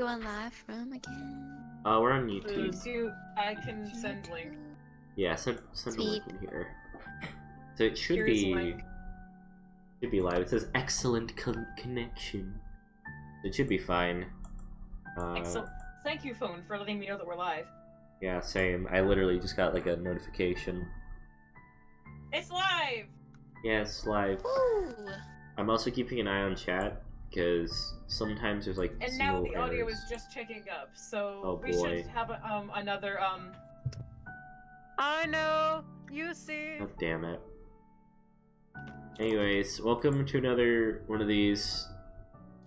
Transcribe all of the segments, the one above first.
going live from again? We're on YouTube. I can send link. Yeah, send a link in here. So it should Here's be link. live. It says excellent connection. It should be fine. Excellent. Thank you, phone, for letting me know that we're live. Yeah, same. I literally just got like a notification. It's live! Yeah, it's live. Ooh. I'm also keeping an eye on chat because sometimes there's like And now the audio is just checking up, so we should have another I know, you see. God damn it. Anyways, welcome to another one of these.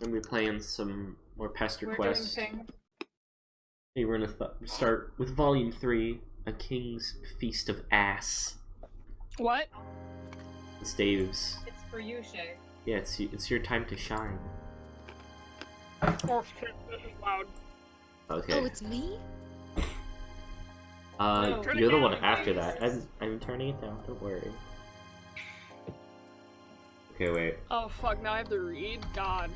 I'm gonna be playing some more Pesterquest. Hey, we're gonna start with Volume 3, A King's Feast of Ass. What? It's Dave's. It's for you, Shay. Yeah, it's your time to shine. Oh shit, this is loud. Okay. Oh, it's me? No, You're the one down, after please. that. I'm turning it down, don't worry. Okay, wait. Oh fuck, now I have to read? God.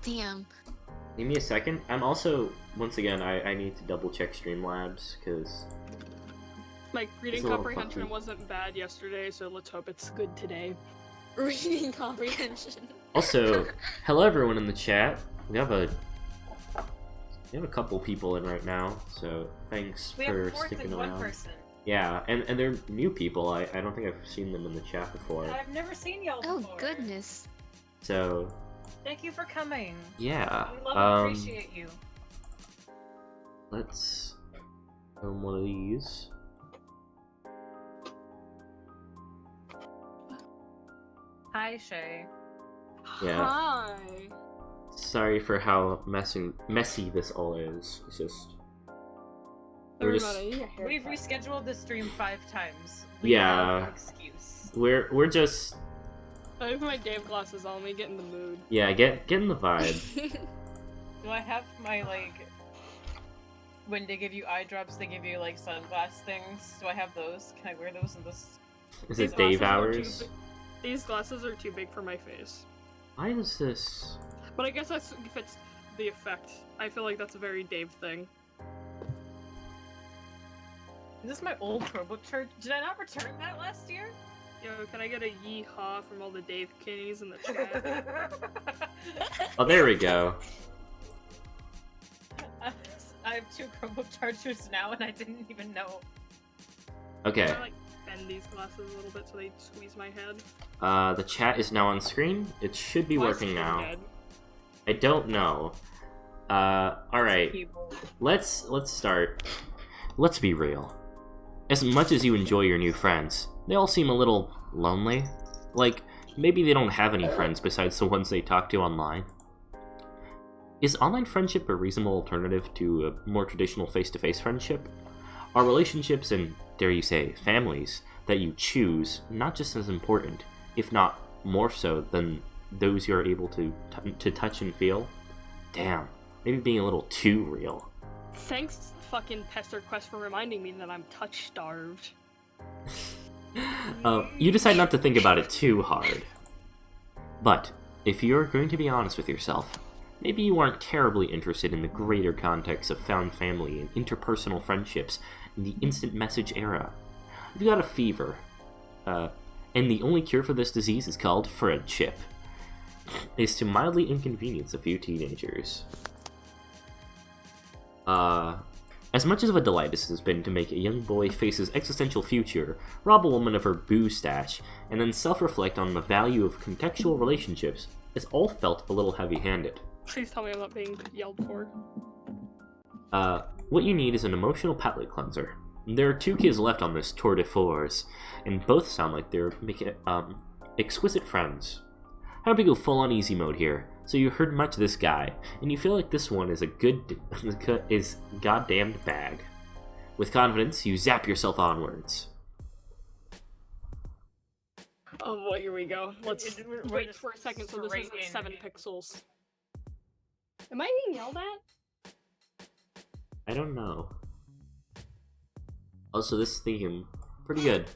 Damn. Give me a second. I'm also, once again, I need to double check Streamlabs, because... My reading It's a little comprehension funky. wasn't bad yesterday, so let's hope it's good today. Reading comprehension. Also, hello everyone in the chat. We have a couple people in right now, so thanks We for have more sticking than around. one person. Yeah, and they're new people. I don't think I've seen them in the chat before. I've never seen y'all Oh, before. goodness. So, Thank you for coming. yeah. We love and appreciate you. Let's film one of these. Hi, Shay. Yeah. Hi. Sorry for how messy this all is. It's just... We're just... Everybody, a haircut. We've rescheduled the stream 5 times. Yeah. Have an excuse. We're just... I have my Dave glasses on, we get in the mood. Yeah, get in the vibe. Do I have my, like... When they give you eye drops, they give you, like, sunglass things. Do I have those? Can I wear those in this? Is These it Dave glasses are hours? These glasses are too big for my face. Why is this... But I guess that's fits the effect. I feel like that's a very Dave thing. Is this my old Chromebook chart? Did I not return that last year? Yo, can I get a yeehaw from all the Dave kitties in the chat? Oh, there we go. I have 2 Chromebook chargers now, and I didn't even know. Okay. I like bend these glasses a little bit so they squeeze my head. The chat is now on screen. It should be Why is working Tim now. dead? I don't know. Alright. People. Let's start. Let's be real. As much as you enjoy your new friends, they all seem a little lonely. Like, maybe they don't have any friends besides the ones they talk to online. Is online friendship a reasonable alternative to a more traditional face-to-face friendship? Are relationships and, dare you say, families that you choose not just as important, if not more so than those you're able to touch and feel? Damn, maybe being a little too real. Thanks, fucking Pesterquest, for reminding me that I'm touch-starved. You decide not to think about it too hard. But, if you're going to be honest with yourself, maybe you aren't terribly interested in the greater context of found family and interpersonal friendships in the instant message era. You've got a fever, and the only cure for this disease is called friendship. Is to mildly inconvenience a few teenagers. As much of a delight as it has been to make a young boy face his existential future, rob a woman of her booze stash, and then self-reflect on the value of contextual relationships, it's all felt a little heavy-handed. Please tell me I'm not being yelled for. What you need is an emotional palate cleanser. There are 2 kids left on this tour de force, and both sound like they're making exquisite friends. I'm gonna go full on easy mode here. So you heard much of this guy, and you feel like this one is a is goddamned bag. With confidence, you zap yourself onwards. Oh boy, here we go. Let's We're wait just for a second so this straight isn't in. 7 pixels. Am I being yelled at? I don't know. Also, this theme, pretty good.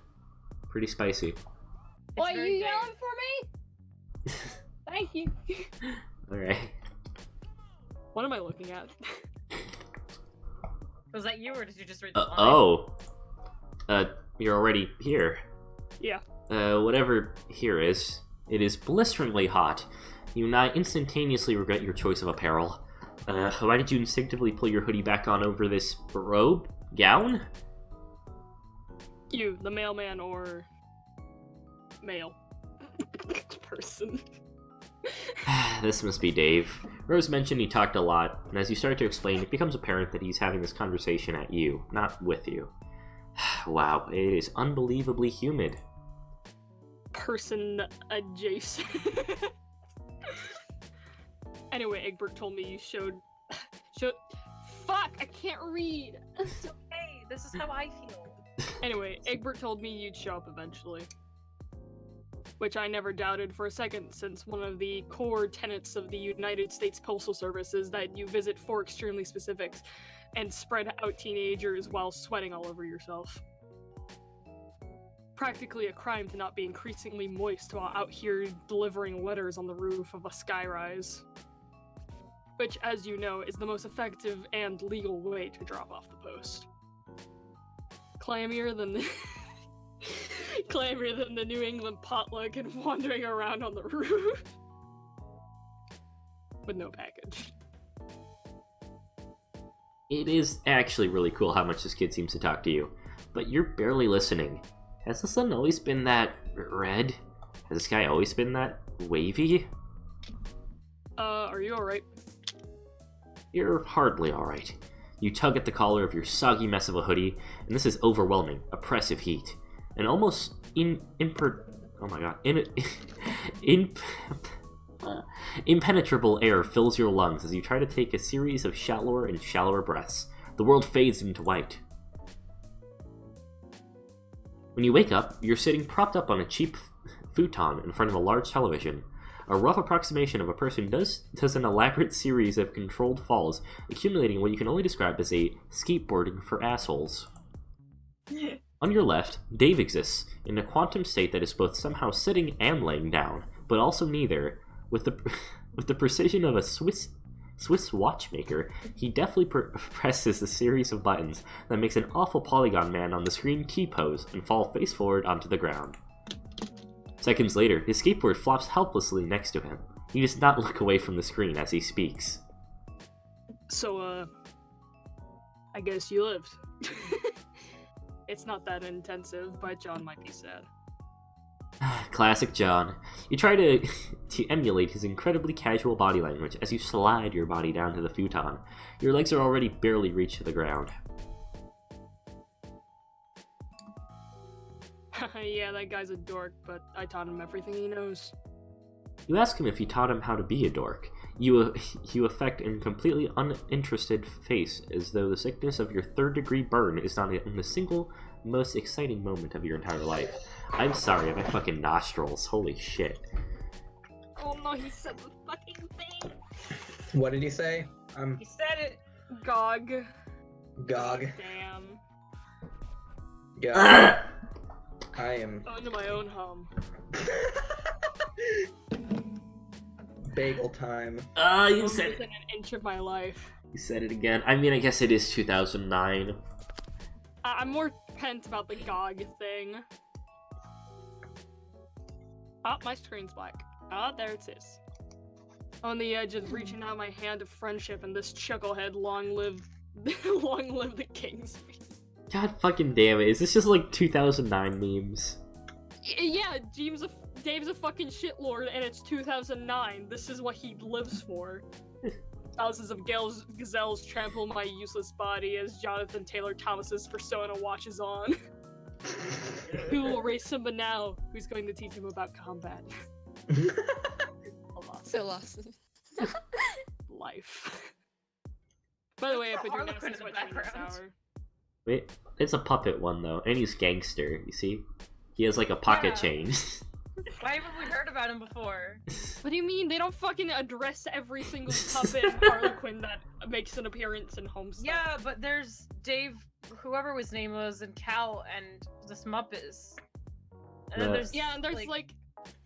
Pretty spicy. What, you very yelling for me? Thank you. Alright. What am I looking at? Was that you, or did you just read the line? You're already here. Yeah. Whatever here is, it is blisteringly hot. You now instantaneously regret your choice of apparel. Why did you instinctively pull your hoodie back on over this robe? Gown? You, the mailman or male person. This must be Dave. Rose mentioned he talked a lot, and as you start to explain, it becomes apparent that he's having this conversation at you, not with you. Wow, it is unbelievably humid. Person adjacent. Anyway, Egbert told me you showed. Fuck! I can't read! Hey, this is how I feel. Anyway, Egbert told me you'd show up eventually. Which I never doubted for a second, since one of the core tenets of the United States Postal Service is that you visit for extremely specifics and spread out teenagers while sweating all over yourself. Practically a crime to not be increasingly moist while out here delivering letters on the roof of a skyrise. Which, as you know, is the most effective and legal way to drop off the post. Clammier than the clammier than the New England potluck and wandering around on the roof. With no package. It is actually really cool how much this kid seems to talk to you, but you're barely listening. Has the sun always been that red? Has the sky always been that wavy? Are you alright? You're hardly alright. You tug at the collar of your soggy mess of a hoodie, and this is overwhelming, oppressive heat. An almost impenetrable air fills your lungs as you try to take a series of shallower and shallower breaths. The world fades into white. When you wake up, you're sitting propped up on a cheap futon in front of a large television. A rough approximation of a person does an elaborate series of controlled falls, accumulating what you can only describe as a skateboarding for assholes. On your left, Dave exists, in a quantum state that is both somehow sitting and laying down, but also neither. With the precision of a Swiss watchmaker, he deftly presses a series of buttons that makes an awful polygon man on the screen T-pose and fall face forward onto the ground. Seconds later, his skateboard flops helplessly next to him. He does not look away from the screen as he speaks. So, I guess you lived. It's not that intensive, but John might be sad. Classic John. You try to emulate his incredibly casual body language as you slide your body down to the futon. Your legs are already barely reached the ground. Yeah, that guy's a dork, but I taught him everything he knows. You ask him if you taught him how to be a dork. You affect a completely uninterested face, as though the sickness of your third-degree burn is not in the single most exciting moment of your entire life. I'm sorry, I have fucking nostrils. Holy shit. Oh no, he said the fucking thing! What did he say? He said it! Gog. Gog. Damn. Gog. I am. Under my own hum. Bagel time. You said Within an inch of my life. You said it again. I mean, I guess it is 2009. I'm more pent about the GOG thing. Oh, my screen's black. Oh, there it is. On the edge of reaching out my hand of friendship, and this chucklehead, long live the kings. God fucking damn it. Is this just like 2009 memes? Yeah, Dave's a fucking shitlord, and it's 2009. This is what he lives for. Thousands of gazelles trample my useless body as Jonathan Taylor Thomas's persona watches on. Who will race Simba now? Who's going to teach him about combat? Philosophy. Life. By the way, I put your Harlequin nasty in the sweatshirt in the background. shower. Wait, it's a puppet one though, and he's gangster, you see? He has like a pocket Yeah. chain. Why haven't we heard about him before? What do you mean? They don't fucking address every single puppet Harlequin that makes an appearance in Homestuck. Yeah, but there's Dave, whoever his name was, and Cal, and the Smuppets. And then No. there's Yeah, and there's like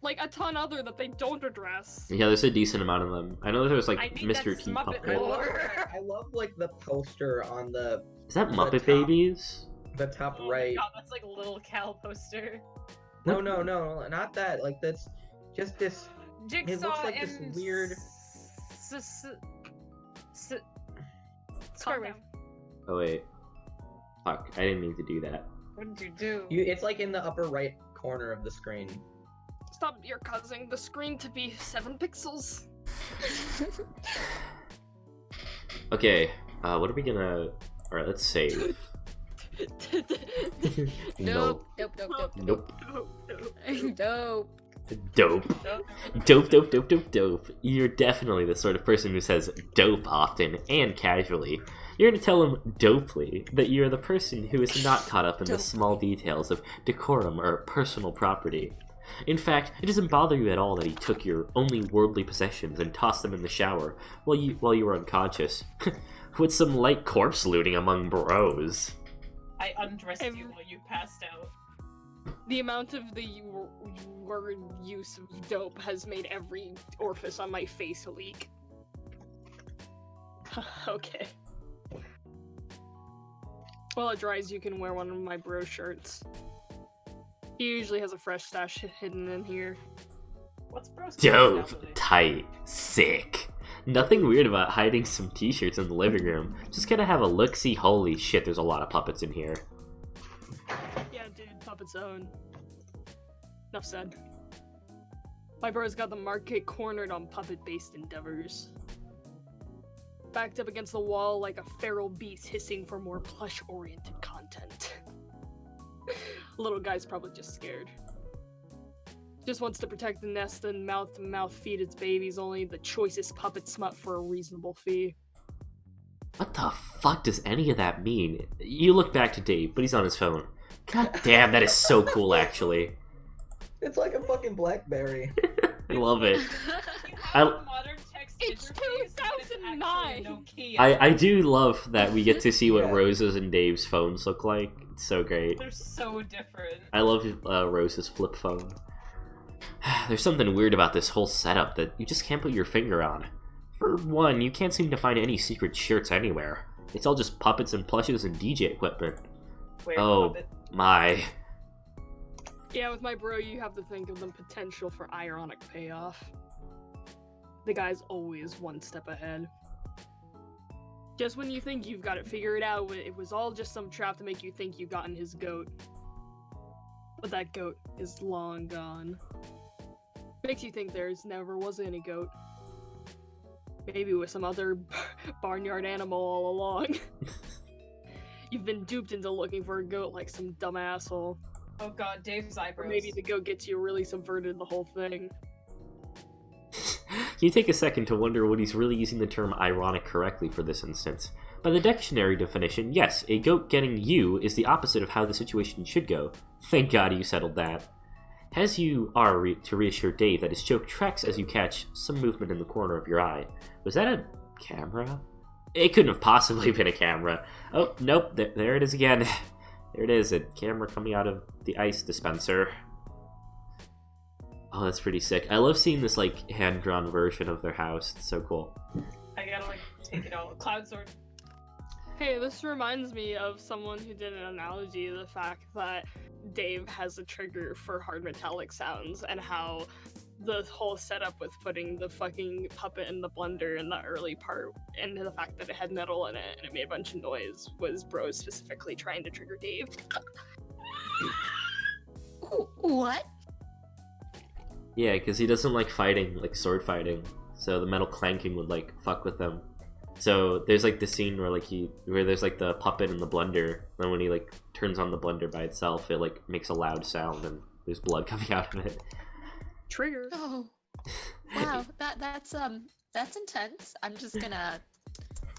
like a ton other that they don't address. Yeah, there's a decent amount of them. I know there's like I need Mr. that T Muppet puppet. lore. I love like the poster on the Is that Muppet top. Babies? top Oh my right. god, that's like a little Cal poster. No, not that. Like that's just this. Jigsaw looks like this and weird- Scarwave. Oh wait. Fuck, I didn't mean to do that. What did you do? It's like in the upper right corner of the screen. Stop your causing the screen to be 7 pixels. Okay, what are we gonna... Alright, let's save. Nope. Nope. Nope. Nope. Nope. Dope. Dope. You're definitely the sort of person who says dope often and casually. You're gonna tell him dopely that you're the person who is not caught up in the Dope. small details of decorum or personal property. In fact, it doesn't bother you at all that he took your only worldly possessions and tossed them in the shower while you were unconscious. With some light corpse looting among bros. I undressed you while you passed out. The amount of the word use of dope has made every orifice on my face leak. Okay. While it dries, you can wear one of my bro shirts. He usually has a fresh stash hidden in here. What's bro's Dope, personality? tight, sick. Nothing weird about hiding some t-shirts in the living room. Just gotta have a look-see. Holy shit, there's a lot of puppets in here. Yeah, dude, puppet's own. Enough said. My bro's got the market cornered on puppet-based endeavors. Backed up against the wall like a feral beast hissing for more plush-oriented content. Little guy's probably just scared. Just wants to protect the nest and mouth-to-mouth feed its babies only the choicest puppet smut for a reasonable fee. What the fuck does any of that mean? You look back to Dave, but he's on his phone. God damn, that is so cool, actually. It's like a fucking BlackBerry. I love it. You I- have a modern text It's interface, but it's 2009. actually a Nokia. I do love that we get to see what Yeah. Rose's and Dave's phones look like. It's so great. They're so different. I love Rose's flip phone. There's something weird about this whole setup that you just can't put your finger on. For one, you can't seem to find any secret shirts anywhere. It's all just puppets and plushes and DJ equipment. Where Oh. Puppet? My. Yeah, with my bro, you have to think of the potential for ironic payoff. The guy's always one step ahead. Just when you think you've got it figured out, it was all just some trap to make you think you've gotten his goat. But that goat is long gone. Makes you think there's never was any goat. Maybe with some other barnyard animal all along. You've been duped into looking for a goat like some dumb asshole. Oh god, Dave's Or eyebrows. maybe the goat gets you really subverted the whole thing. You take a second to wonder what he's really using the term ironic correctly for this instance. By the dictionary definition, yes, a goat getting you is the opposite of how the situation should go. Thank God you settled that. As you are to reassure Dave that his joke tracks as you catch some movement in the corner of your eye. Was that a camera? It couldn't have possibly been a camera. Oh, nope, there it is again. There it is, a camera coming out of the ice dispenser. Oh, that's pretty sick. I love seeing this, like, hand-drawn version of their house. It's so cool. I gotta like take it all. Cloud sword. Hey, this reminds me of someone who did an analogy of the fact that Dave has a trigger for hard metallic sounds and how the whole setup with putting the fucking puppet in the blender in the early part and the fact that it had metal in it and it made a bunch of noise was bros specifically trying to trigger Dave. What? Yeah, because he doesn't like fighting, like sword fighting. So the metal clanking would, like, fuck with him. So there's, like, the scene where, like, where there's, like, the puppet in the blender. And when he, like, turns on the blender by itself, it, like, makes a loud sound and there's blood coming out of it. Trigger. Oh. Wow. That's intense. I'm just gonna.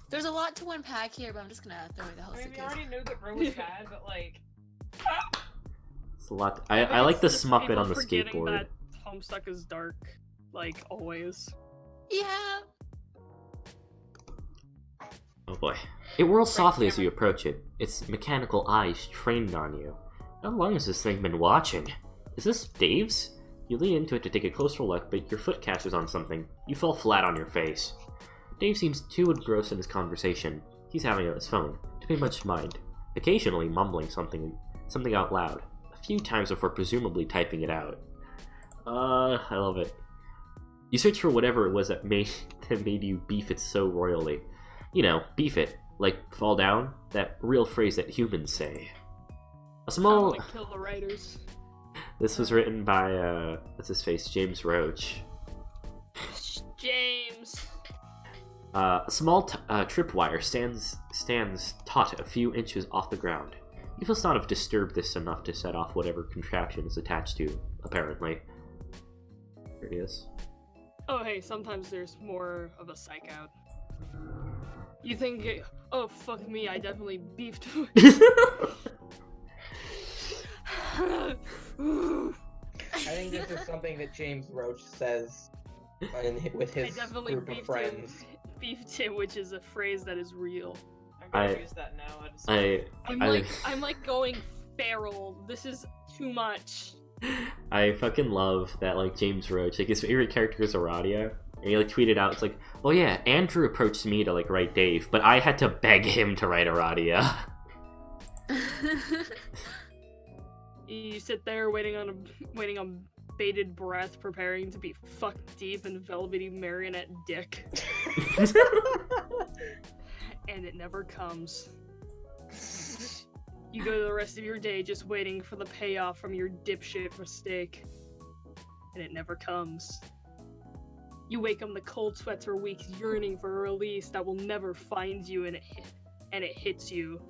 There's a lot to unpack here, but I'm just gonna throw away the whole I mean, we suitcase. already knew that Bro was bad, but like. It's a lot. I like the Just Smuppet people on the forgetting skateboard. That Homestuck is dark, like always. Yeah. Oh boy. It whirls softly as you approach it, its mechanical eyes trained on you. How long has this thing been watching? Is this Dave's? You lean into it to take a closer look, but your foot catches on something. You fall flat on your face. Dave seems too engrossed in his conversation. He's having it on his phone, to pay much mind, occasionally mumbling something out loud, a few times before presumably typing it out. I love it. You search for whatever it was that made you beef it so royally. You know, beef it, like fall down, that real phrase that humans say. A I small... want to kill the writers. This was written by, what's his face, James Roach. James. A small tripwire stands taut a few inches off the ground. You must not have disturbed this enough to set off whatever contraption is attached to, apparently. Here it is. Oh hey, sometimes there's more of a psych out. You think, oh fuck me, I definitely beefed. I think this is something that James Roach says with his group of friends. Beefed him, which is a phrase that is real. I'm gonna use that now. I'm like going feral. This is too much. I fucking love that, like, James Roach, like, his favorite character is Aradia, and he, like, tweeted out, it's like, oh yeah, Andrew approached me to, like, write Dave, but I had to beg him to write Aradia. You sit there waiting on bated breath, preparing to be fucked deep in velvety marionette dick. And it never comes. You go the rest of your day just waiting for the payoff from your dipshit mistake. And it never comes. You wake up in the cold sweats for weeks yearning for a release that will never find you, and it hits you.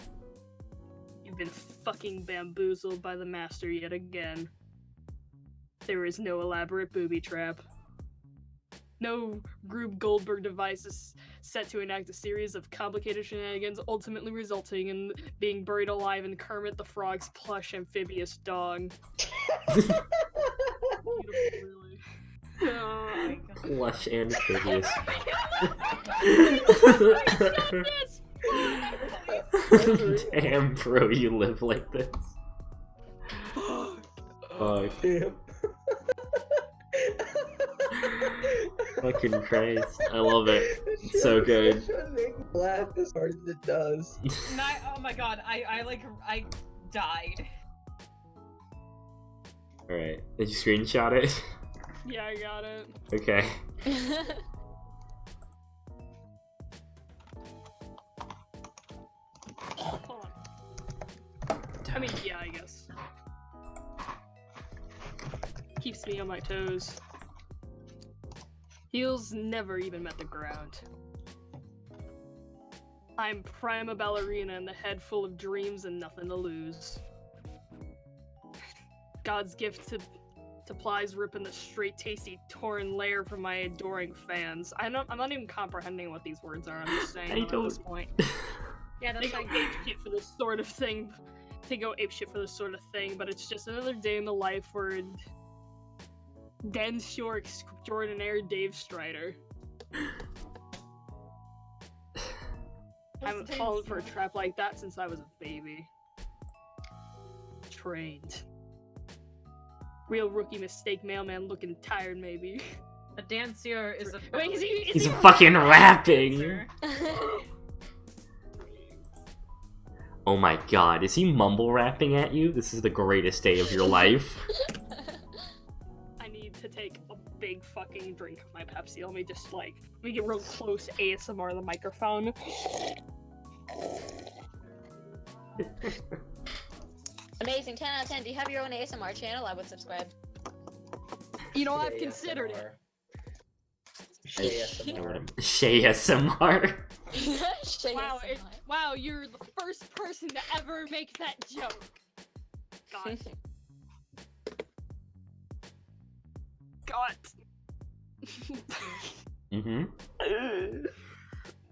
You've been fucking bamboozled by the master yet again. There is no elaborate booby trap. No Rube Goldberg device is set to enact a series of complicated shenanigans, ultimately resulting in being buried alive in Kermit the Frog's plush amphibious dog. Beautiful, really. Oh my god. Plush amphibious. Damn, bro, you live like this. Fuck. Damn. Fucking Christ. I love it. It's so good. It should make me laugh as hard as it does. Oh my god, I died. Alright, did you screenshot it? Yeah, I got it. Okay. Hold on. I mean, yeah, I guess. Keeps me on my toes. Heels never even met the ground. I'm prima ballerina in the head full of dreams and nothing to lose. God's gift to Plies ripping the straight, tasty, torn layer from my adoring fans. I'm not even comprehending what these words are. I'm just saying them at this point. Yeah, They go apeshit for this sort of thing. But it's just another day in the life for Den Shore extraordinaire Dave Strider. I haven't fallen for a trap like that since I was a baby. Trained. Real rookie mistake mailman looking tired, maybe. A dancier is a. Wait, is He's he fucking rapping! Oh my god, is he mumble rapping at you? This is the greatest day of your life. I need to take a big fucking drink of my Pepsi. Let me get real close ASMR to the microphone. Amazing, 10 out of 10. Do you have your own ASMR channel? I would subscribe. You know, I've considered it. Shay ASMR. Wow, you're the first person to ever make that joke. God. God.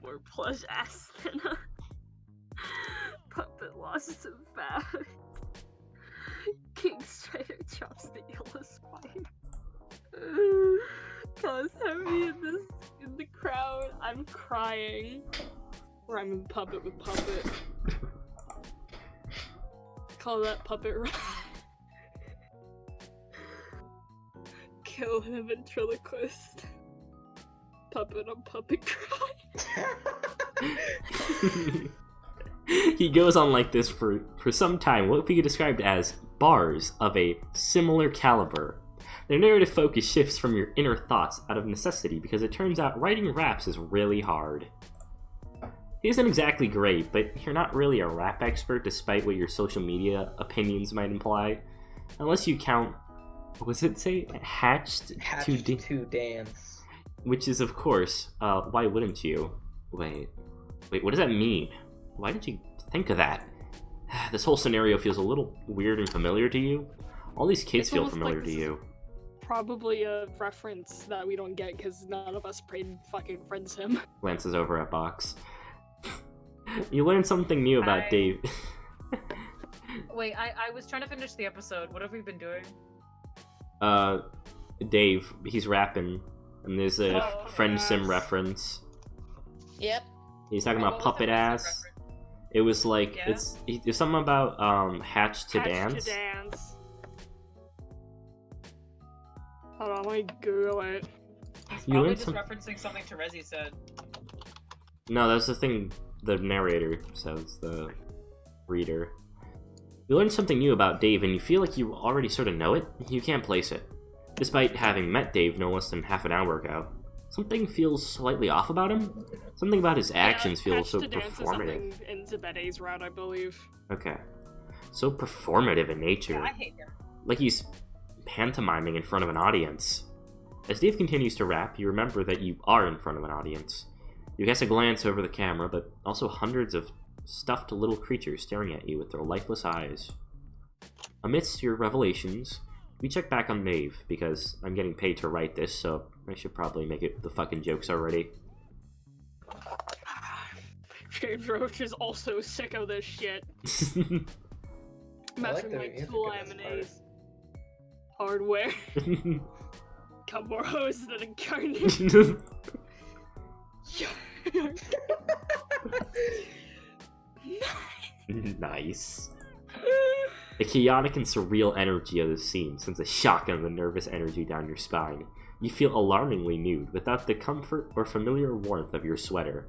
More plush ass than a puppet lost in fat. King Strider chops the illest fight. Cause heavy in the crowd. I'm crying. Or I'm in puppet with puppet. Call that puppet right. Kill the ventriloquist. Puppet on puppet cry. He goes on like this for some time, what we could describe as bars of a similar caliber. Their narrative focus shifts from your inner thoughts out of necessity because it turns out writing raps is really hard. He isn't exactly great, but you're not really a rap expert despite what your social media opinions might imply. Unless you count, what does it say? Hatched to dance. Which is, of course, why wouldn't you? Wait, what does that mean? Why did you think of that? This whole scenario feels a little weird and familiar to you. All these kids feel familiar to you. Probably a reference that we don't get because none of us fucking friends him. Glances over at Box. You learned something new about Dave. Wait, I was trying to finish the episode. What have we been doing? Dave, he's rapping, and there's a Friend Sim reference. Yep. He's talking about puppet ass. It was like, there's something about, hatched to dance. Hold on, let me Google it. He's probably just referencing something Terezi said. No, that's the thing the narrator says, the reader. You learn something new about Dave and you feel like you already sort of know it, you can't place it. Despite having met Dave no less than half an hour ago. Something feels slightly off about him. Something about his actions feels so performative. In Zebede's route, I believe. Okay. So performative in nature. Yeah, I hate him. Like he's pantomiming in front of an audience. As Dave continues to rap, you remember that you are in front of an audience. You cast a glance over the camera, but also hundreds of stuffed little creatures staring at you with their lifeless eyes. Amidst your revelations, we check back on Dave, because I'm getting paid to write this, so I should probably make it the fucking jokes already. James Roach is also sick of this shit. Messing like tool laminates. Hardware. Got more hose than a garden. Nice. The chaotic and surreal energy of the scene sends a shock and the nervous energy down your spine. You feel alarmingly nude, without the comfort or familiar warmth of your sweater.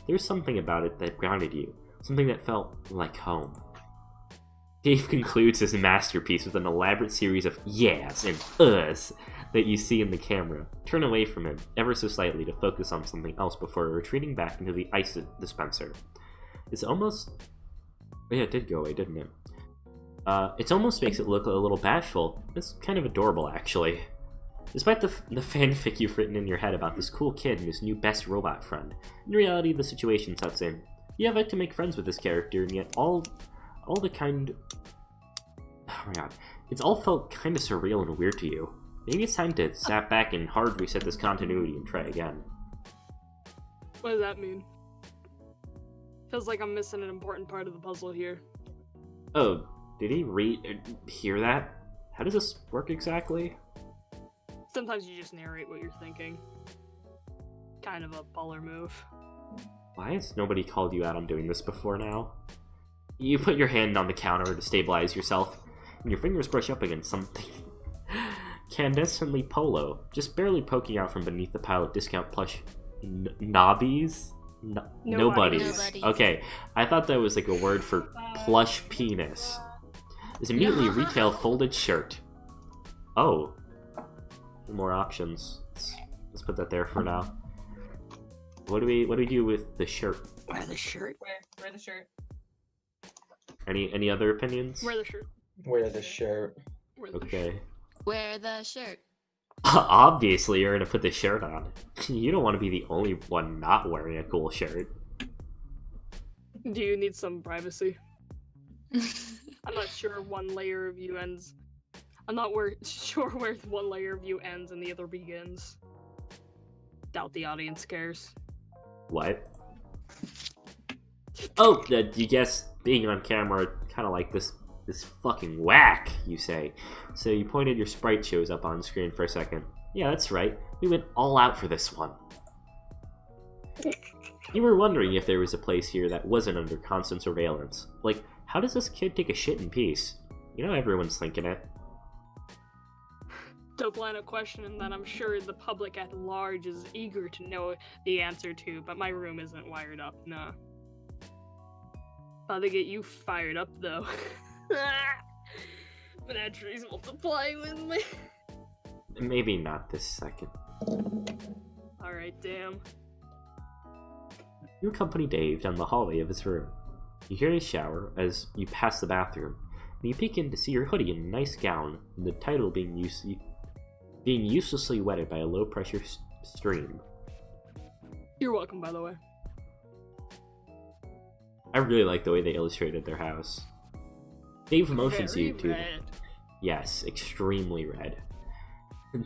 There's something about it that grounded you, something that felt like home. Dave concludes his masterpiece with an elaborate series of yeahs and uhs that you see in the camera. Turn away from him, ever so slightly, to focus on something else before retreating back into the ice dispenser. It's almost... Yeah, it did go away, didn't it? It almost makes it look a little bashful. It's kind of adorable, actually. Despite the fanfic you've written in your head about this cool kid and his new best robot friend, in reality the situation sets in. You have yet to make friends with this character, and yet all the kind... Oh my god. It's all felt kind of surreal and weird to you. Maybe it's time to zap back and hard reset this continuity and try again. What does that mean? Feels like I'm missing an important part of the puzzle here. Oh, did he hear that? How does this work exactly? Sometimes you just narrate what you're thinking. Kind of a baller move. Why has nobody called you out on doing this before now? You put your hand on the counter to stabilize yourself, and your fingers brush up against something candescently polo, just barely poking out from beneath the pile of discount plush nobbies? Nobodies. Okay, I thought that was like a word for plush penis. It's immediately a retail folded shirt. Oh. More options. Let's put that there for now. What do we do with the shirt? Wear the shirt. Wear the shirt. Any other opinions? Wear the shirt. Wear the shirt. Okay. Wear the shirt. Obviously, you're gonna put the shirt on. You don't want to be the only one not wearing a cool shirt. Do you need some privacy? I'm not sure one layer of you ends. I'm not sure where one layer of you ends and the other begins. Doubt the audience cares. What? Oh, you guess being on camera kind of like this fucking whack, you say. So you pointed your sprite shows up on screen for a second. Yeah, that's right. We went all out for this one. You were wondering if there was a place here that wasn't under constant surveillance. Like, how does this kid take a shit in peace? You know everyone's thinking it. To plan a question that I'm sure the public at large is eager to know the answer to, but my room isn't wired up, nah. About to get you fired up, though. Menageries multiplying with me. Maybe not this second. Alright, damn. You accompany Dave down the hallway of his room. You hear a shower as you pass the bathroom, and you peek in to see your hoodie in a nice gown, and the title being uselessly wetted by a low-pressure stream. You're welcome, by the way. I really like the way they illustrated their house. Dave motions Very you to... red. Yes, extremely red.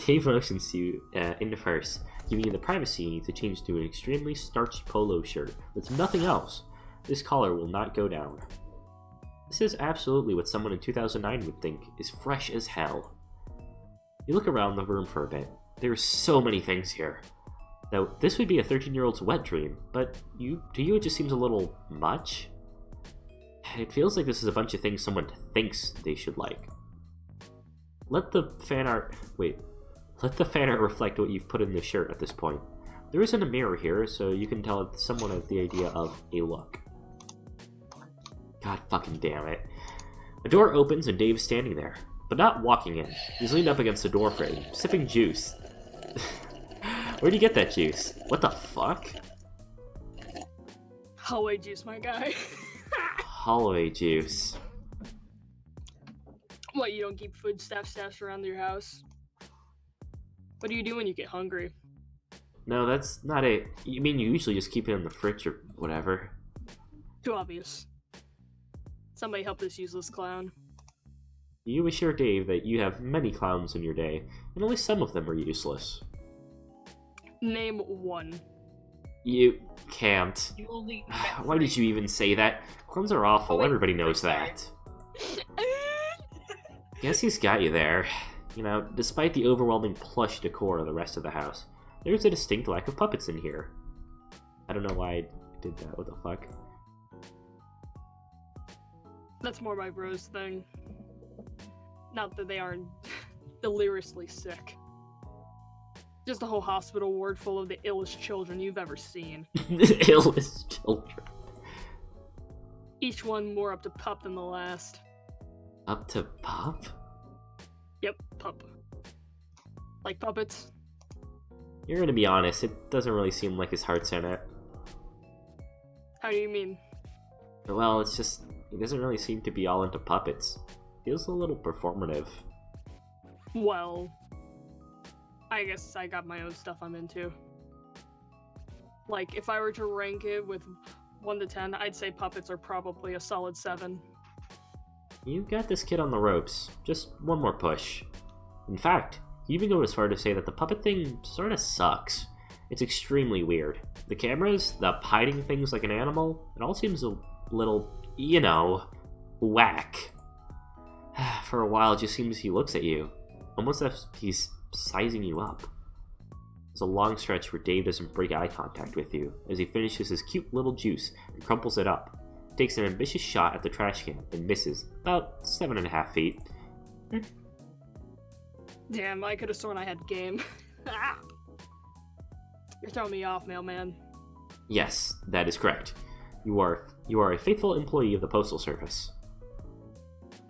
Dave motions you into first, giving you the privacy you need to change to an extremely starched polo shirt with nothing else. This collar will not go down. This is absolutely what someone in 2009 would think is fresh as hell. You look around the room for a bit. There are so many things here. Now, this would be a 13-year-old's wet dream, but to you it just seems a little much? It feels like this is a bunch of things someone thinks they should like. Let the fan art reflect what you've put in the shirt at this point. There isn't a mirror here, so you can tell someone of the idea of a look. God fucking damn it. A door opens and Dave's standing there, but not walking in. He's leaned up against the doorframe, sipping juice. Where'd you get that juice? What the fuck? Hallway juice, my guy. Hallway juice. What, you don't keep food stashed around your house? What do you do when you get hungry? No, that's not it. You mean you usually just keep it in the fridge or whatever? Too obvious. Somebody help this useless clown. You assure Dave that you have many clowns in your day, and only some of them are useless. Name one. You can't. You only Why did you even say that? Clowns are awful, everybody knows that. Guess he's got you there. You know, despite the overwhelming plush decor of the rest of the house, there's a distinct lack of puppets in here. I don't know why I did that, what the fuck? That's more my bros thing. Not that they aren't deliriously sick. Just a whole hospital ward full of the illest children you've ever seen. The illest children. Each one more up to pup than the last. Up to pup? Yep, pup. Like puppets. You're gonna be honest, it doesn't really seem like his heart's in it. How do you mean? Well, it's just, he doesn't really seem to be all into puppets. Feels a little performative. Well, I guess I got my own stuff I'm into. Like, if I were to rank it with 1 to 10, I'd say puppets are probably a solid 7. You got this kid on the ropes. Just one more push. In fact, you even go as far to say that the puppet thing sorta sucks. It's extremely weird. The cameras, the hiding things like an animal, it all seems a little, you know, whack. For a while, it just seems he looks at you, almost as if he's sizing you up. There's a long stretch where Dave doesn't break eye contact with you as he finishes his cute little juice and crumples it up. Takes an ambitious shot at the trash can and misses about 7.5 feet. Damn, I could have sworn I had game. You're throwing me off, mailman. Yes, that is correct. You are a faithful employee of the Postal Service.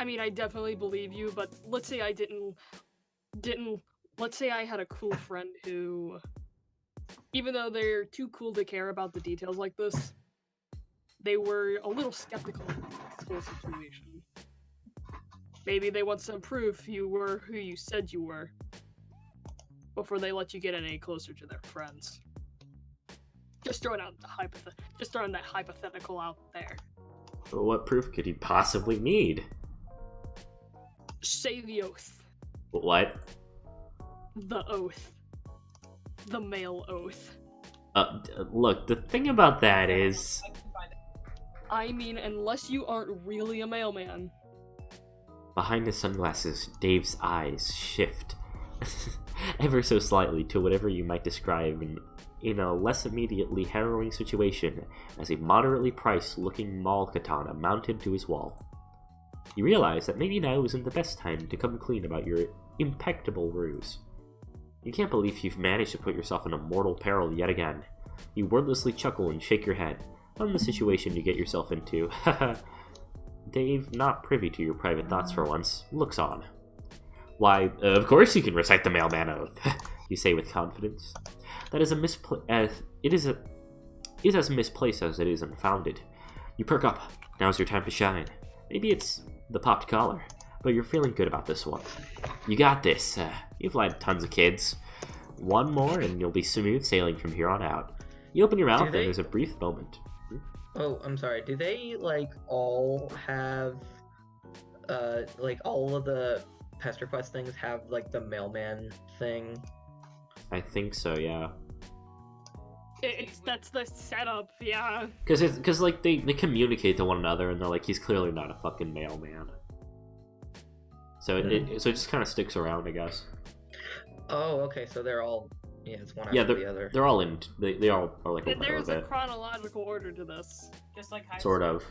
I mean, I definitely believe you, but let's say I didn't. Let's say I had a cool friend who, even though they're too cool to care about the details like this, they were a little skeptical of this whole situation. Maybe they want some proof you were who you said you were before they let you get any closer to their friends. Just throwing that hypothetical out there. But what proof could he possibly need? Say the oath. What? The oath. The male oath. Look, the thing about that is... I mean, unless you aren't really a mailman. Behind his sunglasses, Dave's eyes shift ever so slightly to whatever you might describe in a less immediately harrowing situation as a moderately priced looking mall katana mounted to his wall. You realize that maybe now isn't the best time to come clean about your impeccable ruse. You can't believe you've managed to put yourself in a mortal peril yet again. You wordlessly chuckle and shake your head. Not the situation you get yourself into. Haha. Dave, not privy to your private thoughts for once, looks on. Why, of course you can recite the mailman oath, you say with confidence. That is it is as misplaced as it is unfounded. You perk up. Now's your time to shine. Maybe it's the popped collar, but you're feeling good about this one. You got this. You've lied to tons of kids. One more and you'll be smooth sailing from here on out. You open your mouth and there's a brief moment. Oh, I'm sorry. Do they, like, all have, like, all of the Pesterquest things have, like, the mailman thing? I think so, yeah. That's the setup, yeah. Because like, they communicate to one another, and they're like, he's clearly not a fucking mailman. So it just kind of sticks around, I guess. Oh, okay, so they're all... Yeah, it's one after the other. They're all in... They all are, like, open There's a a bit. chronological order to this. Just like high Sort school. of.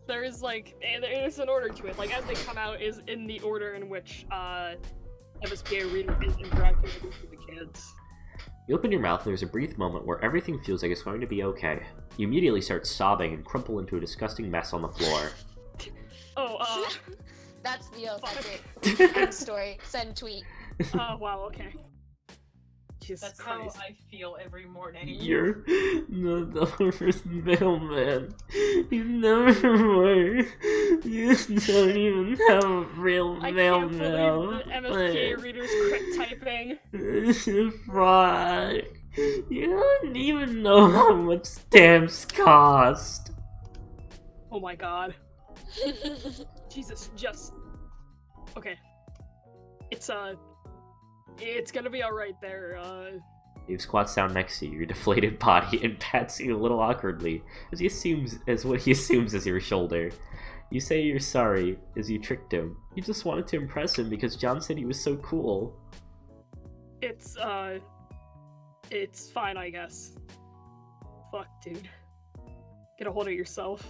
There's an order to it. Like, as they come out is in the order in which, MSPA reader is interacting with the kids. You open your mouth and there's a brief moment where everything feels like it's going to be okay. You immediately start sobbing and crumple into a disgusting mess on the floor. That's the oath. That's it. End story. Send tweet. Oh, wow, okay. Jesus That's Christ. how I feel every morning. You're not the first mailman. You never were. You don't even have a real I mail can't now. believe the MSPA reader's crit typing. This is fraud. You don't even know how much stamps cost. Oh my god. Jesus, just... Okay. It's gonna be alright there, Dave squats down next to you, your deflated body, and pats you a little awkwardly, as what he assumes is your shoulder. You say you're sorry, as you tricked him. You just wanted to impress him because John said he was so cool. It's fine, I guess. Fuck, dude. Get a hold of yourself.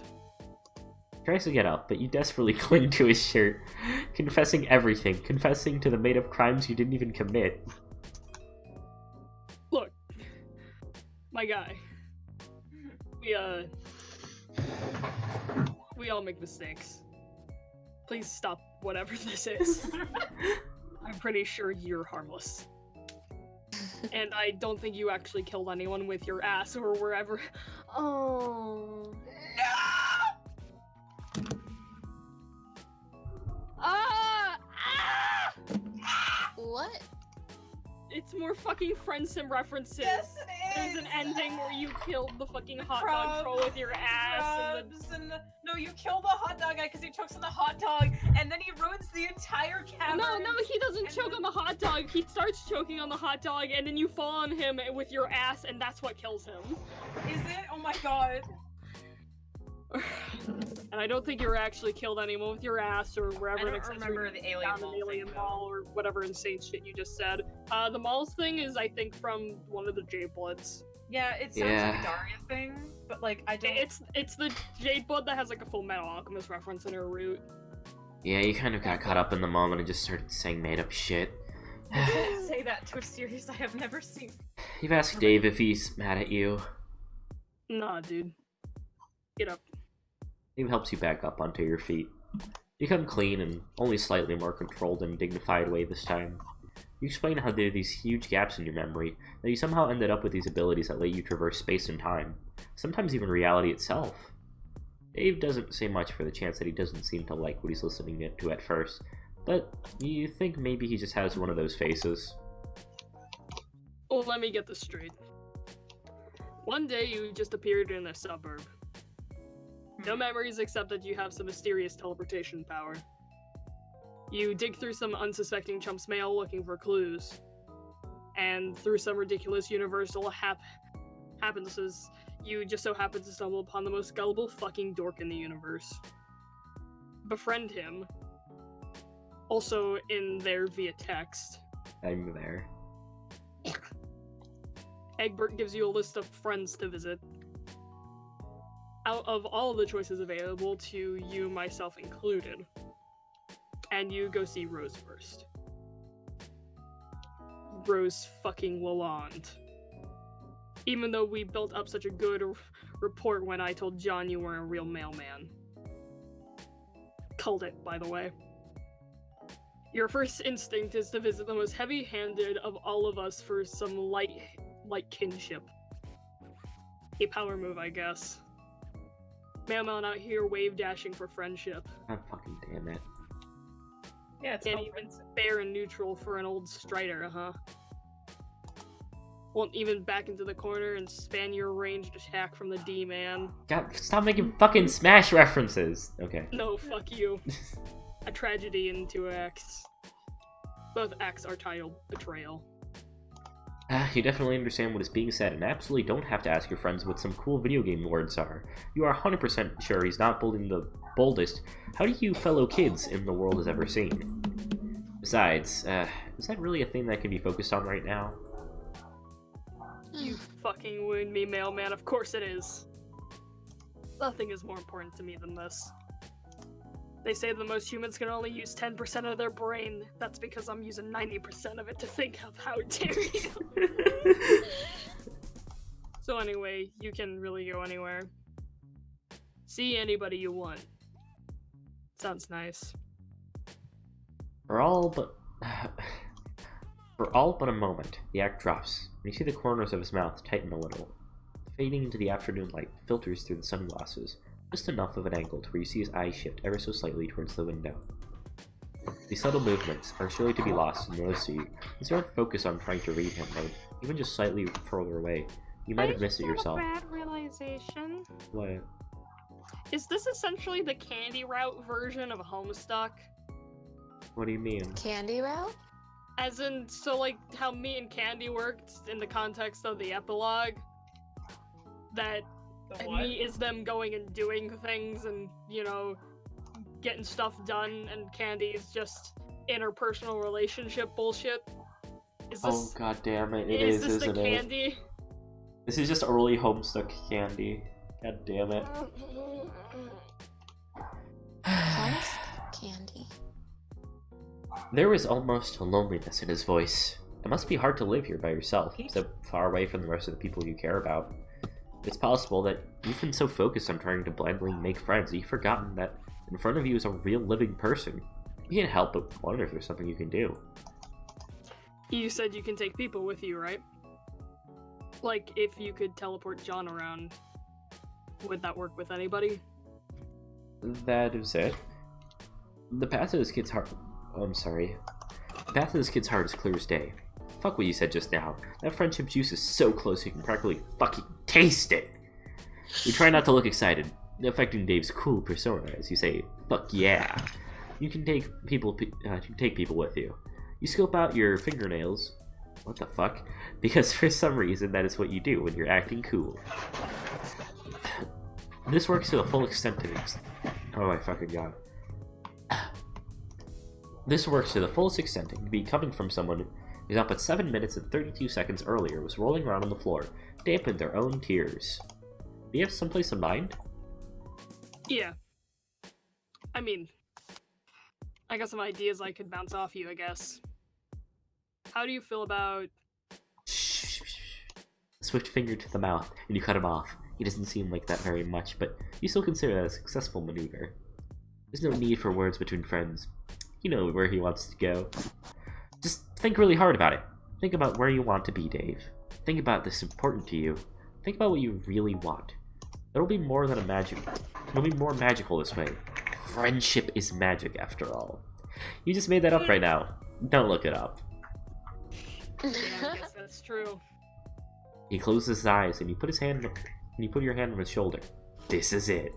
He tries to get up, but you desperately cling to his shirt, confessing everything, confessing to the made-up crimes you didn't even commit. Look, my guy. We all make mistakes. Please stop whatever this is. I'm pretty sure you're harmless. And I don't think you actually killed anyone with your ass or wherever. Oh. What? It's more fucking Friendsim references. Yes, it is! There's an ending where you killed the fucking hot dog troll with your ass. No, you kill the hot dog guy because he chokes on the hot dog, and then he ruins the entire cavern. No, he doesn't choke on the hot dog. He starts choking on the hot dog, and then you fall on him with your ass, and that's what kills him. Is it? Oh my god. And I don't think you actually killed anyone with your ass or wherever. I don't remember the alien mall or whatever insane shit you just said. The malls thing is, I think, from one of the Jade Bloods. Yeah, it sounds like a Daria thing, but like I don't. It's the Jade Blood that has like a Full Metal Alchemist reference in her root. Yeah, you kind of got caught up in the moment and just started saying made-up shit. I can't say that to a series I have never seen. You've asked Dave if he's mad at you. Nah, dude. Get up. Dave helps you back up onto your feet. You come clean and only slightly more controlled and dignified way this time. You explain how there are these huge gaps in your memory, that you somehow ended up with these abilities that let you traverse space and time, sometimes even reality itself. Dave doesn't say much for the chance that he doesn't seem to like what he's listening to at first, but you think maybe he just has one of those faces. Well, let me get this straight. One day you just appeared in a suburb. No memories except that you have some mysterious teleportation power. You dig through some unsuspecting chump's mail looking for clues. And through some ridiculous universal happenances, you just so happen to stumble upon the most gullible fucking dork in the universe. Befriend him. Also in there via text. I'm there. Egbert gives you a list of friends to visit. Out of all the choices available to you, myself included. and you go see Rose first. Rose fucking Lalonde. Even though we built up such a good rapport when I told John you were a real mailman. Called it, by the way. Your first instinct is to visit the most heavy-handed of all of us for some light kinship. A power move, I guess. Mailman out here wave dashing for friendship. God fucking damn it. Yeah, it's Can't not even fair and neutral for an old Strider, huh? Won't even back into the corner and span your ranged attack from the D-man. God, stop making fucking Smash references! Okay. No, fuck you. A tragedy in 2 acts. Both acts are titled Betrayal. You definitely understand what is being said, and absolutely don't have to ask your friends what some cool video game words are. You are 100% sure he's not building the boldest "how do you fellow kids" in the world has ever seen. Besides, is that really a thing that can be focused on right now? You fucking wound me, mailman. Of course it is. Nothing is more important to me than this. They say that most humans can only use 10% of their brain. That's because I'm using 90% of it to think of. How dare you? So anyway, you can really go anywhere. See anybody you want. Sounds nice. For all but a moment, the act drops, and you see the corners of his mouth tighten a little. Fading into the afternoon light filters through the sunglasses, just enough of an angle to where you see his eyes shift ever so slightly towards the window. These subtle movements are surely to be lost in those of you, as you aren't focused on trying to read him, or even just slightly further away. You might have missed it yourself. I just had a bad realization. What? Is this essentially the Candy Route version of Homestuck? What do you mean? Candy route? As in, so like how me and Candy worked in the context of the epilogue? That The what? me is them going and doing things and, you know, getting stuff done, and Candy is just interpersonal relationship bullshit. Is this, Oh god damn it, it is is, this isn't the it? Candy? This is just early Homestuck candy. God damn it. Candy. There was almost a loneliness in his voice. It must be hard to live here by yourself, so far away from the rest of the people you care about. It's possible that you've been so focused on trying to blindly make friends that you've forgotten that in front of you is a real living person. You can't help but wonder if there's something you can do. You said you can take people with you, right? Like, if you could teleport John around, would that work with anybody? That is it. The path of this kid's heart... Oh, I'm sorry. The path of this kid's heart is clear as day. Fuck what you said just now. That friendship juice is so close you can practically fucking taste it! You try not to look excited, affecting Dave's cool persona as you say, "Fuck yeah." You can take people with you. You scope out your fingernails. What the fuck? Because for some reason that is what you do when you're acting cool. This works to the full extent of it. Oh my fucking god. This works to the fullest extent. It can be coming from someone who's up at 7 minutes and 32 seconds earlier was rolling around on the floor, dampened their own tears. Do you have someplace in mind? Yeah. I mean, I got some ideas I could bounce off you, I guess. How do you feel about... Swift finger to the mouth, and you cut him off. He doesn't seem like that very much, but you still consider that a successful maneuver. There's no need for words between friends. You know where he wants to go. Just think really hard about it. Think about where you want to be, Dave. Think about this important to you. Think about what you really want. It'll be more than a magic. It'll be more magical this way. Friendship is magic, after all. You just made that up right now. Don't look it up. Yeah, I guess that's true. He closes his eyes, and you put your hand on his shoulder. This is it.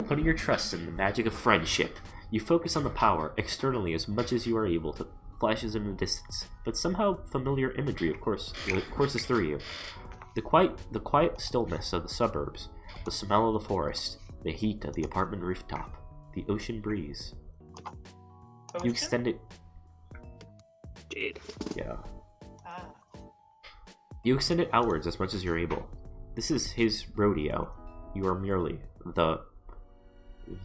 Putting your trust in the magic of friendship, you focus on the power externally as much as you are able to. Flashes in the distance, but somehow familiar imagery, of course, courses through you. The quiet stillness of the suburbs, the smell of the forest, the heat of the apartment rooftop, the ocean breeze. You extend it. Jade. Yeah. Ah. You extend it outwards as much as you're able. This is his rodeo. You are merely the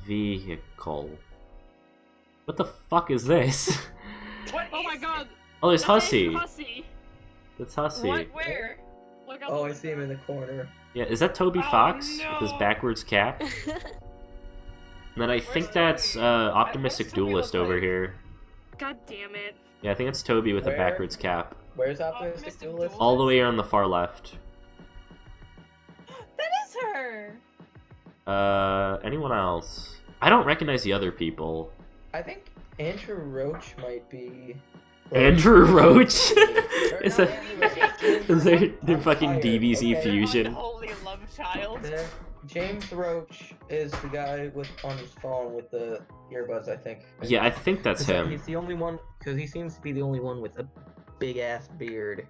vehicle. What the fuck is this? What Oh my is- god! Oh, there's That's Hussy. Hussy. That's Hussy. What? Where? Look out Oh, the I see him in window. the corner. Yeah, is that Toby Oh, Fox with his no. backwards cap? And then I think that's Optimistic What's Toby Duelist look over like? here. God damn it. Yeah, I think it's Toby with a Where? backwards cap. Where's Optimistic Optimistic Duelist? Duelist? All the way on the far left. That is her. Anyone else? I don't recognize the other people. I think Andrew Roach might be. Andrew Roach? Or Is not that- Andrew Roach. Is their I'm fucking tired, DBZ okay? fusion? Unholy love child. James Roach is the guy with on his phone with the earbuds, I think. Yeah, I think that's him. He's the only one, because he seems to be the only one with a big ass beard.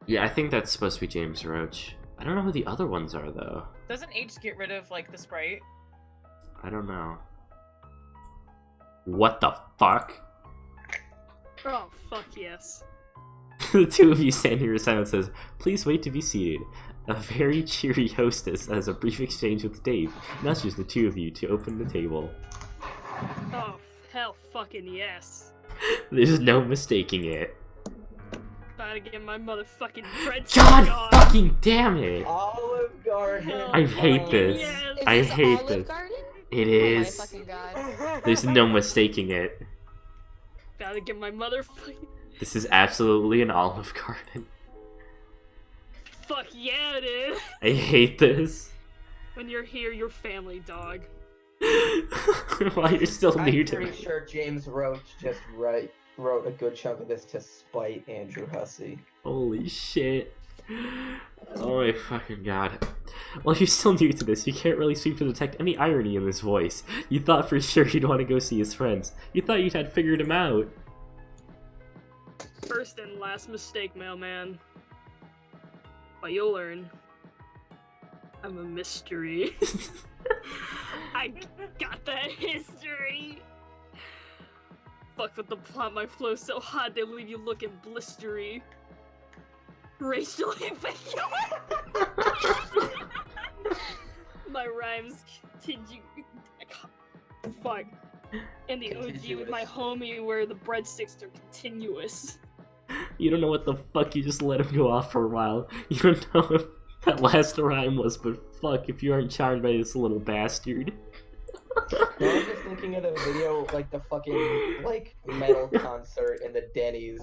Yeah, I think that's supposed to be James Roach. I don't know who the other ones are, though. Doesn't H get rid of like the sprite? I don't know. What the fuck? Oh, fuck yes. The two of you stand here in silence says, "Please wait to be seated." A very cheery hostess has a brief exchange with Dave. Now it's just the two of you to open the table. Oh, hell fucking yes. There's no mistaking it. About to get my motherfucking bread God on. fucking damn it! Olive Garden. I hate this. Yes. Is I this hate Olive this. Garden? It Oh is. my fucking god. There's no mistaking it. About to get my motherfucking. This is absolutely an Olive Garden. Fuck yeah, it is. I hate this. When you're here, you're family, dog. While you're still new I'm to pretty it. sure James Roach just wrote a good chunk of this to spite Andrew Hussey. Holy shit. Oh my fucking god. While you're still new to this, you can't really seem to detect any irony in this voice. You thought for sure you'd want to go see his friends. You thought you had figured him out. First and last mistake, mailman. But you'll learn. I'm a mystery. I got that history. Fuck with the plot, my flow's so hot they leave you looking blistery. Racially ambiguous. My rhymes continue. Fuck. And the OG with my homie where the breadsticks are continuous. You don't know what the fuck, you just let him go off for a while. You don't know if that last rhyme was, but fuck if you aren't charmed by this little bastard. I was just looking at a video like the fucking metal concert in the Denny's.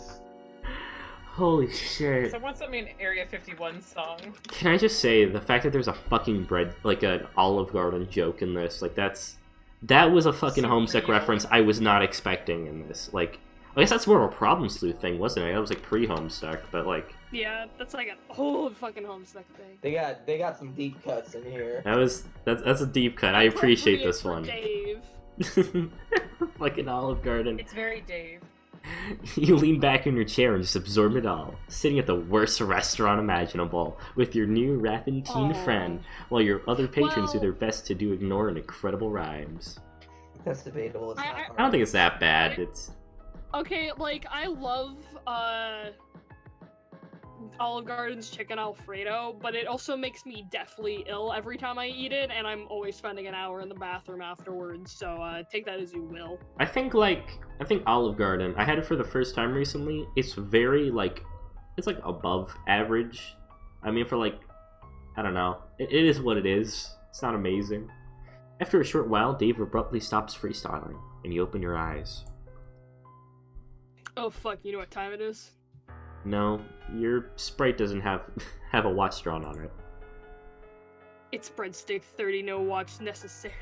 Holy shit. Someone sent me an Area 51 song. Can I just say, the fact that there's a fucking bread, like an Olive Garden joke in this, like that was a fucking So Homestuck real. reference I was not expecting in this. Like, I guess that's more of a problem sleuth thing, wasn't it? That was like pre-Homestuck, but like, Yeah, that's like an old fucking Homestuck thing. They got some deep cuts in here. that's a deep cut. I appreciate Appropriate this for one. Dave. Fucking Olive Garden. It's very Dave. You lean back in your chair and just absorb it all, sitting at the worst restaurant imaginable with your new rapping teen Aw. friend, while your other patrons do Well- their best to do ignore incredible rhymes. That's debatable. It's not I I don't think it's that bad. It's Okay, like, I love, Olive Garden's chicken Alfredo, but it also makes me deathly ill every time I eat it, and I'm always spending an hour in the bathroom afterwards, so, take that as you will. I think Olive Garden. I had it for the first time recently. It's very it's like above average. I mean, for I don't know. It is what it is. It's not amazing. After a short while, Dave abruptly stops freestyling, and you open your eyes. Oh fuck, you know what time it is? No, your sprite doesn't have a watch drawn on it. It's breadstick 30, no watch necessary.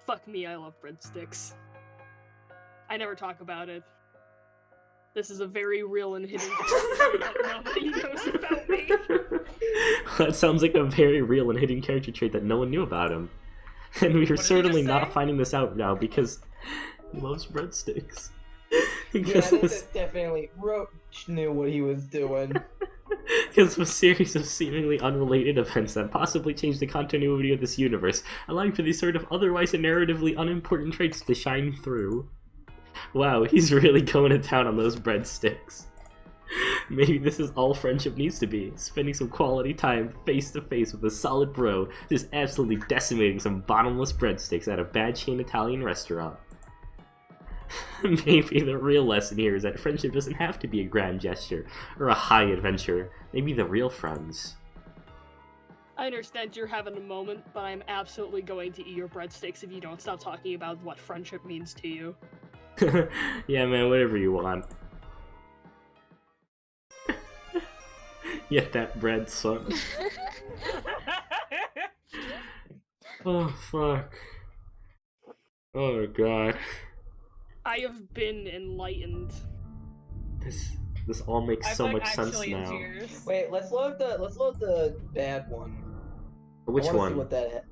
Fuck me, I love breadsticks. I never talk about it. This is a very real and hidden character that nobody knows about me. That sounds like a very real and hidden character trait that no one knew about him. And we are did you certainly just not say? finding this out now because he loves breadsticks. Yeah, Because this definitely Roach knew what he was doing. Because of a series of seemingly unrelated events that possibly changed the continuity of this universe, allowing for these sort of otherwise narratively unimportant traits to shine through. Wow, he's really going to town on those breadsticks. Maybe this is all friendship needs to be, spending some quality time face to face with a solid bro, just absolutely decimating some bottomless breadsticks at a bad chain Italian restaurant. Maybe the real lesson here is that friendship doesn't have to be a grand gesture or a high adventure. Maybe the real friends. I understand you're having a moment, but I'm absolutely going to eat your breadsticks if you don't stop talking about what friendship means to you. Yeah, man, whatever you want. Get that bread, son. Oh, fuck. Oh, God. I have been enlightened. This all makes so I'm much like sense actually in now. tears. Wait, let's load the bad one. Which I wanna one? See what that.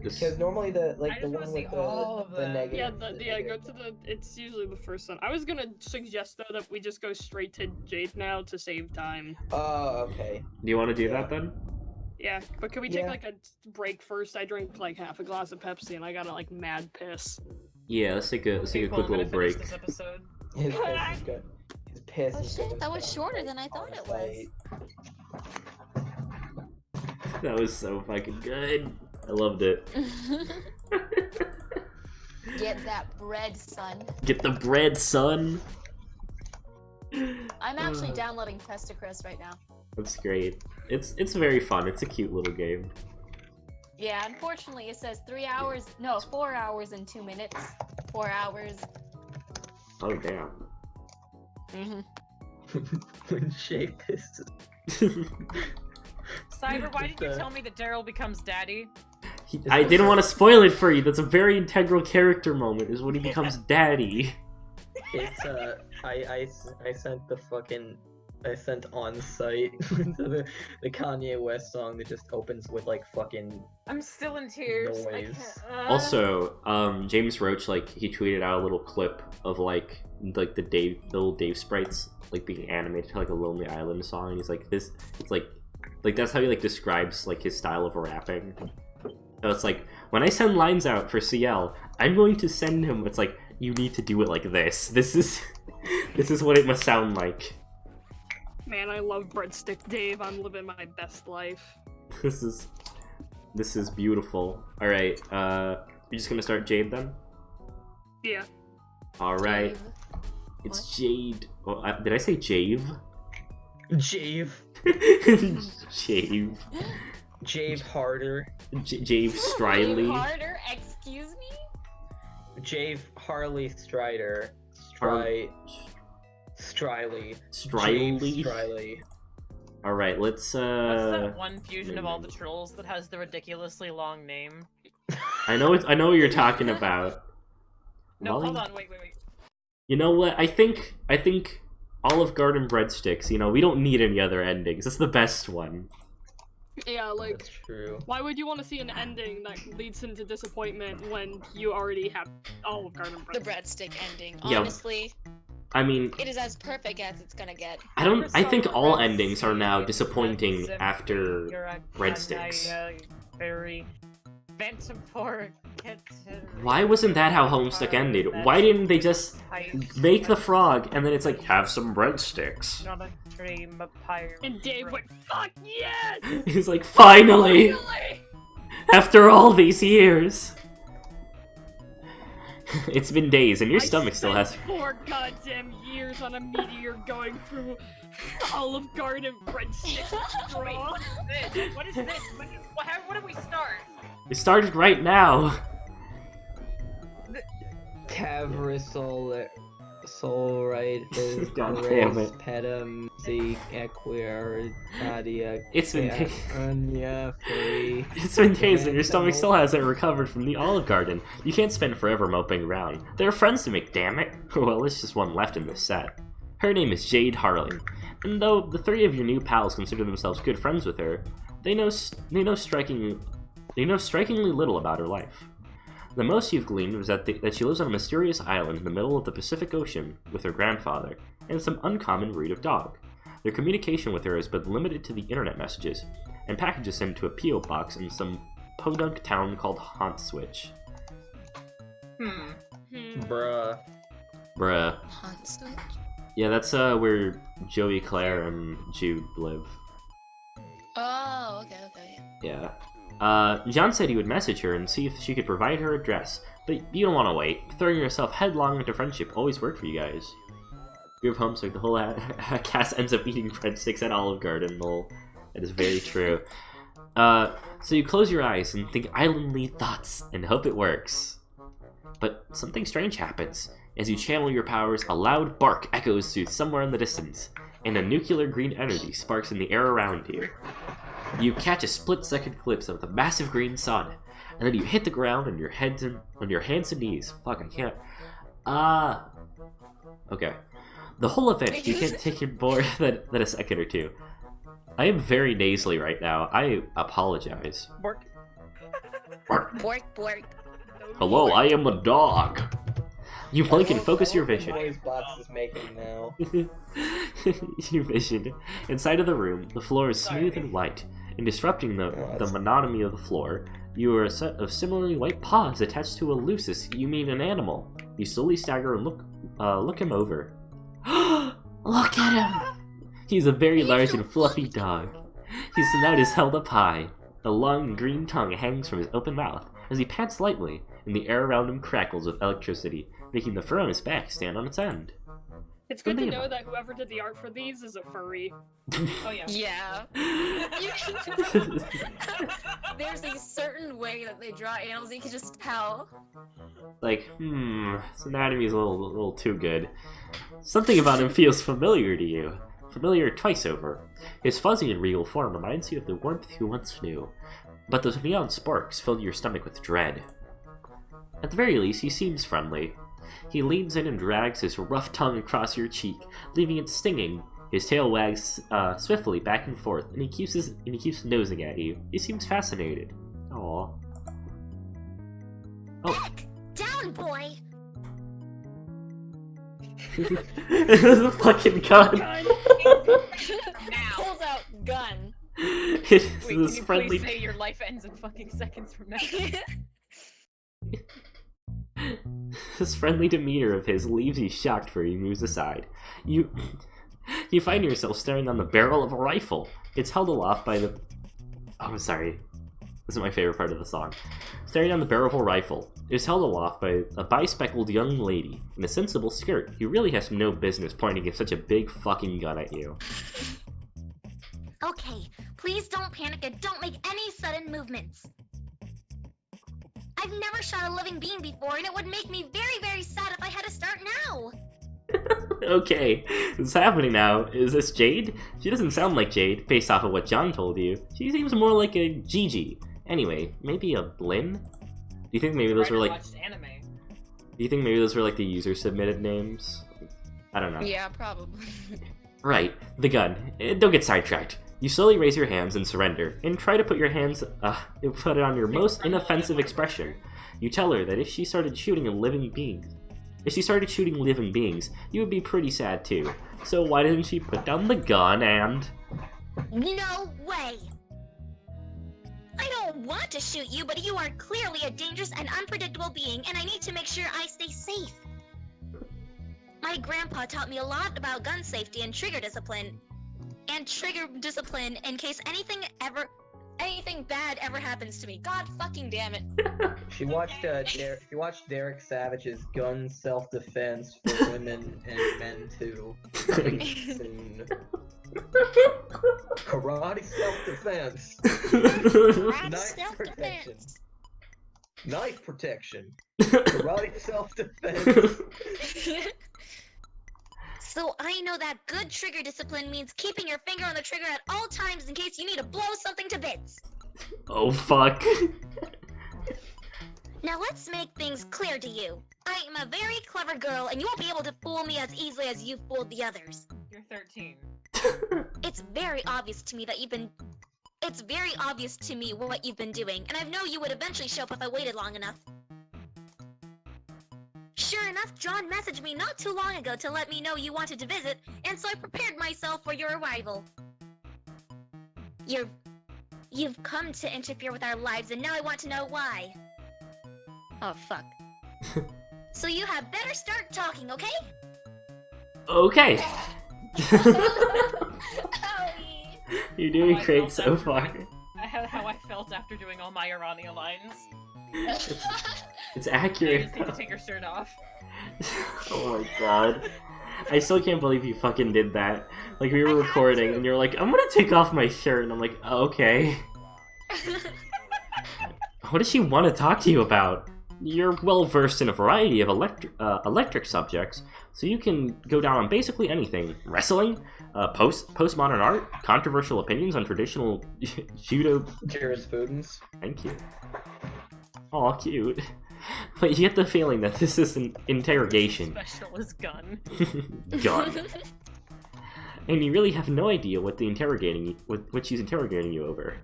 This... Because normally the I just the wanna one see with all of the them. negative. Yeah, go to the. It's usually the first one. I was gonna suggest though that we just go straight to Jade now to save time. Oh, okay. Do you want to do Yeah. that then? Yeah, but can we take Yeah. like a break first? I drank like half a glass of Pepsi and I got a like mad piss. Yeah, let's take a Okay, cool, quick I'm gonna little finish break. this episode. His piss is good. His piss Oh is good. shit, that was shorter than I thought it was. That was so fucking good. I loved it. Get that bread, son. Get the bread, son. I'm actually downloading Pesterquest right now. That's great. It's very fun. It's a cute little game. Yeah, unfortunately it says 4 hours and 2 minutes. 4 hours. Oh damn. When Shay pisses. Cyber, why did you tell me that Daryl becomes daddy? I didn't want to spoil it for you. That's a very integral character moment. Is when he becomes daddy. It's I sent on site the Kanye West song that just opens with like fucking I'm still in tears. I noise. can't, Also, James Roach, like, he tweeted out a little clip of like the little Dave sprites like being animated to like a Lonely Island song. He's like, it's like that's how he like describes like his style of rapping. So it's like, when I send lines out for CL, I'm going to send him. It's like, you need to do it like this. This is what it must sound like. Man, I love breadstick Dave. I'm living my best life. This is beautiful. All right, you're just gonna start Jade then. Yeah. All right, Dave. it's Jade. Oh, did I say Jave? Jave. Jave. Jave Harder. Jave Striley. Harder, excuse me? Jave Harley Strider. Har- Striley. Striley. Jave Striley. All right, let's What's that one fusion of all the trolls that has the ridiculously long name? I know what you're talking about. No, Molly? hold on, wait. You know what? I think Olive Garden breadsticks. You know, we don't need any other endings. It's the best one. Yeah, like, That's true. why would you want to see an ending that leads into disappointment when you already have Olive Garden bread? The breadstick ending. Yeah. Honestly, I mean, it is as perfect as it's gonna get. I think all endings are now disappointing after You're a breadsticks. very Why wasn't that how Homestuck ended? Why didn't they just make the frog and then it's like, have some breadsticks? Not a dream of pirate. And Dave went, fuck yes! He's like, finally! After all these years! It's been days and your stomach still has... 4 goddamn years on a meteor going through Olive Garden breadstick straw. What is this? What did we start? It started right now! Tavrisol Soulright God damn it. Pedum Zeke Equir Nadia It's been days. Anya Free. It's been days and your stomach still hasn't recovered from the Olive Garden. You can't spend forever moping around. There are friends to make, damn it. Well, there's just one left in this set. Her name is Jade Harley, and though the 3 of your new pals consider themselves good friends with her, they know strikingly little about her life. The most you've gleaned was that she lives on a mysterious island in the middle of the Pacific Ocean with her grandfather and some uncommon breed of dog. Their communication with her has been limited to the internet messages and packages sent to a P.O. box in some podunk town called Hauntswitch. Bruh. Hauntswitch? Yeah, that's where Joey, Claire, and Jude live. Oh, okay. Yeah. John said he would message her and see if she could provide her address, but you don't want to wait. Throwing yourself headlong into friendship always worked for you guys. You have Homestuck, the whole cast ends up eating breadsticks at Olive Garden, lol. That is very true. So you close your eyes and think islandly thoughts and hope it works. But something strange happens. As you channel your powers, a loud bark echoes through somewhere in the distance, and a nuclear green energy sparks in the air around you. You catch a split-second glimpse of the massive green sun, and then you hit the ground on your hands and knees. Fuck, I can't. Okay. The whole event, you can't take more than a second or two. I am very nasally right now. I apologize. Bork. Bork, bork. Hello, I am a dog. You blink and focus your vision. What noise Box is making now. You vision. Inside of the room, the floor is smooth and white, and disrupting the monotony of the floor, you are a set of similarly white paws attached to a lucis, you mean an animal. You slowly stagger and look him over. Look at him! He's a very large and fluffy dog. His snout is held up high. A long green tongue hangs from his open mouth as he pants lightly, and the air around him crackles with electricity, making the fur on his back stand on its end. It's good to know that whoever did the art for these is a furry. Oh yeah. Yeah. There's a certain way that they draw animals, you can just tell. Like, his anatomy is a little too good. Something about him feels familiar to you. Familiar twice over. His fuzzy and regal form reminds you of the warmth you once knew, but those neon sparks filled your stomach with dread. At the very least, he seems friendly. He leans in and drags his rough tongue across your cheek, leaving it stinging. His tail wags swiftly back and forth, and he keeps nosing at you. He seems fascinated. Aww. Back down, boy. This is a fucking gun. Pulls out gun. It is Wait, this can you friendly. please say your life ends in fucking seconds from now? This friendly demeanor of his leaves you shocked for he moves aside. You find yourself staring on the barrel of a rifle. It's held aloft by the... Oh, I'm sorry. This is my favorite part of the song. Staring on the barrel of a rifle. It is held aloft by a bi-speckled young lady in a sensible skirt who really has no business pointing such a big fucking gun at you. Okay, please don't panic and don't make any sudden movements. I've never shot a living being before, and it would make me very, very sad if I had to start now. Okay, what's happening now? Is this Jade? She doesn't sound like Jade, based off of what John told you. She seems more like a Gigi. Anyway, maybe a Lynn? Do you think maybe those were like... Watched anime. Do you think maybe those were like the user-submitted names? I don't know. Yeah, probably. Right, the gun. Don't get sidetracked. You slowly raise your hands and surrender, and try to put your hands, put it on your most inoffensive expression. You tell her that if she started shooting living beings, you would be pretty sad too. So why didn't she put down the gun and... No way! I don't want to shoot you, but you are clearly a dangerous and unpredictable being, and I need to make sure I stay safe. My grandpa taught me a lot about gun safety and trigger discipline. In case anything bad ever happens to me. God fucking damn it. She watched Derek Savage's Gun Self-Defense for Women and Men Too. Soon. Karate self-defense. Knife protection. Knife protection. Karate self-defense. So I know that good trigger discipline means keeping your finger on the trigger at all times in case you need to blow something to bits. Oh fuck. Now let's make things clear to you. I am a very clever girl, and you won't be able to fool me as easily as you fooled the others. You're 13. It's very obvious to me what you've been doing, and I know you would eventually show up if I waited long enough. Sure enough, John messaged me not too long ago to let me know you wanted to visit, and so I prepared myself for your arrival. You've come to interfere with our lives, and now I want to know why. Oh, fuck. So you had better start talking, okay? Okay. Owie. You're doing How I great felt so after far. How I felt felt after doing all my Irania lines. It's You accurate. just need to take your shirt off. Oh my god. I still can't believe you fucking did that. Like, we were recording, and you're like, I'm gonna take off my shirt, and I'm like, oh, okay. What does she want to talk to you about? You're well versed in a variety of electric subjects, so you can go down on basically anything. Wrestling, postmodern art, controversial opinions on traditional judo. Jurisprudence. Thank you. Aw, cute. But you get the feeling that this is an interrogation. Special is gun. Gun. And you really have no idea what what she's interrogating you over.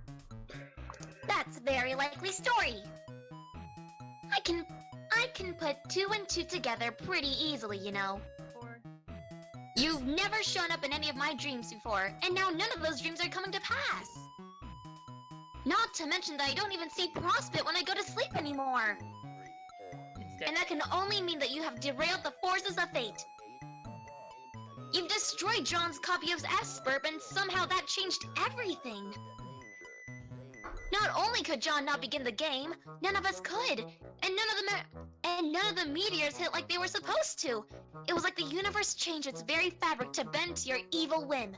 That's a very likely story. I can put 2 and 2 together pretty easily, you know. You've never shown up in any of my dreams before, and now none of those dreams are coming to pass. Not to mention that I don't even see Prospect when I go to sleep anymore. And that can only mean that you have derailed the forces of fate. You've destroyed John's copy of S-Burp, and somehow that changed everything. Not only could John not begin the game, none of us could, and none of the meteors hit like they were supposed to. It was like the universe changed its very fabric to bend to your evil whim.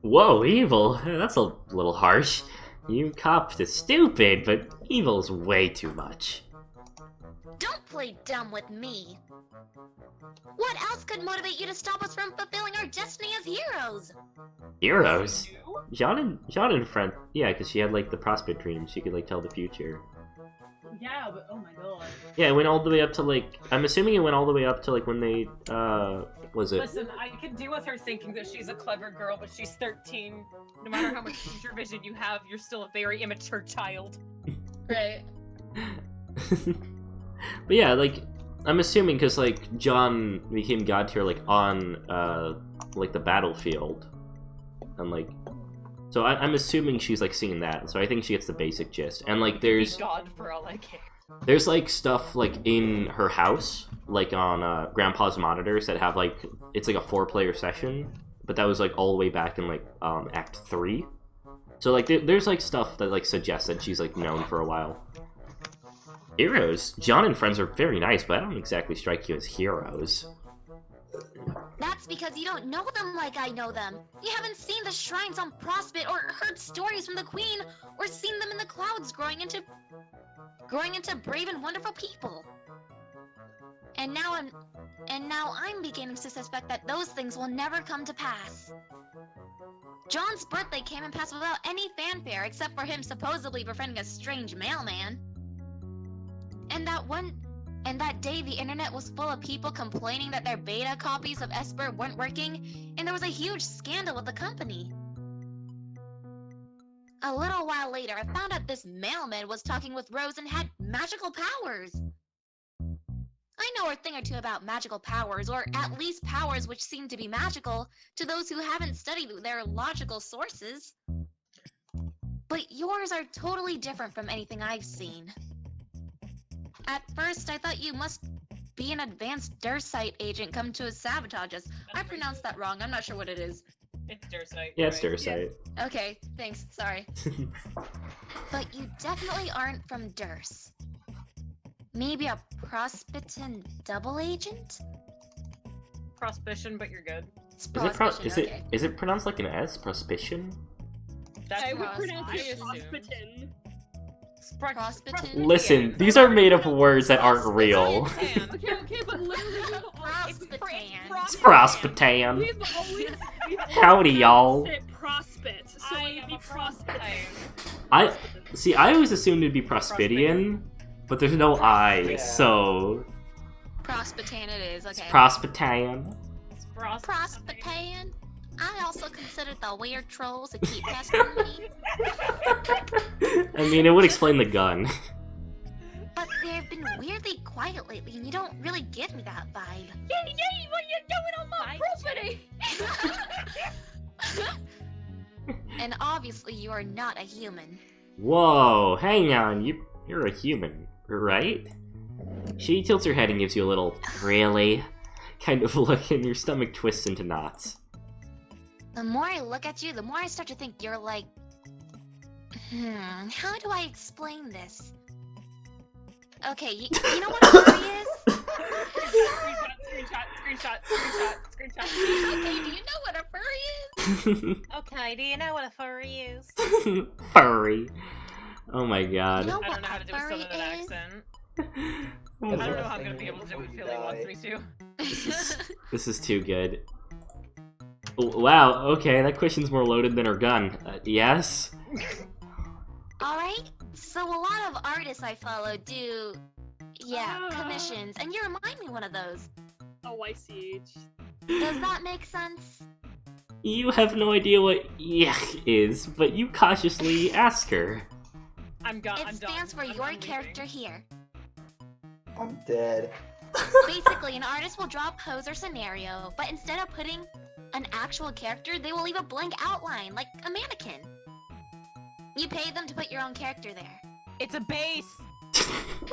Whoa, evil? That's a little harsh. You copped is stupid, but evil's way too much. Don't play dumb with me. What else could motivate you to stop us from fulfilling our destiny as heroes? Heroes? John and Friend. Yeah, because she had like the prospect dream. She could like tell the future. Yeah, but oh my god. Yeah, it went all the way up to like. I'm assuming it went all the way up to like when they. Was it? Listen, I can deal with her thinking that she's a clever girl, but she's 13. No matter how much future vision you have, you're still a very immature child. Right. But yeah, like I'm assuming because like John became god tier like on like the battlefield, and like. So I'm assuming she's like seeing that, so I think she gets the basic gist. And like there's God for all I care. There's like stuff like in her house, like on Grandpa's monitors that have like it's like a 4-player session, but that was like all the way back in like Act 3. So like there's like stuff that like suggests that she's like known for a while. Heroes, John and Friends are very nice, but I don't exactly strike you as heroes. That's because you don't know them like I know them. You haven't seen the shrines on Prospect or heard stories from the Queen or seen them in the clouds growing into brave and wonderful people. And now I'm beginning to suspect that those things will never come to pass. John's birthday came and passed without any fanfare except for him supposedly befriending a strange mailman. And that day, the internet was full of people complaining that their beta copies of Esper weren't working, and there was a huge scandal with the company. A little while later, I found out this mailman was talking with Rose and had magical powers. I know a thing or two about magical powers, or at least powers which seem to be magical to those who haven't studied their logical sources. But yours are totally different from anything I've seen. At first, I thought you must be an advanced Dursite agent come to sabotage us. I pronounced that wrong. I'm not sure what it is. It's Dursite. Yeah, it's right? Dursite. Okay, thanks. Sorry. But you definitely aren't from Durs. Maybe a Prospitan double agent? Prospition, but you're good. It's Is it pronounced like an S? Prospition? That's I would what pronounce I it assumed. Prospitin. Prospitin? Listen, these are made of words that aren't real. Okay, but literally It's Prospitan. we've always Howdy, y'all. said Prospit, so it'd be Prospitin. I always assumed it'd be Prospidian, but there's no I, Yeah. so Prospitan it is, it's okay. Prospitan. Prospitan? I also considered the weird trolls that keep pestering me. I mean, it would explain the gun. But they've been weirdly quiet lately, and you don't really give me that vibe. Yay, what you doing on my property? And obviously you are not a human. Whoa, hang on, you're a human, right? She tilts her head and gives you a little, really? Kind of look, and your stomach twists into knots. The more I look at you, the more I start to think you're like... How do I explain this? Okay, you know what a furry is? Screenshot. Okay, do you know what a furry is? Okay, do you know what a furry is? Furry. Oh my god. You know I what don't know how to do a furry southern is? accent. Oh I my don't know god. how I'm gonna be able to do what Philly wants me to. This is too good. Wow, okay, that question's more loaded than her gun. Yes? Alright, so a lot of artists I follow do, commissions, and you remind me one of those. Oh, I see. Does that make sense? You have no idea what yuck is, but you cautiously ask her. I'm done. It stands for your character here. I'm dead. Basically, an artist will draw a pose or scenario, but instead of putting an actual character, they will leave a blank outline, like a mannequin. You pay them to put your own character there. It's a base!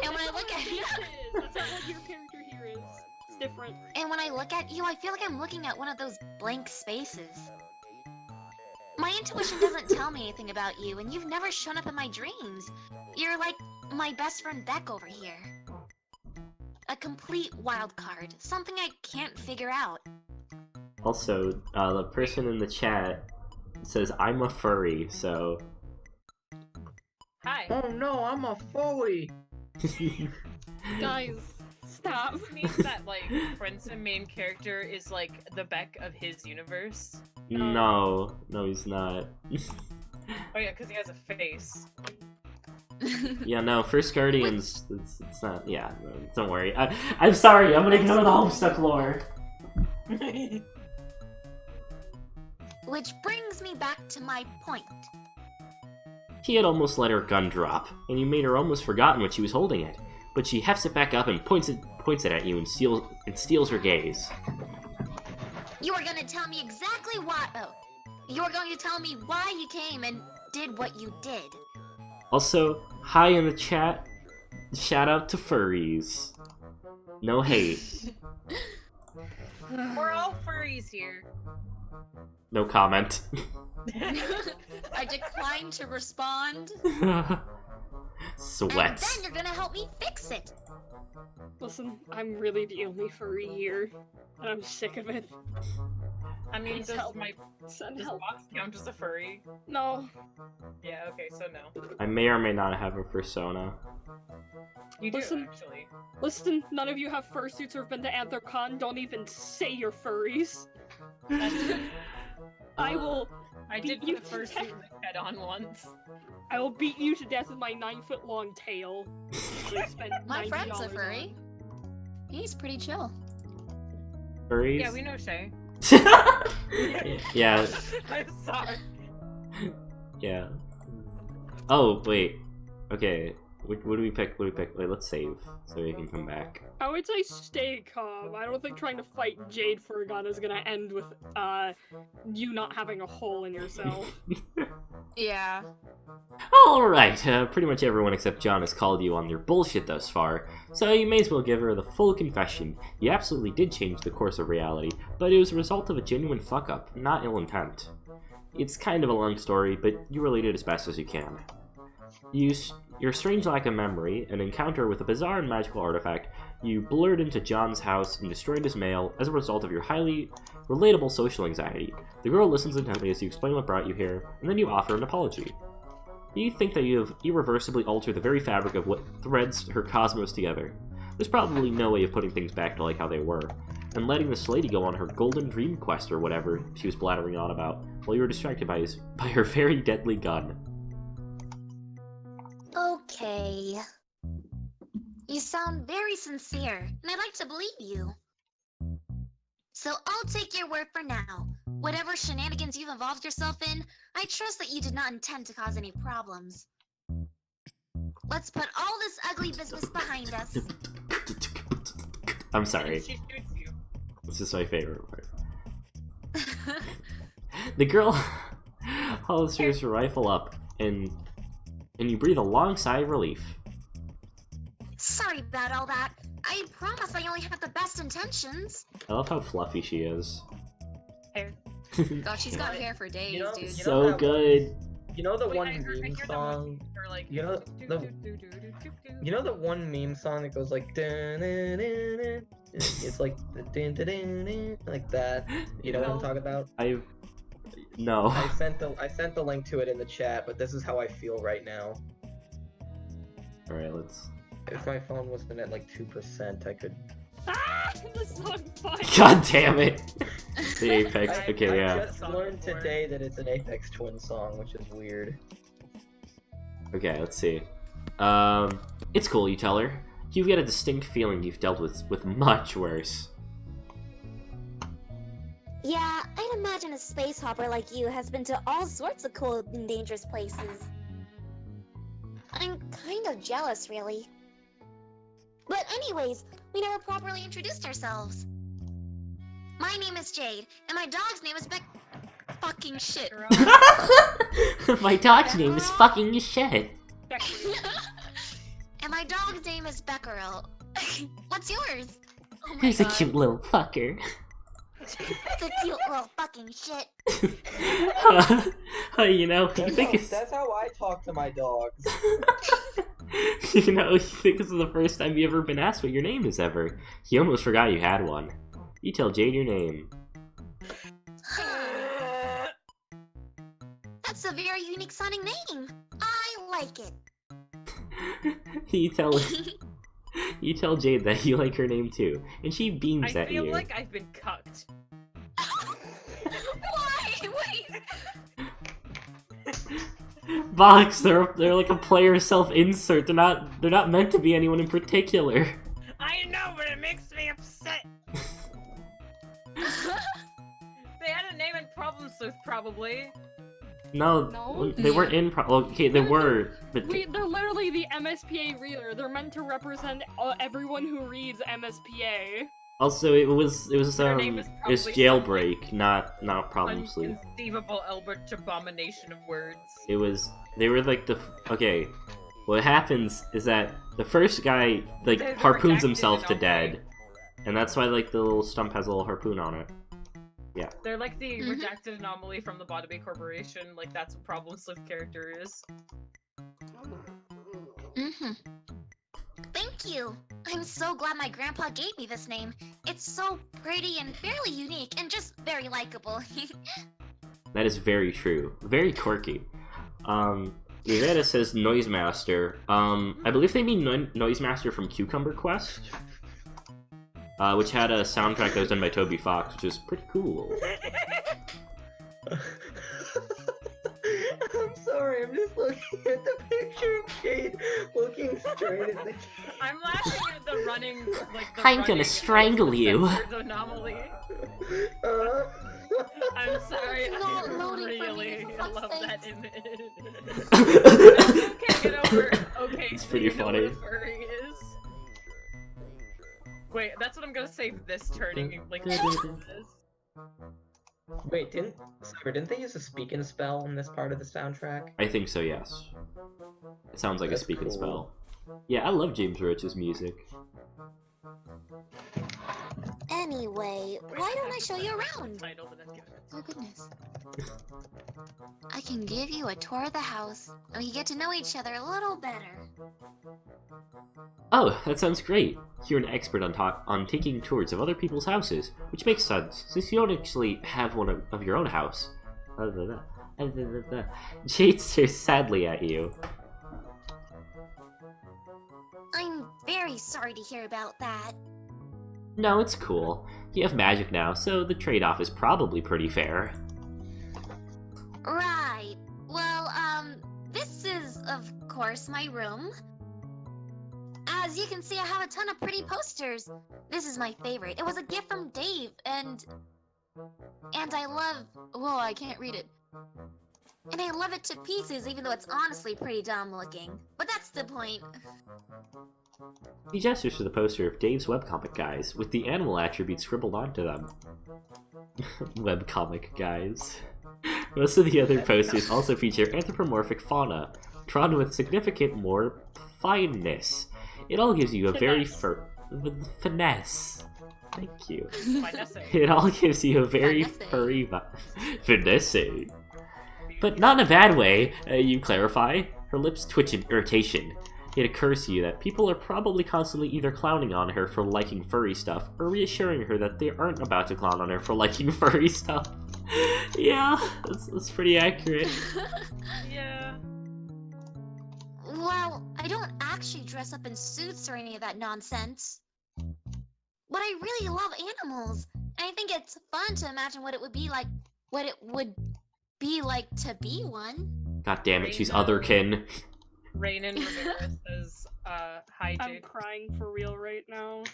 And when I look at you, That's not what your character here is. It's different. and when I look at you, I feel like I'm looking at one of those blank spaces. My intuition doesn't tell me anything about you, and you've never shown up in my dreams. You're like my best friend Beck over here. A complete wild card, something I can't figure out. Also, the person in the chat says, I'm a furry, so... Hi. Oh no, I'm a furry. Guys, stop. This means that, like, Prince and main character is, like, the Beck of his universe. No, he's not. Oh yeah, because he has a face. Yeah, no, First Guardians, it's not, yeah, no, don't worry. I'm sorry, I'm gonna ignore the Homestuck lore. Which brings me back to my point. He had almost let her gun drop, and you made her almost forgotten what she was holding it. But she hefts it back up and points it at you and steals her gaze. You are gonna tell me exactly why. Oh, you are going to tell me why you came and did what you did. Also, hi in the chat. Shout out to furries. No hate. We're all furries here. No comment. I decline to respond. Sweat. And then you're gonna help me fix it. Listen, I'm really the only furry here, and I'm sick of it. I mean, Please does help. my Send does help. Box count as a furry? No. Yeah, okay, so no. I may or may not have a persona. You do, Listen. actually. Listen, none of you have fursuits or have been to AntherCon. Don't even say you're furries. That's good. I will. I did beat you put a to fursuit death. head on once. I will beat you to death with my 9-foot-long tail. that I spent My friend's a $90 furry. He's pretty chill. Furries? Yeah, we know Shay. Yeah, I'm sorry. yeah. Oh, wait. Okay. What do we pick? Wait, let's save so we can come back. I would say stay calm. I don't think trying to fight Jade for a gun is gonna end with, you not having a hole in yourself. Yeah. Alright, pretty much everyone except John has called you on your bullshit thus far, so you may as well give her the full confession. You absolutely did change the course of reality, but it was a result of a genuine fuck-up, not ill intent. It's kind of a long story, but you relate it as best as you can. Your strange lack of memory, an encounter with a bizarre and magical artifact, you blurred into John's house and destroyed his mail as a result of your highly relatable social anxiety. The girl listens intently as you explain what brought you here, and then you offer an apology. You think that you have irreversibly altered the very fabric of what threads her cosmos together. There's probably no way of putting things back to like how they were, and letting this lady go on her golden dream quest or whatever she was blathering on about, while you were distracted by her very deadly gun. Okay. You sound very sincere, and I'd like to believe you. So I'll take your word for now. Whatever shenanigans you've involved yourself in, I trust that you did not intend to cause any problems. Let's put all this ugly business behind us. I'm sorry. She shoots you. This is my favorite part. The girl holsters her rifle up, and you breathe a long sigh of relief. Sorry about all that. I promise I only have the best intentions. I love how fluffy she is. Hair. God, she's got hair for days, You know- dude. you know So how- good. You know the Wait, one I hear meme the song? Or like, You know You know the one meme song that goes like dun, dun, dun, dun, it's like the dun, dun, dun, dun, like that. You know what I'm No. talking about? No. I sent the link to it in the chat, but this is how I feel right now. Alright, let's... If my phone wasn't at like 2%, I could. Ah! The song fine. God damn it! The Apex. I Okay, yeah. just learned today that it's an Apex Twin song, which is weird. Okay, let's see. It's cool, you tell her. You've got a distinct feeling you've dealt with much worse. Yeah, I'd imagine a space hopper like you has been to all sorts of cool and dangerous places. I'm kind of jealous, really. But anyways, we never properly introduced ourselves. My name is Jade, and my dog's name is fucking shit. My dog's name is fucking shit. And my dog's name is Becquerel. What's yours? Oh my He's a God. cute little fucker. It's a cute little fucking shit. You know, you think it's... That's how I talk to my dogs. You know, you think this is the first time you ever been asked what your name is ever. You almost forgot you had one. You tell Jade your name. That's a very unique sounding name. I like it. You tell Jade that you like her name too, and she beams I at feel you. like I've been cucked. Why? Wait. Box, they're like a player self-insert. They're not meant to be anyone in particular. I know, but it makes me upset. They had a name in Problem Sleuth, probably. No, No? they weren't in. Okay, they were, but They're literally the MSPA reader. They're meant to represent everyone who reads MSPA. also it was Their name is it's probably jailbreak, not Problem Sleuth. Unconceivable Eldritch abomination of words. They were like okay. What happens is that the first guy like They're the harpoons redacted himself to anomaly. dead, and that's why like the little stump has a little harpoon on it. They're like the Mhm. redacted anomaly from the Bottomby Corporation. Like, that's what Problem Sleuth character is. Mm-hmm. Thank you. I'm so glad my grandpa gave me this name. It's so pretty and fairly unique and just very likable. That is very true. Very quirky. Rivera says Noise Master. I believe they mean Noise Master from Cucumber Quest, which had a soundtrack that was done by Toby Fox, which is pretty cool. I'm sorry, I'm just looking at the picture of Jade looking straight at the I'm laughing at the running, like, the I'm gonna running strangle you. censored anomaly. I'm sorry, It's I not loading for me, really for fuck's love that sake. image. Okay, get over it. Okay, It's so pretty you know funny. what a furry is. Wait, that's what I'm gonna save this turning, like, this. Wait, didn't they use a speak and spell in this part of the soundtrack? I think so, yes. It sounds like That's a speak and cool. spell. Yeah, I love James Roach's music. Anyway, why don't I show you around? Title that I've given it. Oh goodness. I can give you a tour of the house, and we get to know each other a little better. Oh, that sounds great. You're an expert on taking tours of other people's houses, which makes sense, since you don't actually have one of your own house. Jade stares sadly at you. I'm very sorry to hear about that. No, it's cool. You have magic now, so the trade-off is probably pretty fair. Right. Well, this is, of course, my room. As you can see, I have a ton of pretty posters. This is my favorite. It was a gift from Dave, and I love... Whoa, I can't read it. And I love it to pieces, even though it's honestly pretty dumb looking. But that's the point. He gestures to the poster of Dave's webcomic guys, with the animal attributes scribbled onto them. Webcomic guys. Most of the other posters also feature anthropomorphic fauna, drawn with significant more fineness. It all gives you a very finesse. Thank you. Finesse. It all gives you a very Finesse. furry finesse. But not in a bad way, you clarify. Her lips twitch in irritation. It occurs to you that people are probably constantly either clowning on her for liking furry stuff, or reassuring her that they aren't about to clown on her for liking furry stuff. Yeah, that's pretty accurate. Yeah. Well, I don't actually dress up in suits or any of that nonsense. But I really love animals, and I think it's fun to imagine what it would be like to be one. God damn it, she's Raina. otherkin. Rainan Rivera says, hi, I'm Jade. crying for real right now.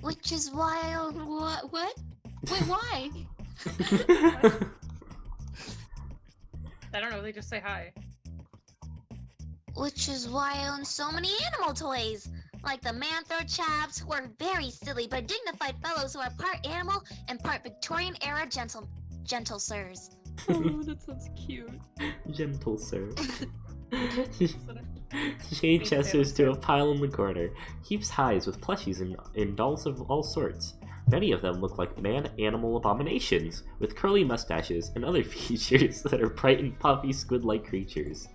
Which is why what? Wait, why? I don't know, they just say hi. Which is why I own so many animal toys. Like the Mantho chaps, who are very silly but dignified fellows who are part animal and part Victorian-era gentle sirs. Oh, that sounds cute. Gentle sir. Jade gestures to a pile in the corner, heaps highs with plushies and dolls of all sorts. Many of them look like man-animal abominations, with curly mustaches and other features that are bright and puffy squid-like creatures.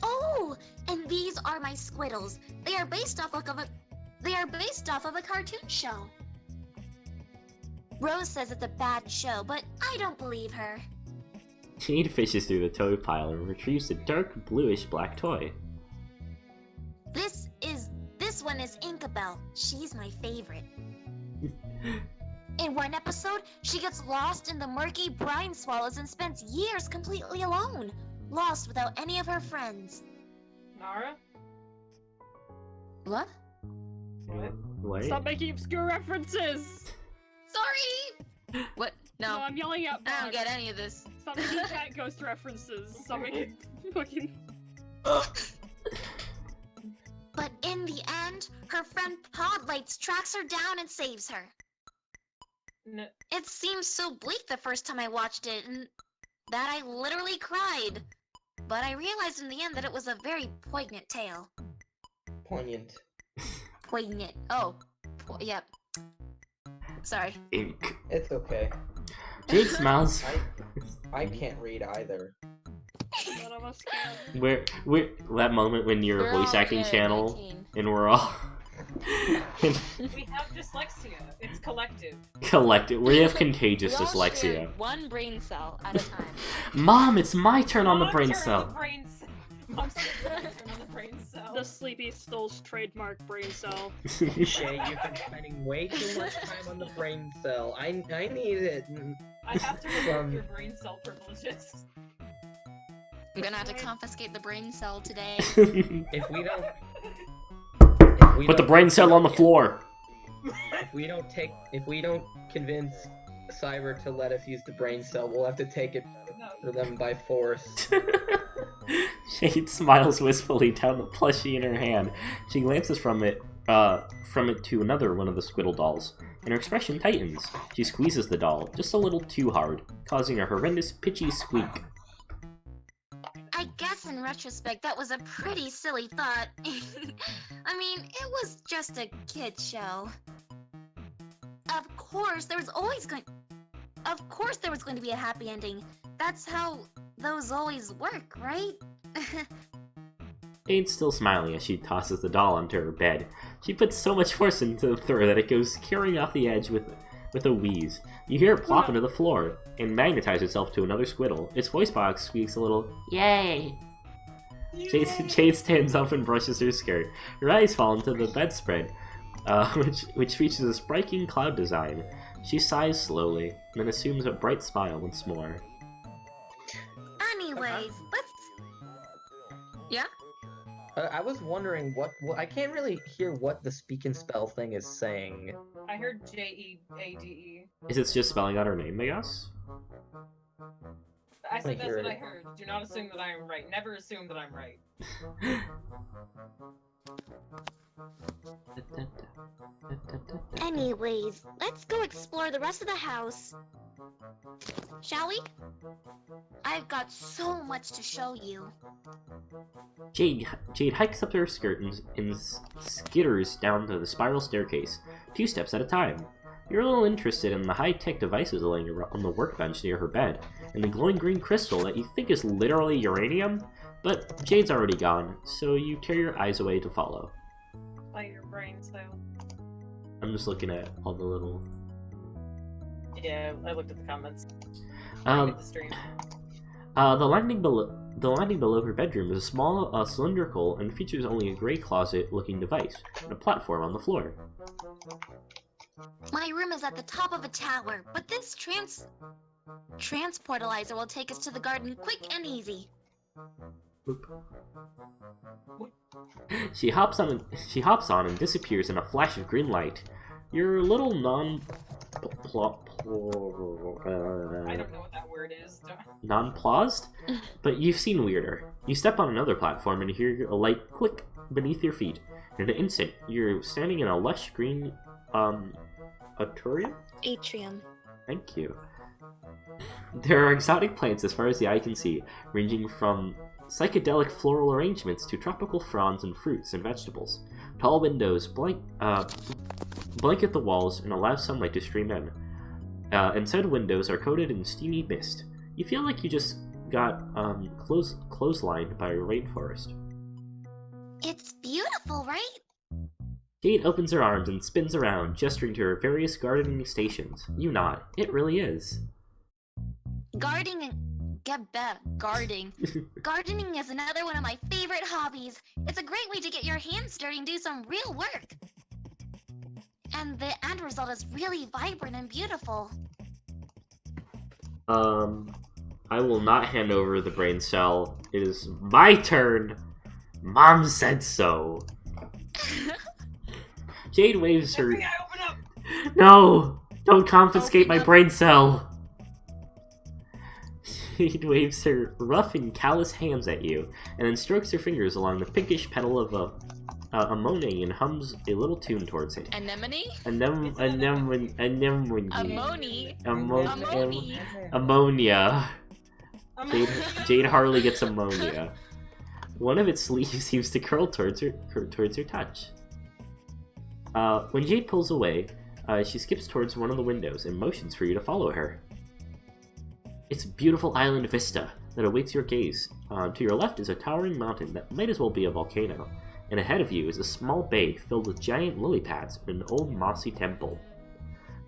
Oh, and these are my squiddles. They are based off of a cartoon show. Rose says it's a bad show, but I don't believe her. Jade fishes through the toy pile and retrieves a dark bluish-black toy. This one is Inkabelle. She's my favorite. In one episode, she gets lost in the murky brine swallows and spends years completely alone, lost without any of her friends. Nara? What? What? Stop making obscure references! Sorry! What? No, No, I'm yelling at I don't Bob. get any of this. Stop making cat ghost references. Stop making fucking... But in the end, her friend Podlights tracks her down and saves her. No. It seemed so bleak the first time I watched it, and that I literally cried. But I realized in the end that it was a very poignant tale. Poignant. Poignant. Oh. Yep. Sorry. Ink. It's okay. Jade smiles. I can't read either. None of us can. We're that moment when you're a We're voice all acting good at channel 19. and we're all We have dyslexia. It's collective. collective. We have contagious We all dyslexia. share one brain cell at a time. Mom, it's my turn on the Mom's brain turn on cell. the brain cell. Mom's turn on the brain cell. The SleepySouls trademark brain cell. Shay, you've been spending way too much time on the brain cell. I need it. I have to revoke your brain cell privileges. I'm gonna have to confiscate the brain cell today. If we don't, Put the brain cell on the floor. If we don't convince Cyber to let us use the brain cell, we'll have to take it for them by force. Jade smiles wistfully down the plushie in her hand. She glances from it to another one of the Squiddle dolls, and her expression tightens. She squeezes the doll just a little too hard, causing a horrendous pitchy squeak. I guess in retrospect, that was a pretty silly thought. I mean, it was just a kid's show. Of course, there was going to be a happy ending. That's how those always work, right? Jade's still smiling as she tosses the doll onto her bed. She puts so much force into the throw that it goes carrying off the edge with a wheeze. You hear it plop into the floor and magnetize itself to another Squiddle. Its voice box squeaks a little, "Yay!" Jade stands up and brushes her skirt. Her eyes fall into the bedspread, which features a striking cloud design. She sighs slowly, and then assumes a bright smile once more. Anyways, let's... Yeah? I was wondering what I can't really hear what the speak and spell thing is saying. I heard Jade. Is it just spelling out her name, I guess? I said that's hear what it. I heard. Do not assume that I am right. Never assume that I'm right. Anyways, let's go explore the rest of the house. Shall we? I've got so much to show you. Jade hikes up her skirt and skitters down to the spiral staircase, 2 steps at a time. You're a little interested in the high-tech devices laying on the workbench near her bed, and the glowing green crystal that you think is literally uranium, but Jade's already gone, so you tear your eyes away to follow. By your brain cell. I'm just looking at all the little... Yeah, I looked at the comments. Um, The stream. The landing below her bedroom is a small, cylindrical, and features only a gray closet-looking device, and a platform on the floor. My room is at the top of a tower, but this transportalizer will take us to the garden quick and easy. Boop. She hops on and disappears in a flash of green light. Your little I don't know what that word is. nonplussed, but you've seen weirder. You step on another platform and hear a light click beneath your feet. In an instant, you're standing in a lush green, Atrium. Thank you. There are exotic plants as far as the eye can see, ranging from psychedelic floral arrangements to tropical fronds and fruits and vegetables. Tall windows blanket the walls and allow sunlight to stream in. And said windows are coated in steamy mist. You feel like you just got clotheslined by a rainforest. It's beautiful, right? Jade opens her arms and spins around, gesturing to her various gardening stations. You nod. It really is. Gardening is another one of my favorite hobbies. It's a great way to get your hands dirty and do some real work. And the end result is really vibrant and beautiful. I will not hand over the brain cell. It is my turn. Mom said so. Jade waves her... Open up! No! Don't confiscate my brain cell! Jade waves her rough and callous hands at you, and then strokes her fingers along the pinkish petal of a ammonia and hums a little tune towards it. Anemone? Ammonia. Jade hardly gets ammonia. One of its leaves seems to curl towards her touch. When Jade pulls away, she skips towards one of the windows and motions for you to follow her. It's a beautiful island vista that awaits your gaze. To your left is a towering mountain that might as well be a volcano, and ahead of you is a small bay filled with giant lily pads and an old mossy temple.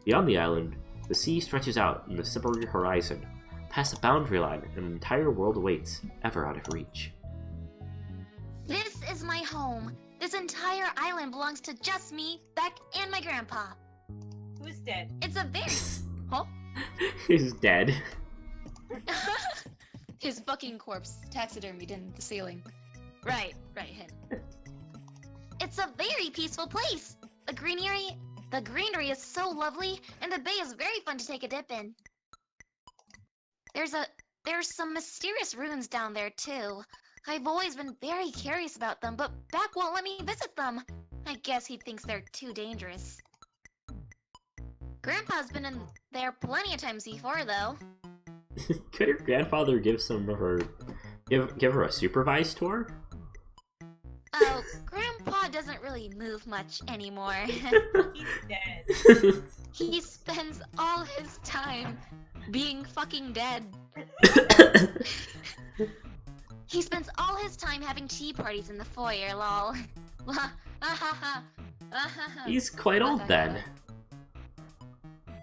Beyond the island, the sea stretches out in the separated horizon. Past the boundary line, an entire world awaits, ever out of reach. This is my home. This entire island belongs to just me, Beck, and my grandpa. Who's dead? It's a very... Huh? He's dead. His fucking corpse taxidermied in the ceiling. Right. Him. It's a very peaceful place. The greenery is so lovely, and the bay is very fun to take a dip in. There's some mysterious ruins down there too. I've always been very curious about them, but Beck won't let me visit them. I guess he thinks they're too dangerous. Grandpa's been in there plenty of times before, though. Could her grandfather give her a supervised tour? Oh, Grandpa doesn't really move much anymore. He's dead. He spends all his time being fucking dead. He spends all his time having tea parties in the foyer, lol. He's quite old then.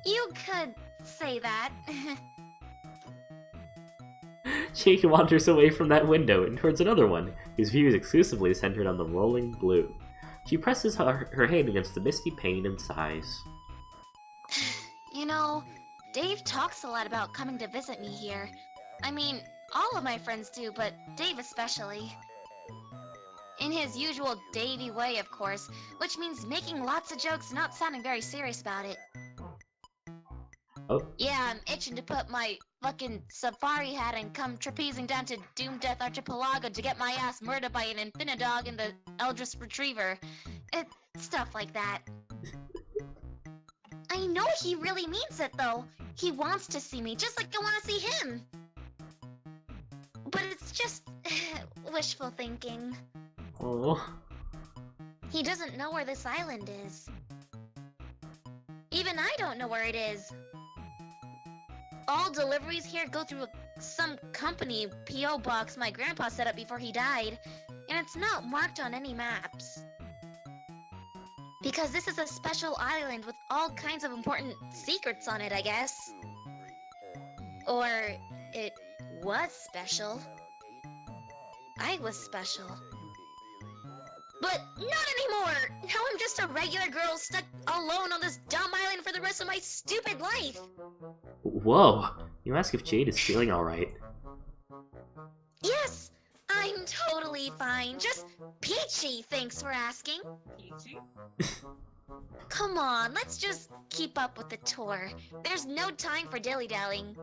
You could say that. Jade wanders away from that window and towards another one, whose view is exclusively centered on the rolling blue. She presses her hand against the misty pane and sighs. You know, Dave talks a lot about coming to visit me here. I mean, all of my friends do, but Dave especially. In his usual Davey way, of course, which means making lots of jokes and not sounding very serious about it. Oh. Yeah, I'm itching to put my fucking safari hat and come trapezing down to Doom Death Archipelago to get my ass murdered by an Infinidog and the Eldritch Retriever. Stuff like that. I know he really means it, though. He wants to see me, just like I want to see him. But it's just wishful thinking. Oh. He doesn't know where this island is. Even I don't know where it is. All deliveries here go through some company P.O. box my grandpa set up before he died, and it's not marked on any maps. Because this is a special island with all kinds of important secrets on it, I guess. Or it was special. I was special. But not anymore! Now I'm just a regular girl stuck alone on this dumb island for the rest of my stupid life! Whoa! You ask if Jade is feeling alright. Yes! I'm totally fine. Just peachy, thanks for asking. Peachy? Come on, let's just keep up with the tour. There's no time for dilly-dallying.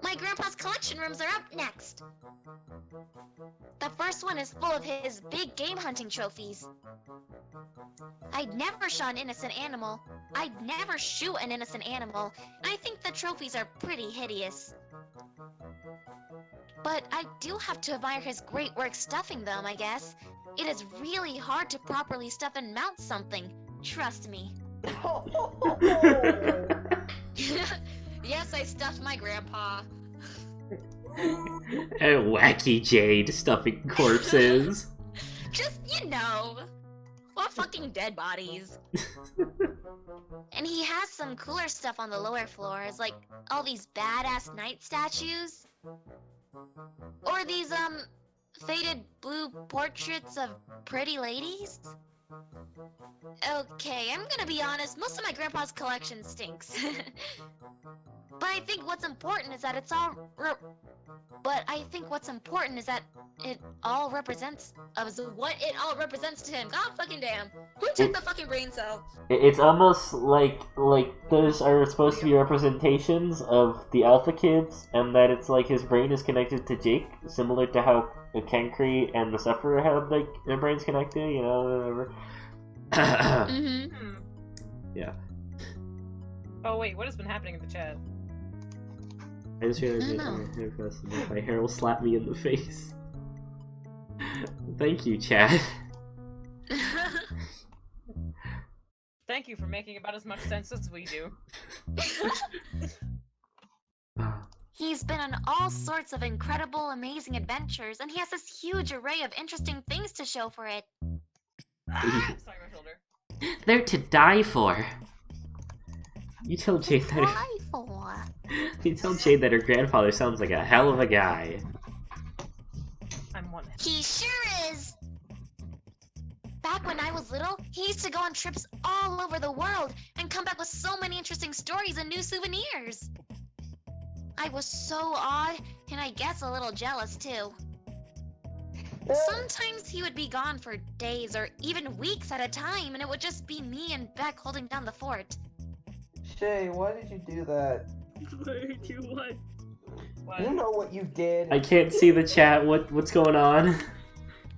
My grandpa's collection rooms are up next. The first one is full of his big game hunting trophies. I'd never shot an innocent animal. I'd never shoot an innocent animal. And I think the trophies are pretty hideous. But I do have to admire his great work stuffing them, I guess. It is really hard to properly stuff and mount something. Trust me. Yes, I stuffed my grandpa. Wacky Jade stuffing corpses. Just, you know. Or fucking dead bodies. And he has some cooler stuff on the lower floors, like all these badass knight statues. Or these, faded blue portraits of pretty ladies? Okay, I'm gonna be honest, most of my grandpa's collection stinks. But I think what's important is that it all represents What it all represents to him. God fucking damn. Who took the fucking brain cell? It's almost like those are supposed to be representations of the Alpha Kids, and that it's like his brain is connected to Jake, similar to how the Kenkri and the Sufferer have like their brains connected, you know, whatever. Mm-hmm. Yeah. Oh wait, what has been happening in the chat? I just realized I don't that my hair will slap me in the face. Thank you, Chad. Thank you for making about as much sense as we do. He's been on all sorts of incredible, amazing adventures, and he has this huge array of interesting things to show for it. Sorry, my shoulder. They're to die for. You tell Jade that. Why for? You tell Jade that her grandfather sounds like a hell of a guy. I'm one. He sure is! Back when I was little, he used to go on trips all over the world and come back with so many interesting stories and new souvenirs. I was so awed, and I guess a little jealous too. Sometimes he would be gone for days or even weeks at a time, and it would just be me and Beck holding down the fort. Shay, why did you do that? Do what? What? You know what you did. I can't see the chat. What's going on?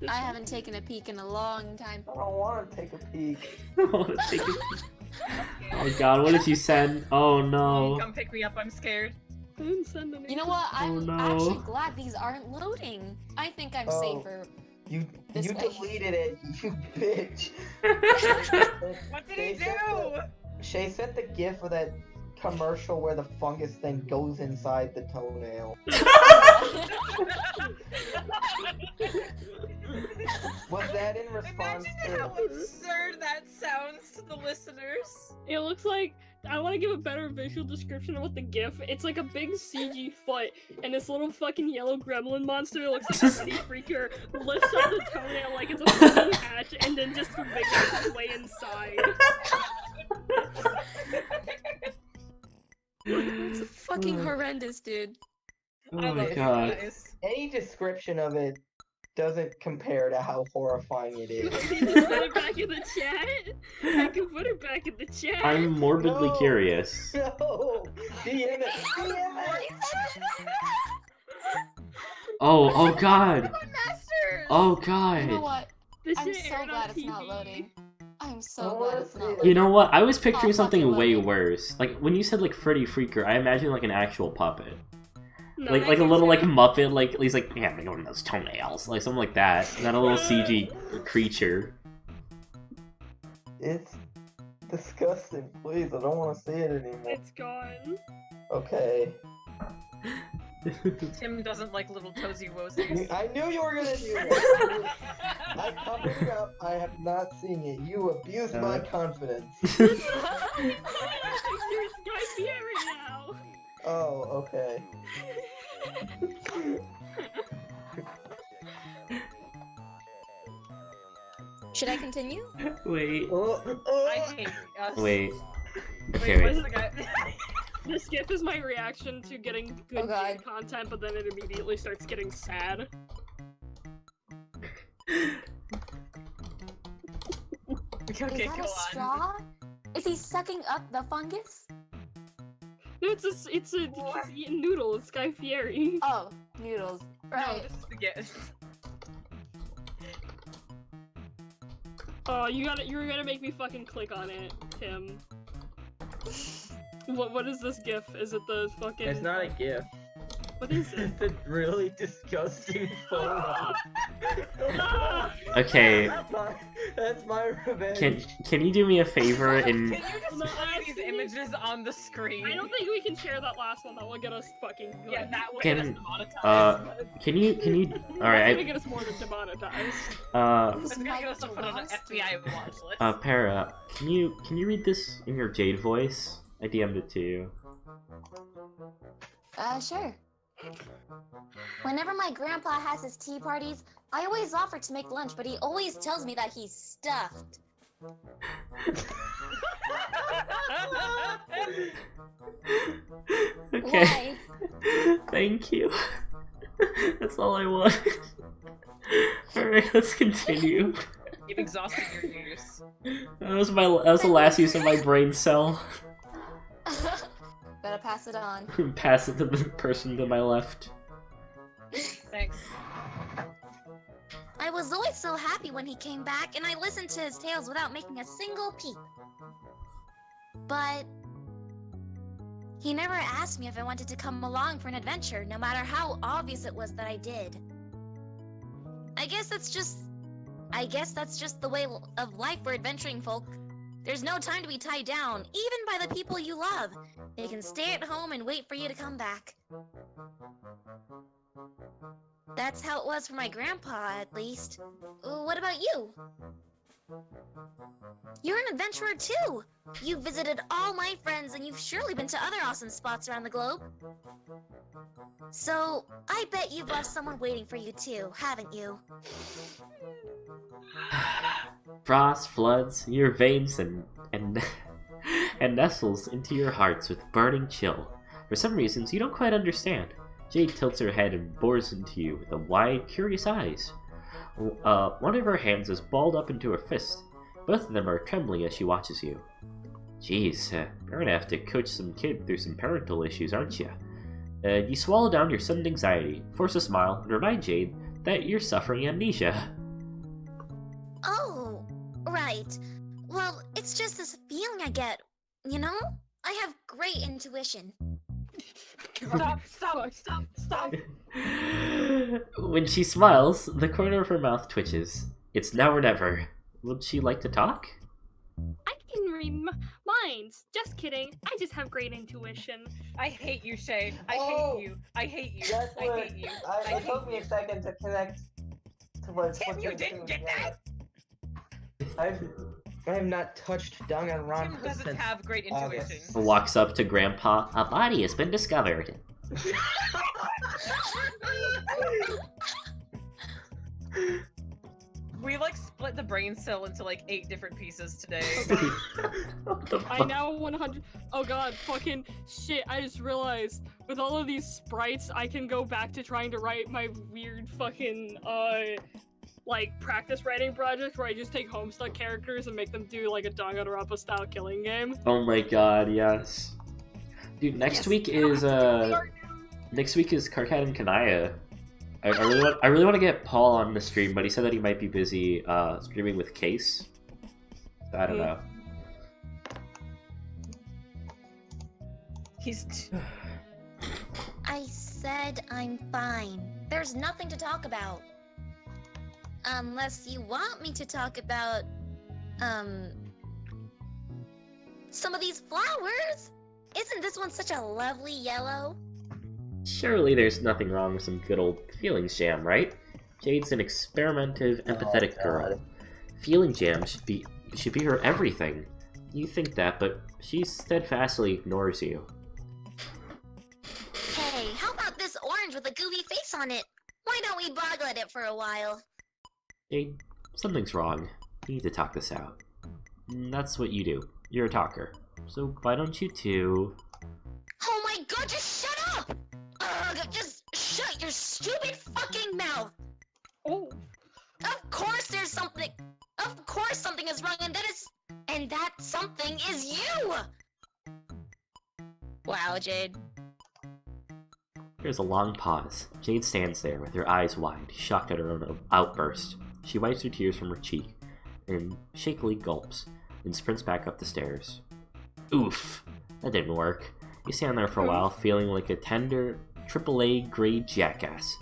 I haven't taken a peek in a long time. I don't want to take a peek. Oh god, what did you send? Oh no. Come pick me up, I'm scared. I didn't send anything. You know what? I'm Oh, no. actually glad these aren't loading. I think I'm Oh. safer. You This way. deleted it, you bitch. What did he do? Shay sent the gif of that commercial where the fungus thing goes inside the toenail. Was that in response Imagine how to... absurd that sounds to the listeners. It looks like, I want to give a better visual description of what the GIF. It's like a big CG foot, and this little fucking yellow gremlin monster that looks like a city freaker lifts up the toenail like it's a fucking hatch, and then just wiggles its way inside. It's fucking horrendous, dude. Oh I my love god. you guys. Any description of it doesn't compare to how horrifying it is. Can you just put it back in the chat? I can put it back in the chat. I'm morbidly No. curious. No! DM it! DM it! Oh god. Masters! Oh You know god. what? This I'm shit so aired glad on it's not TV. loading. I'm I so wanna glad it's see not it. loading. You know what? I was picturing Oh, something fucking way love it. worse. Like when you said like Freddy Freaker, I imagined like an actual puppet. No, Like I a can little too. like Muppet, like he's like, yeah, make one of those toenails, like something like that. Not a little CG creature. It's Disgusting. Please, I don't want to see it anymore. It's gone. Okay. Tim doesn't like little toesy woesies. I knew you were gonna do that. I covered it up. I have not seen it. You abused my confidence. You're Guy Fieri now. Oh, okay. Should I continue? Wait. I hate us. Wait. Okay, Wait, what's wait. the guy? This GIF is my reaction to getting good Oh, God. game content, but then it immediately starts getting sad. Okay, Is go that a on. straw? Is he sucking up the fungus? It's he's eating noodle. It's Guy Fieri. Oh, noodles. No, Right. this is the gift. Oh, you're gonna make me fucking click on it, Tim. What is this GIF? Is it the fucking? It's not a gift. What is it? It's a really disgusting photo. Okay. That's my revenge. Can you do me a favor Can and you just No, play these images on the screen? I don't think we can share that last one. That will get us fucking. Yeah, that will Can- get us demonetized. can you That's alright, gonna get us more than demonetized. It's gonna get us put on an FBI watch list. Para, can you read this in your Jade voice? I DM'd it to you. Sure. Whenever my grandpa has his tea parties, I always offer to make lunch, but he always tells me that he's stuffed. Okay. Why? Thank you. That's all I want. Alright, let's continue. You've exhausted your use. That was the last use of my brain cell. Gotta pass it on. Pass it to the person to my left. Thanks. I was always so happy when he came back, and I listened to his tales without making a single peep. But he never asked me if I wanted to come along for an adventure, no matter how obvious it was that I did. I guess that's just the way of life for adventuring folk. There's no time to be tied down, even by the people you love. They can stay at home and wait for you to come back. That's how it was for my grandpa, at least. What about you? You're an adventurer too! You've visited all my friends and you've surely been to other awesome spots around the globe. So, I bet you've left someone waiting for you too, haven't you? Frost floods your veins and nestles into your hearts with burning chill. For some reasons you don't quite understand. Jade tilts her head and bores into you with a wide, curious eyes. One of her hands is balled up into her fist. Both of them are trembling as she watches you. Jeez, you're gonna have to coach some kid through some parental issues, aren't you? You swallow down your sudden anxiety, force a smile, and remind Jade that you're suffering amnesia. Oh, right. Well, it's just this feeling I get, you know? I have great intuition. Stop. When she smiles, the corner of her mouth twitches. It's now or never. Would she like to talk? I can read minds. Just kidding. I just have great intuition. I hate you, Shay. I Oh, hate you. I hate you. That's I what hate you. it took me a second to connect to what. Tim, you didn't get that? I have not touched Danganronpa Tim doesn't since have great intuition. August. Walks up to Grandpa. A body has been discovered. We like split the brain cell into like 8 different pieces today. What the I fuck? now 100. Oh god, fucking shit! I just realized with all of these sprites, I can go back to trying to write my weird fucking like practice writing project where I just take Homestuck characters and make them do like a Danganronpa style killing game. Oh my god, yes. Dude, next week is Karkat and Kanaya. I really want to get Paul on the stream, but he said that he might be busy streaming with Case. So I don't know. I said I'm fine. There's nothing to talk about. Unless you want me to talk about, some of these flowers. Isn't this one such a lovely yellow? Surely there's nothing wrong with some good old feelings jam, right? Jade's an experimentative, empathetic girl. Feeling jam should be her everything. You think that, but she steadfastly ignores you. Hey, how about this orange with a goofy face on it? Why don't we boggle at it for a while? Jade, something's wrong. You need to talk this out. That's what you do. You're a talker. So why don't you two... Oh my god, just shut up! Ugh, just shut your stupid fucking mouth! Oh, Of course there's something... Of course something is wrong, and that something is you! Wow, Jade. There's a long pause. Jade stands there with her eyes wide, shocked at her own outburst. She wipes her tears from her cheek and shakily gulps, then sprints back up the stairs. Oof, that didn't work. You stand there for a while, feeling like a tender, AAA grade jackass,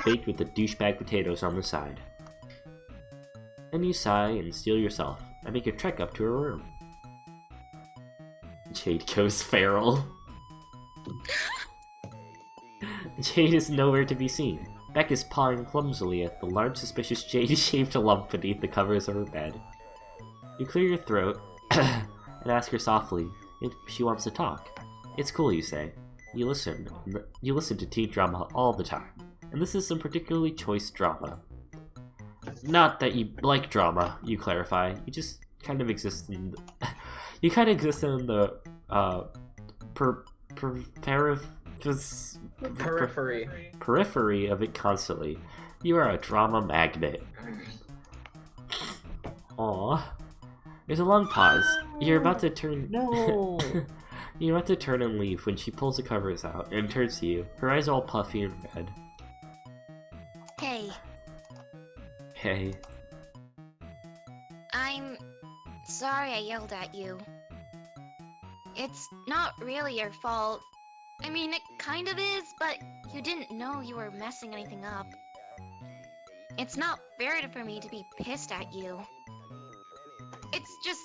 baked with the douchebag potatoes on the side. Then you sigh and steel yourself, and make a trek up to her room. Jade goes feral. Jade is nowhere to be seen. Beck is pawing clumsily at the large suspicious jade-shaped lump beneath the covers of her bed. You clear your throat and ask her softly if she wants to talk. It's cool, you say. You listen to teen drama all the time, and this is some particularly choice drama. Not that you like drama, you clarify. You just kind of exist in the periphery of it constantly. You are a drama magnet. Aww. There's a long pause. You're about to turn. No. You're about to turn and leave when she pulls the covers out and turns to you. Her eyes all puffy and red. Hey, Hey. I'm sorry I yelled at you. It's not really your fault. I mean, it kind of is, but you didn't know you were messing anything up. It's not fair for me to be pissed at you. It's just...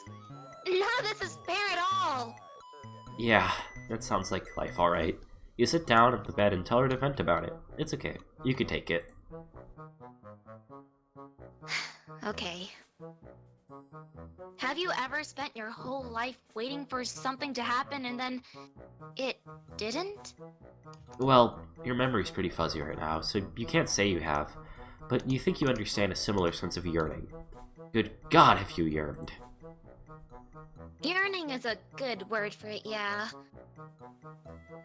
none of this is fair at all! Yeah, that sounds like life, alright. You sit down at the bed and tell her to vent about it. It's okay. You can take it. Okay. Have you ever spent your whole life waiting for something to happen and then it didn't? Well, your memory's pretty fuzzy right now, so you can't say you have, but you think you understand a similar sense of yearning. Good God, have you yearned? Yearning is a good word for it, yeah.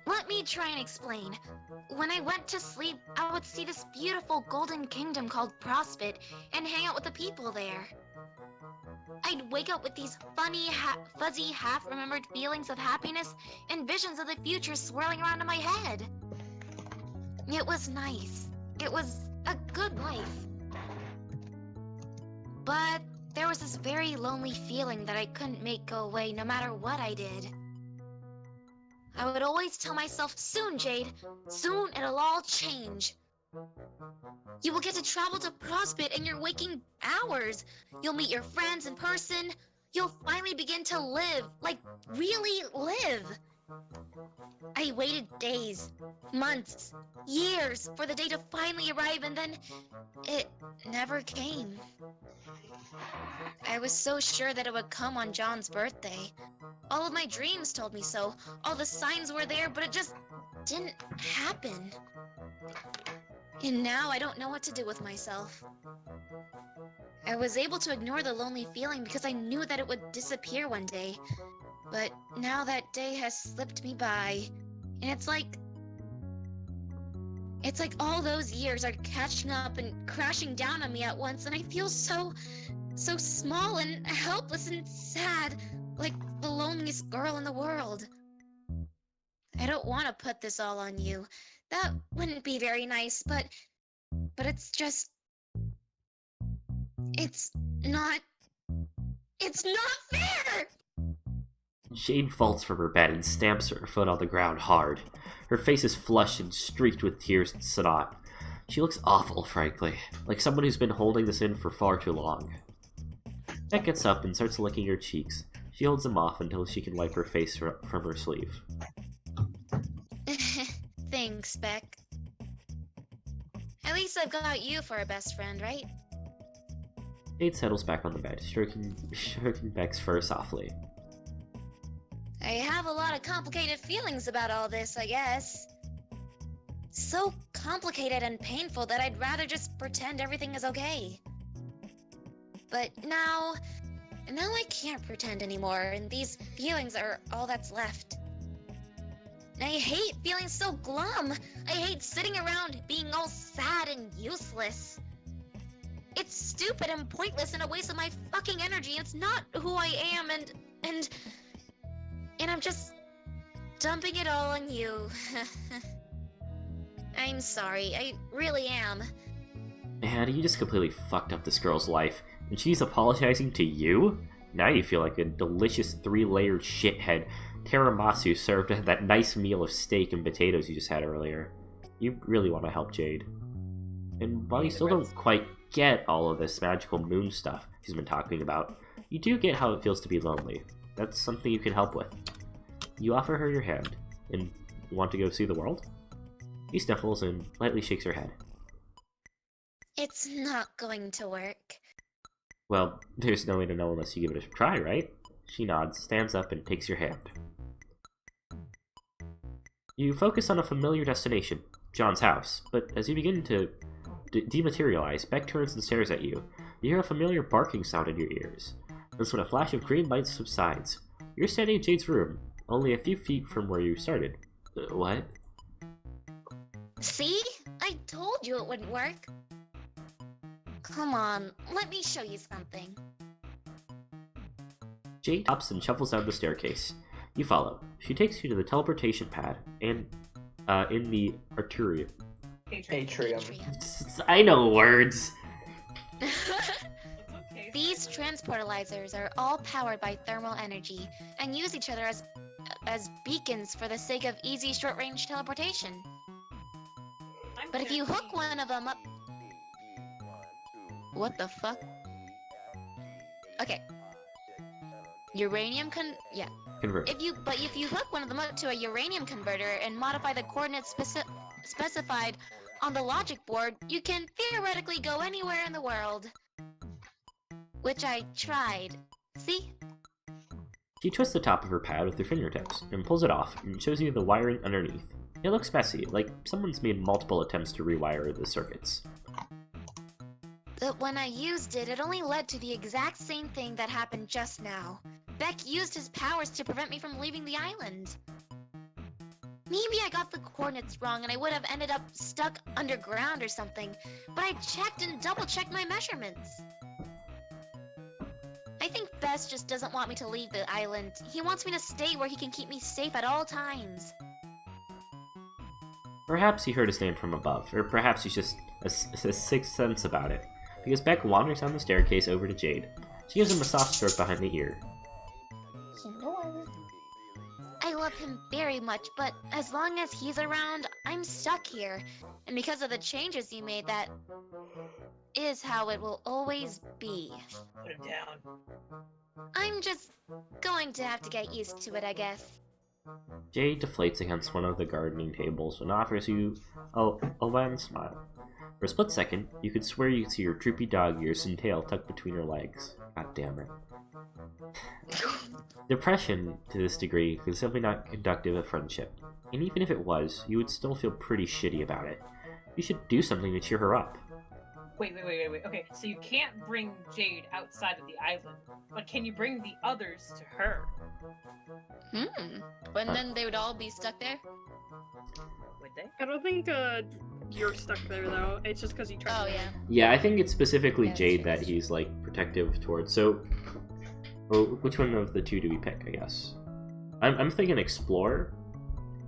Let me try and explain. When I went to sleep, I would see this beautiful golden kingdom called Prospit and hang out with the people there. I'd wake up with these funny, fuzzy, half-remembered feelings of happiness and visions of the future swirling around in my head. It was nice. It was a good life. But there was this very lonely feeling that I couldn't make go away no matter what I did. I would always tell myself, soon, Jade, soon it'll all change. You will get to travel to Prospit in your waking hours. You'll meet your friends in person. You'll finally begin to live, like really live. I waited days, months, years for the day to finally arrive, and then it never came. I was so sure that it would come on John's birthday. All of my dreams told me so. All the signs were there, but it just didn't happen. And now I don't know what to do with myself. I was able to ignore the lonely feeling because I knew that it would disappear one day. But now that day has slipped me by, and it's like all those years are catching up and crashing down on me at once, and I feel so small and helpless and sad, like the loneliest girl in the world. I don't want to put this all on you. That wouldn't be very nice, but it's just... It's not fair! Jade falls from her bed and stamps her foot on the ground hard. Her face is flushed and streaked with tears and snot. She looks awful, frankly, like someone who's been holding this in for far too long. Beck gets up and starts licking her cheeks. She holds them off until she can wipe her face from her sleeve. Thanks, Beck. At least I've got you for a best friend, right? Jade settles back on the bed, stroking Beck's fur softly. I have a lot of complicated feelings about all this, I guess. So complicated and painful that I'd rather just pretend everything is okay. But now I can't pretend anymore, and these feelings are all that's left. I hate feeling so glum. I hate sitting around being all sad and useless. It's stupid and pointless and a waste of my fucking energy. It's not who I am, and I'm just dumping it all on you. I'm sorry, I really am. Man, you just completely fucked up this girl's life, and she's apologizing to you? Now you feel like a delicious 3-layered shithead tiramisu served at that nice meal of steak and potatoes you just had earlier. You really want to help Jade. And while you still don't quite get all of this magical moon stuff she's been talking about, you do get how it feels to be lonely. That's something you can help with. You offer her your hand, and you want to go see the world? He sniffles and lightly shakes her head. It's not going to work. Well, there's no way to know unless you give it a try, right? She nods, stands up, and takes your hand. You focus on a familiar destination, John's house, but as you begin to dematerialize, Beck turns and stares at you. You hear a familiar barking sound in your ears. That's when a flash of green light subsides. You're standing in Jade's room, only a few feet from where you started. What? See? I told you it wouldn't work. Come on, let me show you something. Jade hops and shuffles down the staircase. You follow. She takes you to the teleportation pad, and in the atrium. Atrium. I know words! These transportalizers are all powered by thermal energy, and use each other as beacons for the sake of easy short-range teleportation. But if you hook one of them up... What the fuck? Okay. Uranium yeah. Convert. If you hook one of them up to a uranium converter and modify the coordinates specified on the logic board, you can theoretically go anywhere in the world. Which I tried. See? She twists the top of her pad with her fingertips and pulls it off and shows you the wiring underneath. It looks messy, like someone's made multiple attempts to rewire the circuits. But when I used it, it only led to the exact same thing that happened just now. Beck used his powers to prevent me from leaving the island. Maybe I got the coordinates wrong and I would have ended up stuck underground or something, but I checked and double-checked my measurements. I think Bess just doesn't want me to leave the island. He wants me to stay where he can keep me safe at all times. Perhaps he heard his name from above, or perhaps he's just a sixth sense about it, because Beck wanders down the staircase over to Jade. She gives him a soft stroke behind the ear. I love him very much, but as long as he's around, I'm stuck here. And because of the changes you made, that is how it will always be. Put him down. I'm just going to have to get used to it, I guess. Jade deflates against one of the gardening tables and offers you a wan smile. For a split second, you could swear you could see her droopy dog ears and tail tucked between her legs. God damn it. Depression, to this degree, is simply not conductive of friendship. And even if it was, you would still feel pretty shitty about it. You should do something to cheer her up. Wait. Okay, so you can't bring Jade outside of the island, but can you bring the others to her? And then they would all be stuck there? Would they? I don't think you're stuck there though. It's just because you tried. Oh, yeah. Yeah, I think it's specifically Yeah, Jade sure. that he's, like, protective towards. So, which one of the two do we pick, I guess? I'm thinking Explorer.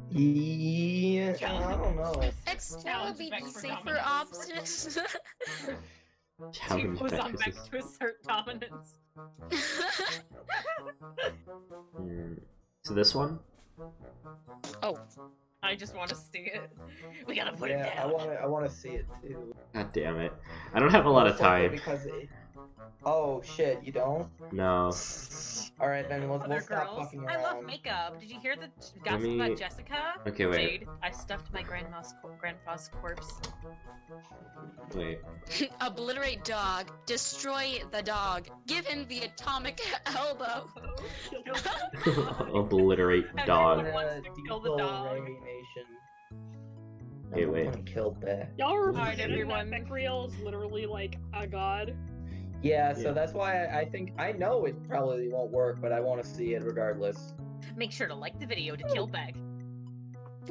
Yeah, I don't know. Explore would be the Beck for safer dominance. option. Challenge Goes Beck on is back this- to assert dominance. So this one? Oh. I just want to see it. We gotta put it Yeah, down. I want to see it too. God damn it. I don't have a lot of Most likely time. Because Oh shit, you don't? No. Alright, then we'll Other stop girls. fucking I love around. makeup. Did you hear the gossip me- about Jessica? Okay, wait. Jade, I stuffed my grandpa's corpse. Wait. Obliterate dog. Destroy the dog. Give him the atomic elbow. Obliterate dog. Everyone wants to kill the dog. Ray Nation. Hey, wait. Everyone killed that. Y'all are Alright, forgetting everyone. that Beckriel is literally like a god. Yeah, so Yeah. that's why I think I know it probably won't work, but I want to see it regardless. Make sure to like the video to kill Beck.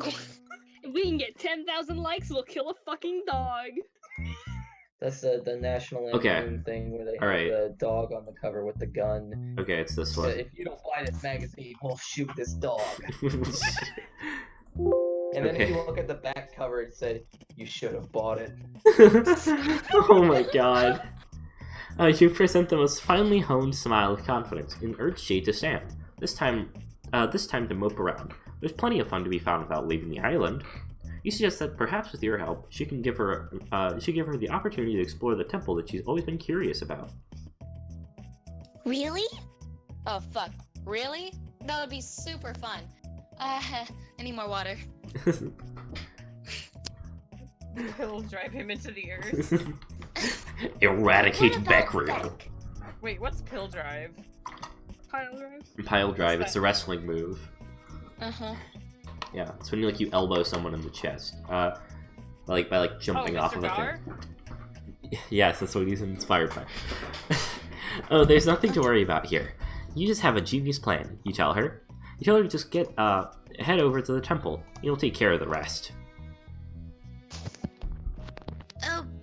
If we can get 10,000 likes, we'll kill a fucking dog. That's the national Okay. anthem thing where they Alright. have the dog on the cover with the gun. Okay, it's this So one. if you don't buy this magazine, we'll shoot this dog. And then if Okay. you look at the back cover, it said, "You should have bought it." Oh my god. You present the most finely honed smile of confidence and urge Jade to stand. This time to mope around. There's plenty of fun to be found without leaving the island. You suggest that perhaps with your help, she can give her the opportunity to explore the temple that she's always been curious about. Really? Oh fuck. Really? That would be super fun. I need more water. He'll drive him into the earth. Eradicate What about Beckriel. Beck? Wait, what's pill drive? Pile drive. Pile drive, What's it's a wrestling move. Uh-huh. Yeah, it's when you elbow someone in the chest. By jumping Oh, off Mr. of a Dar? thing. Yes, that's what he's inspired by. Oh, there's nothing to worry about here. You just have a genius plan, you tell her. You tell her to just head over to the temple. You'll take care of the rest.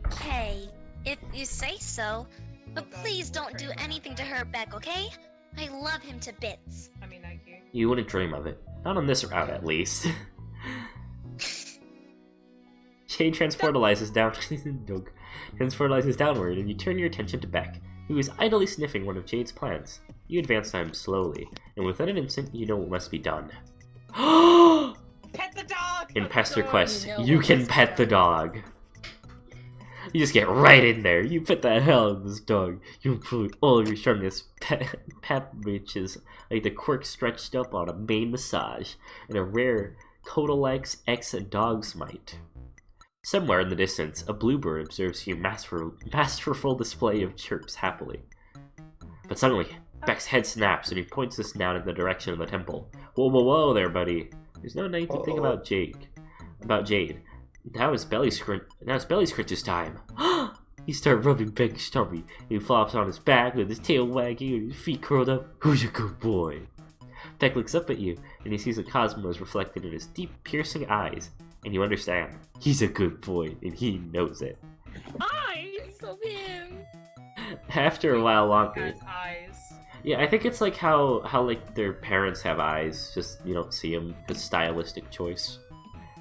Okay, if you say so. But Oh God, please don't do Kramer. anything to hurt Beck, okay? I love him to bits. I mean, I do. You wouldn't dream of it. Not on this route, at least. Jade transportalizes downward, and you turn your attention to Beck, who is idly sniffing one of Jade's plants. You advance to him slowly, and within an instant, you know what must be done. Pet the dog! In Pet the dog! Pesterquest, You know you what can must be pet the done. dog. You just get right in there. You pet the hell out of this dog. You include all of your strongest pet riches, like the quirk stretched up on a main massage, and a rare Codalex X dog smite. Somewhere in the distance, a bluebird observes your masterful display of chirps happily. But suddenly, Beck's head snaps and he points us down in the direction of the temple. Whoa, whoa, whoa there, buddy. There's no need to think about Jade. Now it's belly scratches time. He starts rubbing Beck's tummy. He flops on his back with his tail wagging and his feet curled up. Who's a good boy? Beck looks up at you, and he sees the cosmos reflected in his deep, piercing eyes. And you understand, he's a good boy, and he knows it. Eyes! So him. After a while longer, Guy's eyes. yeah, I think it's like how like their parents have eyes, just you don't see them. It's a stylistic choice.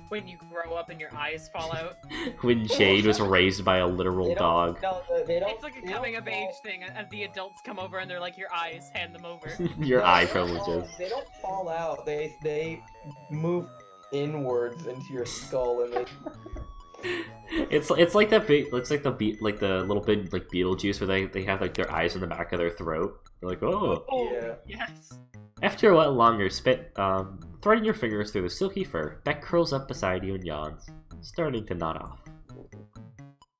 When you grow up and your eyes fall out. When Jade was raised by a literal They don't- dog. No, they don't. It's like a they coming don't of age fall- thing, and the adults come over and they're like, your eyes, hand them over. Your no, eye they don't fall- privileges. They don't fall out. They move inwards into your skull, and they. It's like that big. Looks like the little bit like Beetlejuice where they have like their eyes in the back of their throat. They're like, oh. Yeah. Yes. After a while longer, threading your fingers through the silky fur, Beck curls up beside you and yawns, starting to nod off.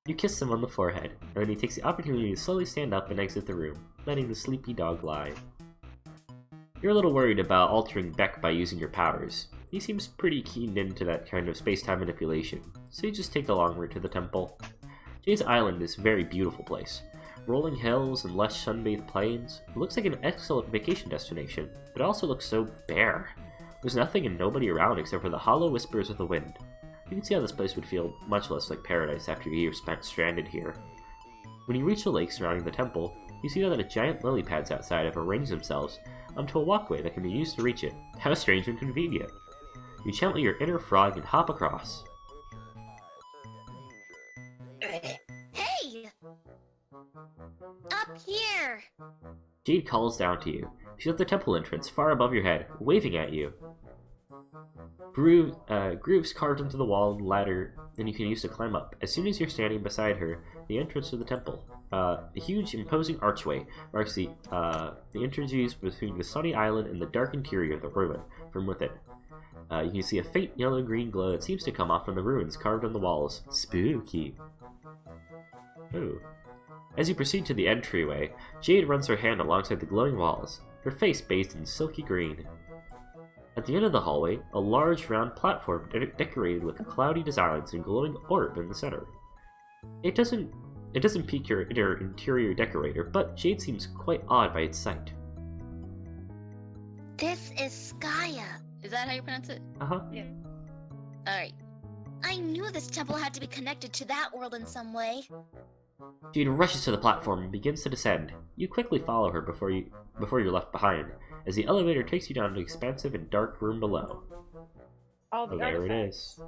You kiss him on the forehead, and then he takes the opportunity to slowly stand up and exit the room, letting the sleepy dog lie. You're a little worried about altering Beck by using your powers. He seems pretty keened into that kind of space-time manipulation, so you just take the long route to the temple. Jade's Island is a very beautiful place. Rolling hills and lush sun-bathed plains. It looks like an excellent vacation destination, but it also looks so bare. There's nothing and nobody around except for the hollow whispers of the wind. You can see how this place would feel much less like paradise after a year spent stranded here. When you reach the lake surrounding the temple, you see that a giant lily pads outside have arranged themselves onto a walkway that can be used to reach it. How strange and convenient. You channel your inner frog and hop across. Hey! Up here! Jade calls down to you. She's at the temple entrance, far above your head, waving at you. grooves carved into the wall and ladder that you can use to climb up. As soon as you're standing beside her, the entrance to the temple. The huge, imposing archway marks the interviews between the sunny island and the dark interior of the ruin from within. You can see a faint yellow-green glow that seems to come off from the ruins carved on the walls. Spooky. Ooh. As you proceed to the entryway, Jade runs her hand alongside the glowing walls, her face bathed in silky green. At the end of the hallway, a large round platform decorated with cloudy designs and glowing orb in the center. It doesn't pique your interior decorator, but Jade seems quite awed by its sight. This is Skaya. Is that how you pronounce it? Uh-huh. Yeah. Alright. I knew this temple had to be connected to that world in some way. Jade rushes to the platform and begins to descend. You quickly follow her before you're left behind, as the elevator takes you down to an expansive and dark room below. All the Oh, there it artifacts. is.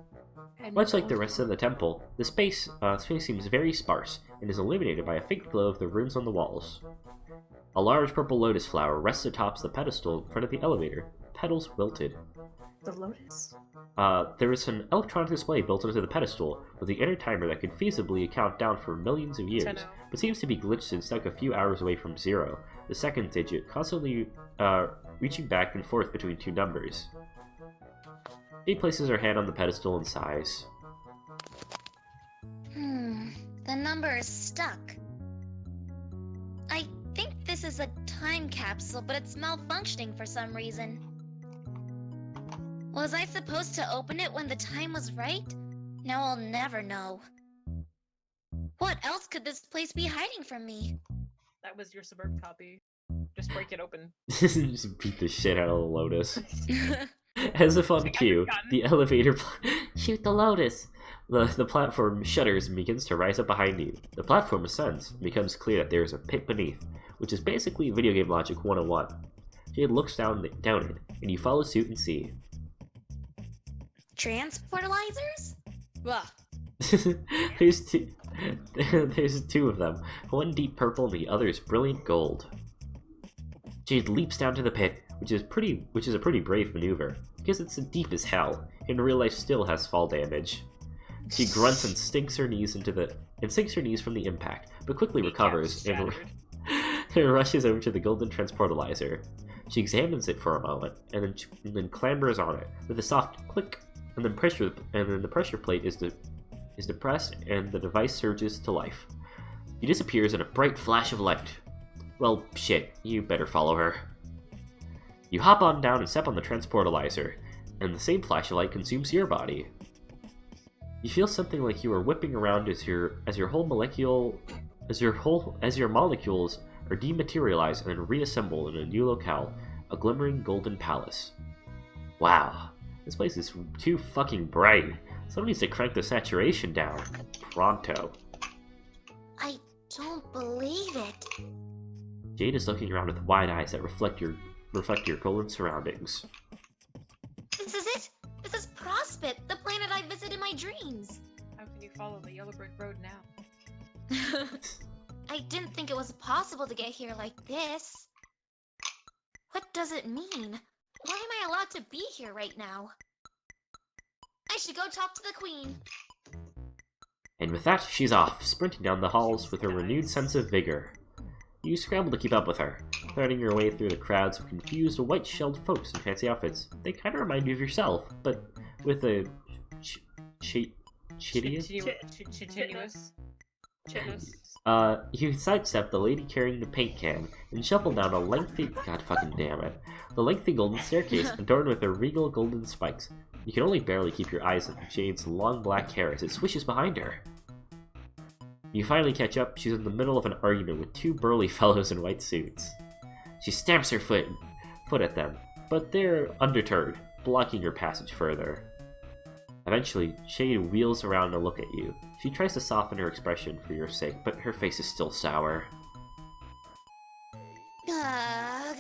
And Much like the rest of the temple, the space seems very sparse and is illuminated by a faint glow of the runes on the walls. A large purple lotus flower rests atop the pedestal in front of the elevator, petals wilted. The lotus. There is an electronic display built into the pedestal with the inner timer that could feasibly count down for millions of years, 10-0. but seems to be glitched and stuck a few hours away from 0, the second digit constantly reaching back and forth between two numbers. Jade places her hand on the pedestal and sighs. The number is stuck. I think this is a time capsule, but it's malfunctioning for some reason. Was I supposed to open it when the time was right? Now I'll never know. What else could this place be hiding from me? That was your suburb copy. Just break it open. Just beat the shit out of the lotus. As if on cue, the elevator shoot the lotus! The platform shudders and begins to rise up behind you. The platform ascends and becomes clear that there is a pit beneath, which is basically video game logic 101. Jade looks down it, and you follow suit and see. Transportalizers? Well, There's two of them, one deep purple and the other is brilliant gold. Jade leaps down to the pit, which is a pretty brave maneuver, because it's deep as hell, and real life still has fall damage. She grunts and sinks her knees from the impact, but quickly recovers and rushes over to the golden transportalizer. She examines it for a moment, and then clambers on it with a soft click, and then the pressure plate is depressed, and the device surges to life. She disappears in a bright flash of light. Well, shit, you better follow her. You hop on down and step on the transportalizer, and the same flash of light consumes your body. You feel something like you are whipping around as your molecules are dematerialized and reassembled in a new locale, a glimmering golden palace. Wow, this place is too fucking bright. Someone needs to crank the saturation down. Pronto. I don't believe it. Jade is looking around with wide eyes that reflect your golden surroundings. This is it! This is Prospit, the planet I visit in my dreams! How can you follow the yellow brick road now? I didn't think it was possible to get here like this. What does it mean? Why am I allowed to be here right now? I should go talk to the queen. And with that, she's off, sprinting down the halls with a renewed sense of vigor. You scramble to keep up with her, threading your way through the crowds of confused white-shelled folks in fancy outfits. They kind of remind you of yourself, but with a chittiness. You sidestep the lady carrying the paint can and shuffle down a lengthy, god fucking damn it, the lengthy golden staircase adorned with her regal golden spikes. You can only barely keep your eyes on Jade's long black hair as it swishes behind her. You finally catch up. She's in the middle of an argument with two burly fellows in white suits. She stamps her foot at them, but they're undeterred, blocking your passage further. Eventually, Jade wheels around to look at you. She tries to soften her expression for your sake, but her face is still sour. Ugh.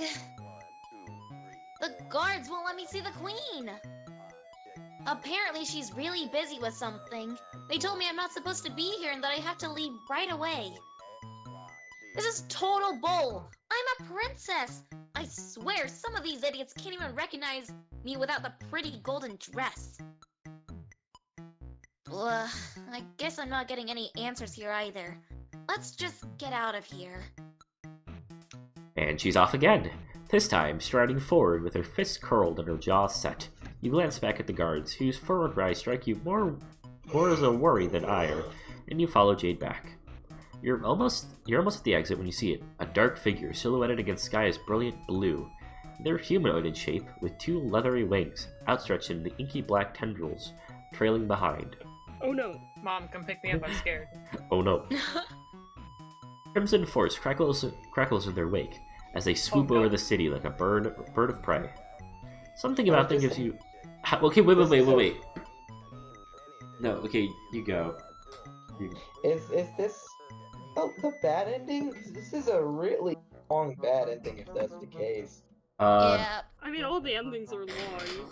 The guards won't let me see the queen! Apparently she's really busy with something. They told me I'm not supposed to be here and that I have to leave right away. This is total bull! I'm a princess! I swear, some of these idiots can't even recognize me without the pretty golden dress. Ugh, I guess I'm not getting any answers here either. Let's just get out of here. And she's off again, this time striding forward with her fists curled and her jaws set. You glance back at the guards, whose forward rise strike you more as a worry than ire, and you follow Jade back. You're almost at the exit when you see it, a dark figure silhouetted against sky as brilliant blue. They're humanoid in shape, with 2 leathery wings, outstretched in the inky black tendrils, trailing behind. Oh no. Mom, come pick me up, I'm scared. Oh no. Crimson force crackles in their wake, as they swoop Oh, no. over the city like a bird of prey. Something about them gives you... Okay, wait. No, okay, you go. Is this the bad ending? 'Cause this is a really long bad ending if that's the case. Yeah. I mean, all the endings are long.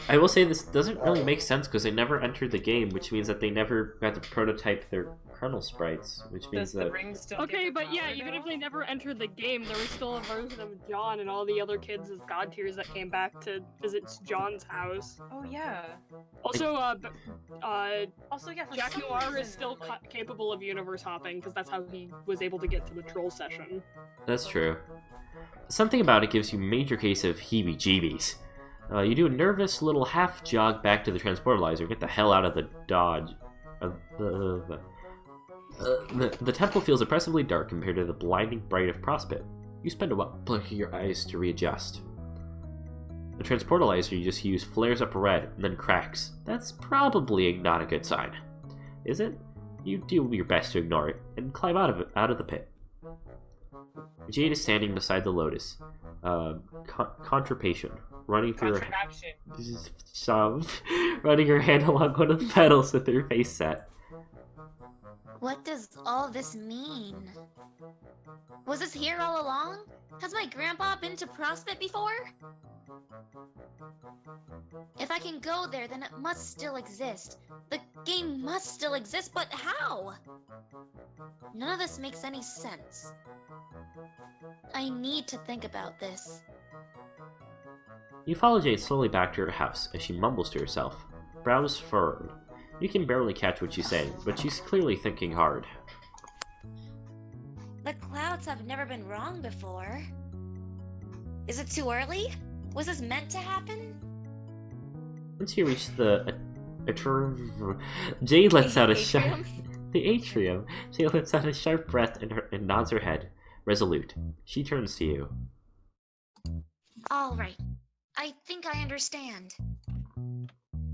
I will say this doesn't really make sense because they never entered the game, which means that they never got to prototype their kernel sprites, which means Does the that... ring still Okay, give her but yeah, power even now? if they never entered the game, there was still a version of John and all the other kids as god tiers that came back to visit John's house. Oh yeah. Also, Also, yeah, for Jack some Noir is reason, still like, capable of universe hopping because that's how he was able to get to the troll session. That's true. Something about it gives you a major case of heebie-jeebies. You do a nervous little half jog back to the transportalizer, get the hell out of the dodge. The temple feels oppressively dark compared to the blinding bright of Prospect. You spend a while blinking your eyes to readjust. The transportalizer you just used flares up red and then cracks. That's probably not a good sign. Is it? You do your best to ignore it and climb out of the pit. Jade is standing beside the Lotus, contraption, running through contraption. running her hand along one of the pedals with her face set. What does all this mean? Was this here all along? Has my grandpa been to Prospect before? If I can go there, then it must still exist. The game must still exist, but how? None of this makes any sense. I need to think about this. You follow Jade slowly back to her house as she mumbles to herself, brows furrowed. You can barely catch what she's saying, but she's clearly thinking hard. The clouds have never been wrong before. Is it too early? Was this meant to happen? Once you reach the Jade lets out a Atrium? the atrium. Jade lets out a sharp breath and nods her head, resolute. She turns to you. All right. I think I understand.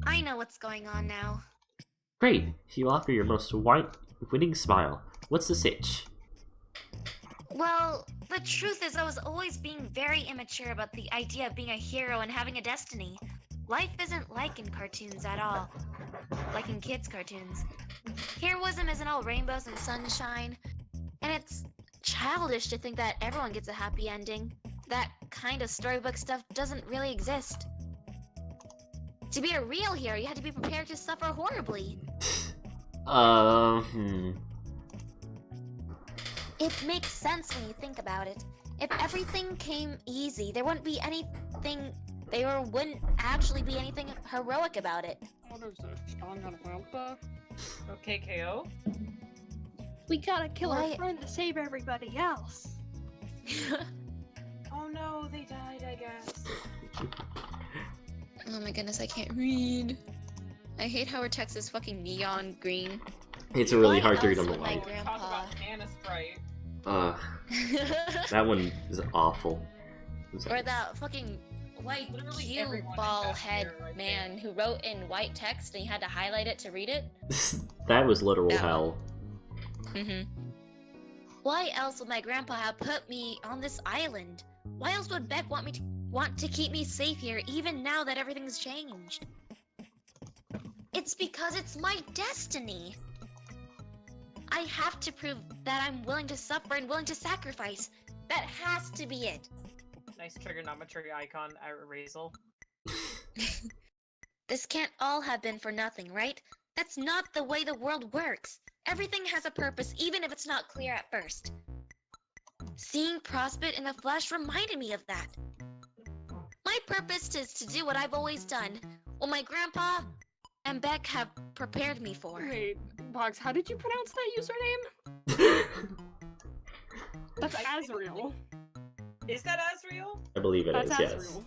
I know what's going on now. Great! You offer your most winning smile. What's the sitch? Well, the truth is I was always being very immature about the idea of being a hero and having a destiny. Life isn't like in cartoons at all. Like in kids' cartoons. Heroism isn't all rainbows and sunshine. And it's childish to think that everyone gets a happy ending. That kind of storybook stuff doesn't really exist. To be a real hero, you had to be prepared to suffer horribly. It makes sense when you think about it. If everything came easy, there wouldn't be anything... There wouldn't actually be anything heroic about it. What is this? Strong on Wampa? Okay, KO. We gotta kill Why- our friend to save everybody else. Oh no, they died, I guess. Oh my goodness, I can't read. I hate how her text is fucking neon green. It's really Why hard to read else on the would my light. Talk grandpa... about Anna Sprite. That one is awful. Or that fucking white Literally cue everyone in ball that head year, I man think. who wrote in white text and you had to highlight it to read it. That was literal That hell. Why else would my grandpa have put me on this island? Why else would Beck want to keep me safe here even now that everything's changed? It's because it's my destiny. I have to prove that I'm willing to suffer and willing to sacrifice. That has to be it. Nice trigonometry icon, Razel. This can't all have been for nothing, right? That's not the way the world works. Everything has a purpose, even if it's not clear at first. Seeing Prospect in the flesh reminded me of that. My purpose is to do what I've always done, what my grandpa and Beck have prepared me for. Wait, Box, how did you pronounce that username? That's Azrael. Is that Azrael? I believe it That's is, yes. Azrael.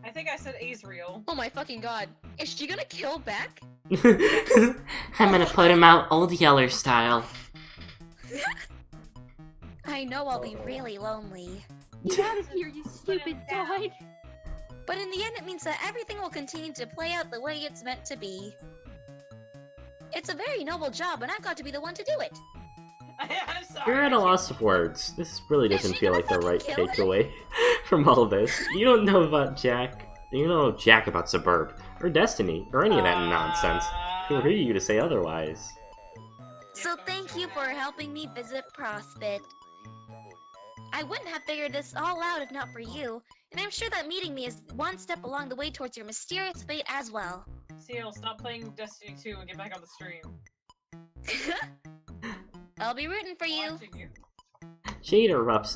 I think I said Azrael. Oh my fucking god. Is she gonna kill Beck? I'm gonna put him out old Yeller style. I know I'll be really lonely. Get out of here, you stupid dog! But in the end, it means that everything will continue to play out the way it's meant to be. It's a very noble job, and I've got to be the one to do it. I'm sorry. You're at a loss of words. This really doesn't she feel gonna like the right fucking kill him? takeaway from all of this. You don't know about Jack. You don't know Jack about Suburb, or Destiny, or any of that nonsense. Who are you to say otherwise? So thank you for helping me visit Prospect. I wouldn't have figured this all out if not for you, and I'm sure that meeting me is one step along the way towards your mysterious fate as well. Seal, stop playing Destiny 2 and get back on the stream. I'll be rooting for you. Watching you. Jade erupts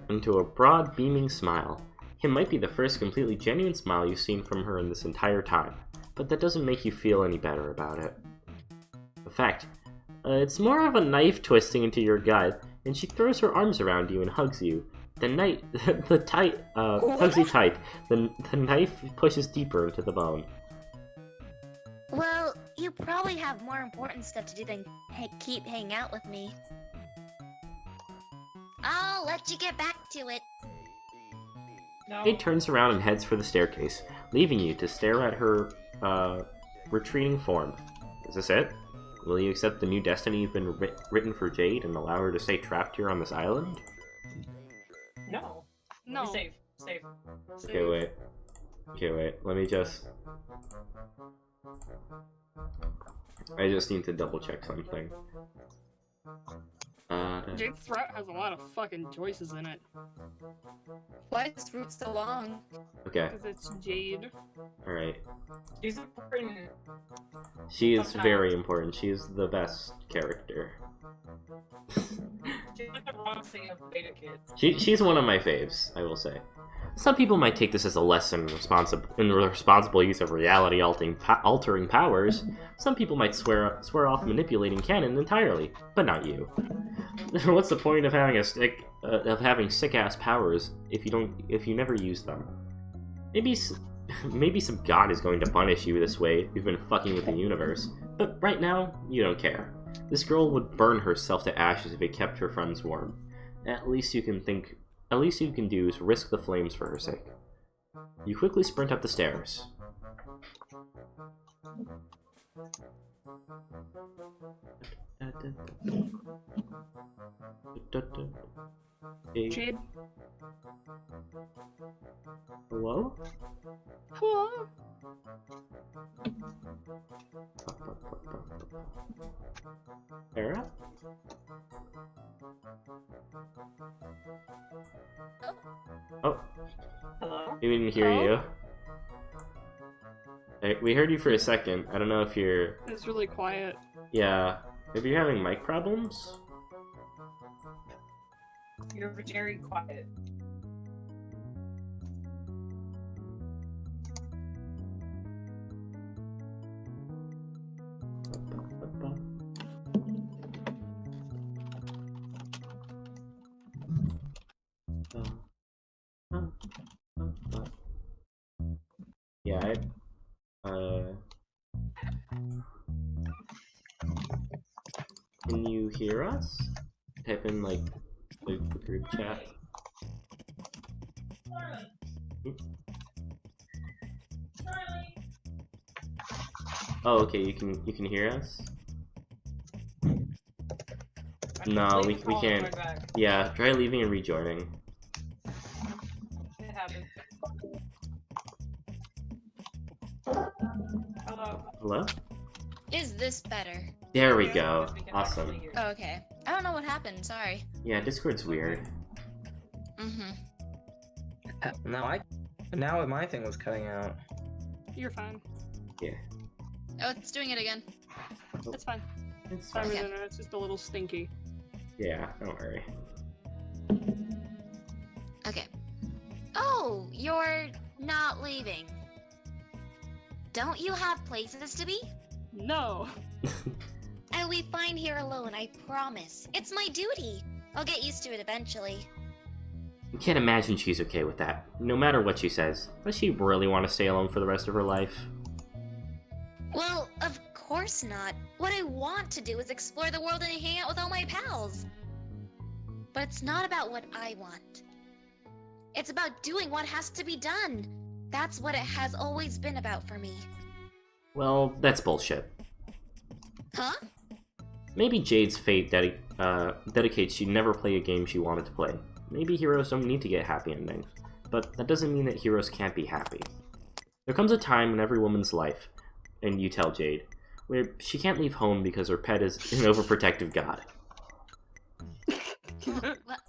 into a broad, beaming smile. It might be the first completely genuine smile you've seen from her in this entire time, but that doesn't make you feel any better about it. In fact, it's more of a knife twisting into your gut, and she throws her arms around you and hugs you. Hugs you tight. The knife pushes deeper into the bone. Well, you probably have more important stuff to do than keep hanging out with me. I'll let you get back to it. No. Jade turns around and heads for the staircase, leaving you to stare at her, retreating form. Is this it? Will you accept the new destiny you've been written for Jade and allow her to stay trapped here on this island? No. No. Save. Okay, wait. Let me just... I just need to double check something. Jade's threat has a lot of fucking choices in it. Why is Root so long? Okay, Because it's Jade. alright. She's important. She is Sometimes. very important. She is the best character. She's like the wrong thing of beta kids. She's one of my faves, I will say. Some people might take this as a lesson in the responsible use of reality-altering powers. Some people might swear off manipulating canon entirely, but not you. What's the point of having sick-ass powers if you never use them? Maybe some god is going to punish you this way. You've been fucking with the universe, but right now you don't care. This girl would burn herself to ashes if it kept her friends warm. At least you can do is risk the flames for her sake. You quickly sprint up the stairs. Jade. Hello? Hello? Sarah? Oh, Hello? we didn't hear Hello? you. We heard you for a second. I don't know if you're... It's really quiet. Yeah. Maybe you're having mic problems? You're very quiet. Yeah, can you hear us? Type in, like, the group chat. Oh, okay, you can hear us? No, we can't. Yeah, try leaving and rejoining. It happened. Hello? Hello? Is this better? There we Yes, go. we can Awesome. actually hear. Oh, okay. I don't know what happened, sorry. Yeah, Discord's weird. Mm-hmm. Now my thing was cutting out. You're fine. Yeah. Oh, it's doing it again. It's fine. It's Sorry, fine. Okay. it's just a little stinky. Yeah, don't worry. Oh, you're not leaving. Don't you have places to be? No. I'll be fine here alone, I promise. It's my duty. I'll get used to it eventually. You can't imagine she's okay with that, no matter what she says. Does she really want to stay alone for the rest of her life? Well, of course not. What I want to do is explore the world and hang out with all my pals. But it's not about what I want. It's about doing what has to be done. That's what it has always been about for me. Well, that's bullshit. Huh? Maybe Jade's fate dedicates she'd never play a game she wanted to play. Maybe heroes don't need to get happy endings. But that doesn't mean that heroes can't be happy. There comes a time in every woman's life, and you tell Jade, where she can't leave home because her pet is an overprotective god.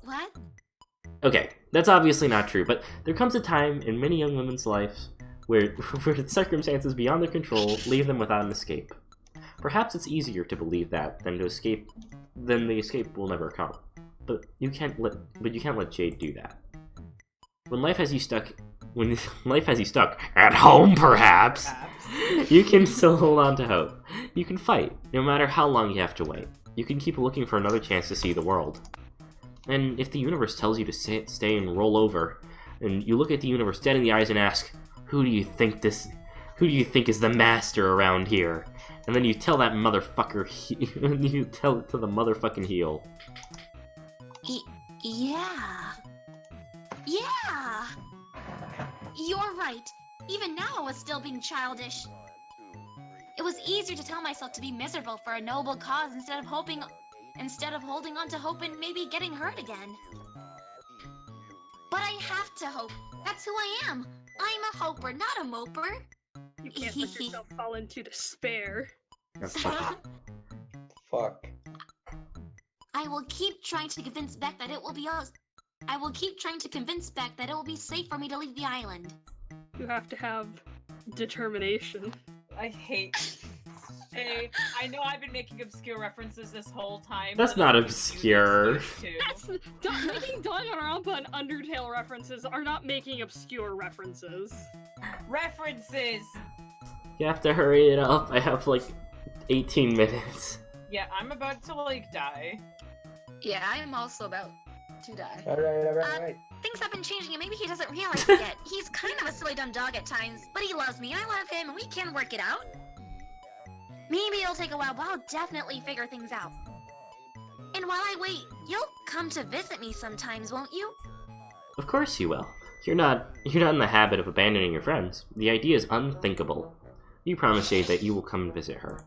What? Okay, that's obviously not true, but there comes a time in many young women's lives where circumstances beyond their control leave them without an escape. Perhaps it's easier to believe that than the escape will never come. But you can't let Jade do that. When life has you stuck at home, perhaps, you can still hold on to hope. You can fight, no matter how long you have to wait. You can keep looking for another chance to see the world. And if the universe tells you to stay and roll over, and you look at the universe dead in the eyes and ask, who do you think is the master around here? And then you tell that motherfucker, you tell it to the motherfucking heel. Yeah. You're right. Even now I was still being childish. It was easier to tell myself to be miserable for a noble cause instead of holding on to hope and maybe getting hurt again. But I have to hope. That's who I am. I'm a hoper, not a moper. You can't let yourself fall into despair. Fuck. I will keep trying to convince Beck that it will be safe for me to leave the island. You have to have determination. I hate Jade. I know I've been making obscure references this whole time. That's not obscure. Making Danganronpa and Undertale references are not making obscure references. References! You have to hurry it up. I have like 18 minutes. Yeah, I'm about to like die. Yeah, I'm also about to die. Alright. Things have been changing and maybe he doesn't realize it yet. He's kind of a silly dumb dog at times, but he loves me and I love him and we can work it out. Maybe it'll take a while, but I'll definitely figure things out. And while I wait, you'll come to visit me sometimes, won't you? Of course you will. You're not in the habit of abandoning your friends. The idea is unthinkable. You promise Jade that you will come and visit her.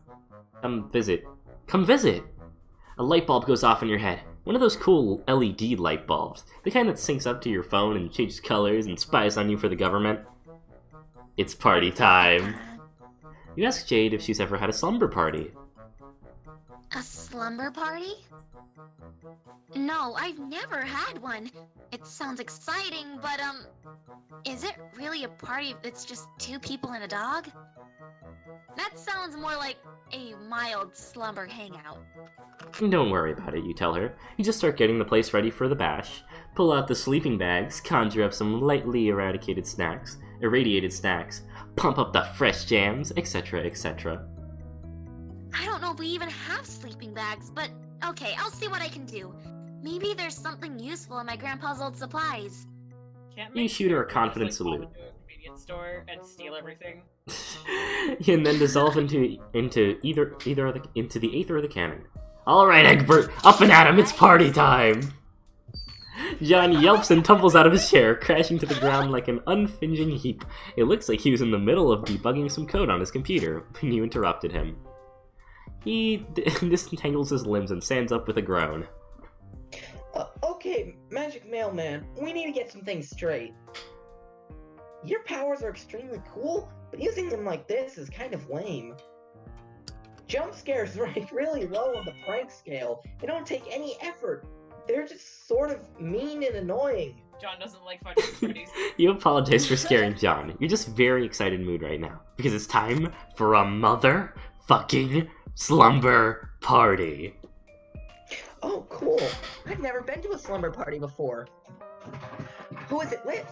Come visit. A light bulb goes off in your head. One of those cool LED light bulbs. The kind that syncs up to your phone and changes colors and spies on you for the government. It's party time. You ask Jade if she's ever had a slumber party. A slumber party? No, I've never had one. It sounds exciting, but is it really a party if it's just two people and a dog? That sounds more like a mild slumber hangout. Don't worry about it, you tell her. You just start getting the place ready for the bash. Pull out the sleeping bags, conjure up some lightly irradiated snacks, pump up the fresh jams, etc., etc. I don't know if we even have sleeping bags, but okay, I'll see what I can do. Maybe there's something useful in my grandpa's old supplies. Can't You make shoot her a sure confident just, like, salute. walk into a convenience store and steal everything. And then dissolve into the aether or the cannon. Alright, Egbert, up and at him, it's party time! John yelps and tumbles out of his chair, crashing to the ground like an unfinging heap. It looks like he was in the middle of debugging some code on his computer when you interrupted him. He disentangles his limbs and stands up with a groan. Okay, Magic Mailman, we need to get some things straight. Your powers are extremely cool, but using them like this is kind of lame. Jump scares rank really low on the prank scale. They don't take any effort. They're just sort of mean and annoying. John doesn't like Five Nights at Freddy's. You apologize for scaring John. You're just very excited mood right now. Because it's time for a motherfucking slumber party. Oh, cool. I've never been to a slumber party before. Who is it with?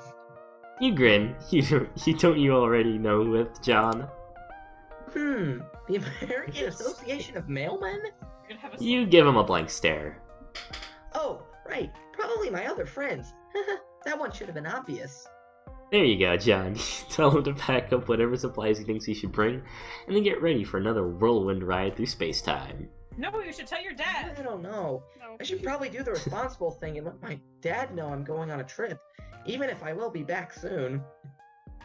You grin. You already know with John. The American Association of Mailmen? You're gonna have a You give him a blank stare. Oh, right. Probably my other friends. That one should have been obvious. There you go, John. Tell him to pack up whatever supplies he thinks he should bring, and then get ready for another whirlwind ride through space-time. No, you should tell your dad. I don't know. No. I should probably do the responsible thing and let my dad know I'm going on a trip, even if I will be back soon.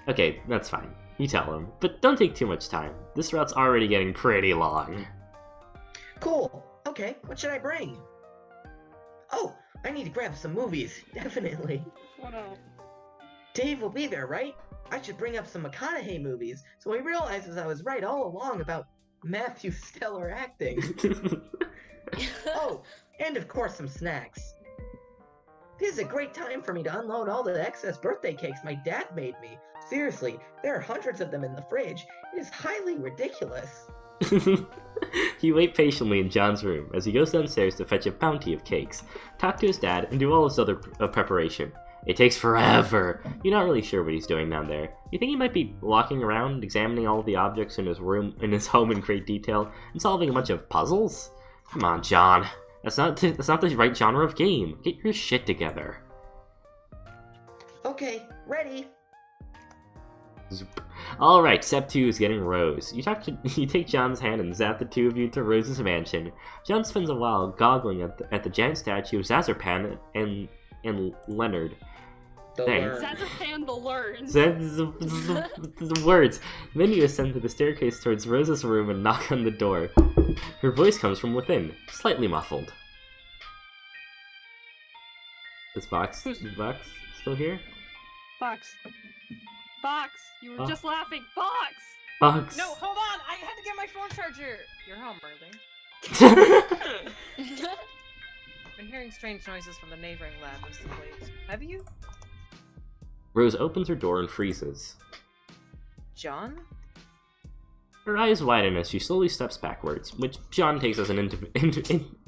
Okay, that's fine. You tell him. But don't take too much time. This route's already getting pretty long. Cool. Okay, what should I bring? Oh, I need to grab some movies. Definitely. Oh no. Dave will be there, right? I should bring up some McConaughey movies so he realizes I was right all along about Matthew's stellar acting. Oh, and of course some snacks. This is a great time for me to unload all the excess birthday cakes my dad made me. Seriously, there are hundreds of them in the fridge. It is highly ridiculous. You wait patiently in John's room as he goes downstairs to fetch a bounty of cakes, talk to his dad, and do all his other preparation. It takes forever. You're not really sure what he's doing down there. You think he might be walking around, examining all of the objects in his home in great detail, and solving a bunch of puzzles? Come on, John. That's not the right genre of game. Get your shit together. Okay, ready. Alright, step 2 is getting Rose. You take John's hand and zap the two of you to Rose's mansion. John spends a while goggling at the giant statue of Zazarpan and Leonard. Thanks. Zazarpan the Learn. The words. Then you ascend to the staircase towards Rose's room and knock on the door. Her voice comes from within, slightly muffled. Is Box still here? Box. Box! You were just laughing. Box! Box! No, hold on! I had to get my phone charger! You're home early. I've been hearing strange noises from the neighboring lab of some late. Have you? Rose opens her door and freezes. John? Her eyes widen as she slowly steps backwards, which John takes as an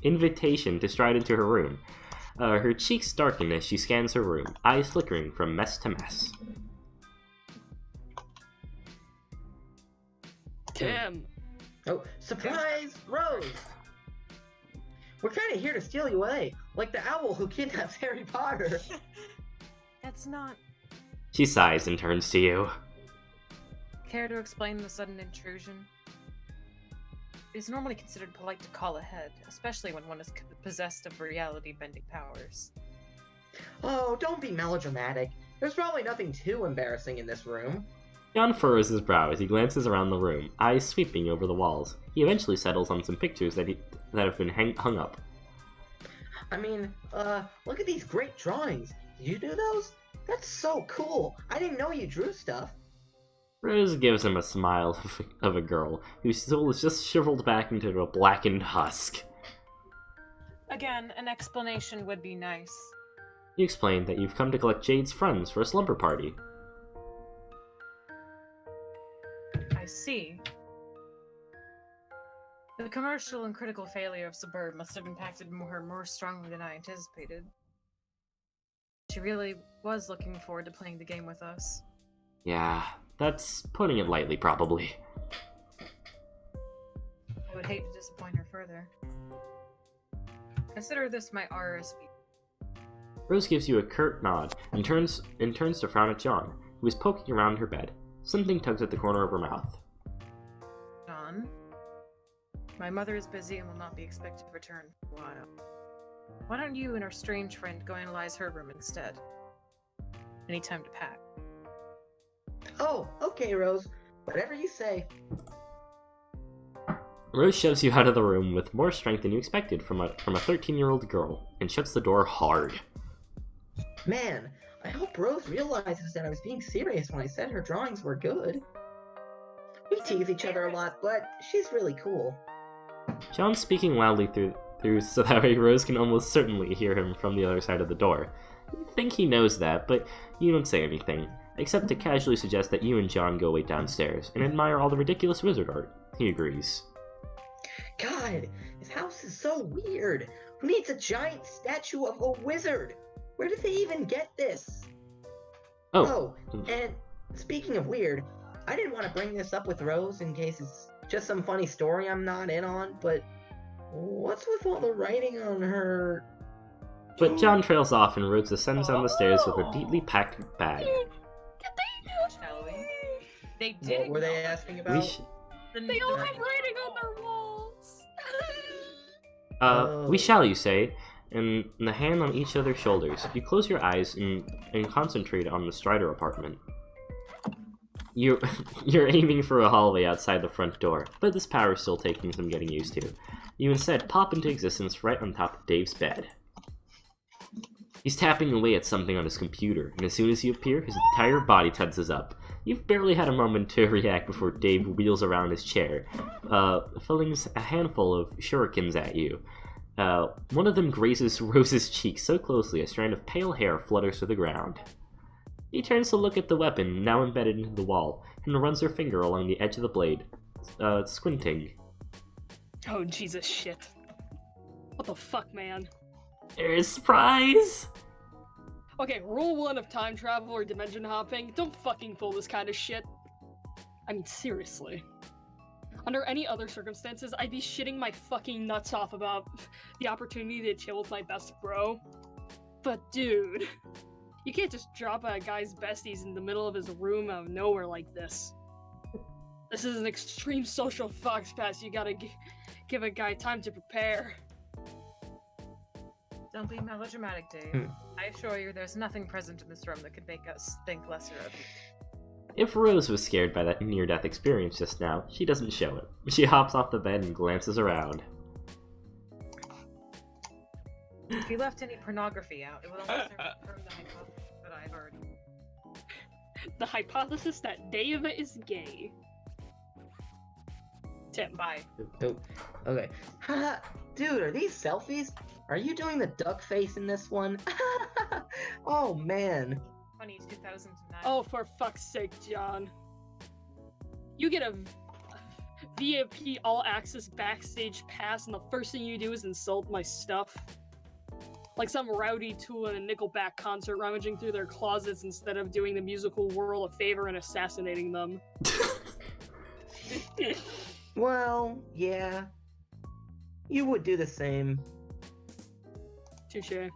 invitation to stride into her room. Her cheeks darken as she scans her room, eyes flickering from mess to mess. Damn. Oh, surprise, Rose! We're kind of here to steal you away, like the owl who kidnaps Harry Potter. That's not... She sighs and turns to you. Care to explain the sudden intrusion? It is normally considered polite to call ahead, especially when one is possessed of reality-bending powers. Oh, don't be melodramatic. There's probably nothing too embarrassing in this room. John furrows his brow as he glances around the room, eyes sweeping over the walls. He eventually settles on some pictures that have been hung up. I mean, look at these great drawings. Did you do those? That's so cool. I didn't know you drew stuff. Rose gives him a smile of a girl whose soul is just shriveled back into a blackened husk. Again, an explanation would be nice. You explain that you've come to collect Jade's friends for a slumber party. I see. The commercial and critical failure of Suburb must have impacted her more strongly than I anticipated. She really was looking forward to playing the game with us. Yeah, that's putting it lightly, probably. I would hate to disappoint her further. Consider this my RSV. Rose gives you a curt nod and turns to frown at John, who is poking around her bed. Something tugs at the corner of her mouth. John? My mother is busy and will not be expected to return for a while. Why don't you and our strange friend go analyze her room instead? Any time to pack. Oh, okay, Rose. Whatever you say. Rose shoves you out of the room with more strength than you expected from a 13-year-old girl, and shuts the door hard. Man, I hope Rose realizes that I was being serious when I said her drawings were good. We tease each other a lot, but she's really cool. John's speaking loudly through so that way Rose can almost certainly hear him from the other side of the door. You think he knows that, but you don't say anything, except to casually suggest that you and John go wait downstairs and admire all the ridiculous wizard art. He agrees. God, his house is so weird. Who needs a giant statue of a wizard? Where did they even get this? Oh, And speaking of weird, I didn't want to bring this up with Rose in case it's just some funny story I'm not in on, but what's with all the writing on her? but John trails off and Rose ascends down the stairs with a neatly packed bag. Shall we? They did. What were they acknowledge asking We about? sh- They all have writing on their walls. we shall, you say, and the hand on each other's shoulders. You close your eyes and concentrate on the Strider apartment. You're aiming for a hallway outside the front door, but this power is still taking some getting used to. You instead pop into existence right on top of Dave's bed. He's tapping away at something on his computer, and as soon as you appear, his entire body tenses up. You've barely had a moment to react before Dave wheels around his chair, flings a handful of shurikens at you. One of them grazes Rose's cheek so closely a strand of pale hair flutters to the ground. He turns to look at the weapon, now embedded into the wall, and runs her finger along the edge of the blade, squinting. Oh, Jesus shit. What the fuck, man? There's surprise! Okay, rule 1 of time travel or dimension hopping, don't fucking pull this kind of shit. I mean, seriously. Under any other circumstances, I'd be shitting my fucking nuts off about the opportunity to chill with my best bro. But dude, you can't just drop a guy's besties in the middle of his room out of nowhere like this. This is an extreme social fox pass. You gotta give a guy time to prepare. Don't be melodramatic, Dave. I assure you, there's nothing present in this room that could make us think lesser of you. If Rose was scared by that near-death experience just now, she doesn't show it. She hops off the bed and glances around. If you left any pornography out, it would only serve to confirm the hypothesis that I've heard. The hypothesis that Dave is gay. Tim. Bye. Oh, okay. Haha, dude, are these selfies? Are you doing the duck face in this one? Oh man. Funny 2009. Oh, for fuck's sake, John. You get a VIP all-access backstage pass, and the first thing you do is insult my stuff. Like some rowdy tool in a Nickelback concert rummaging through their closets instead of doing the musical world a favor and assassinating them. Well, yeah. You would do the same. Touché.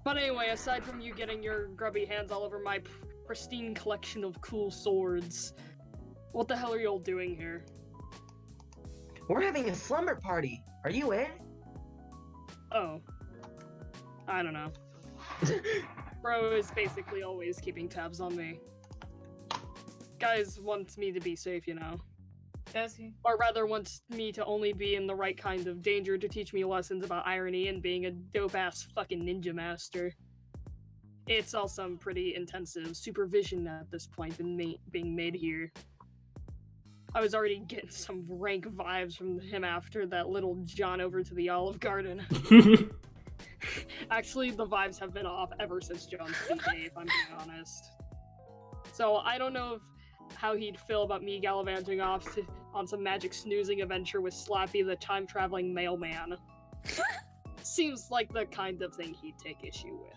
But anyway, aside from you getting your grubby hands all over my pristine collection of cool swords, what the hell are you all doing here? We're having a slumber party. Are you in? Oh. I don't know. Bro is basically always keeping tabs on me. Guys wants me to be safe, you know. Does he? Or rather wants me to only be in the right kind of danger to teach me lessons about irony and being a dope-ass fucking ninja master. It's all some pretty intensive supervision at this point being made here. I was already getting some rank vibes from him after that little John over to the Olive Garden. Actually, the vibes have been off ever since John's PK, if I'm being honest. So I don't know how he'd feel about me gallivanting off on some magic snoozing adventure with Slappy the time-traveling mailman. Seems like the kind of thing he'd take issue with.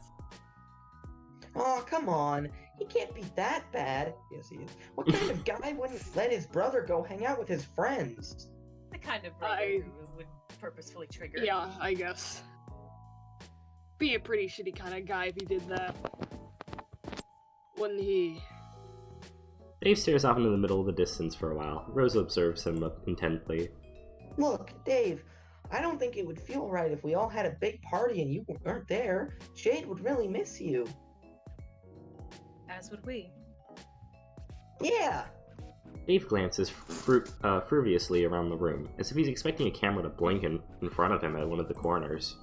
Oh, come on. He can't be that bad. Yes, he is. What kind of guy wouldn't let his brother go hang out with his friends? The kind of brother who would purposefully trigger. Yeah, I guess. Be a pretty shitty kind of guy if he did that. Wouldn't he? Dave stares off into the middle of the distance for a while. Rosa observes him intently. Look, Dave, I don't think it would feel right if we all had a big party and you weren't there. Jade would really miss you. As would we. Yeah! Dave glances frivolously around the room, as if he's expecting a camera to blink in front of him at one of the corners.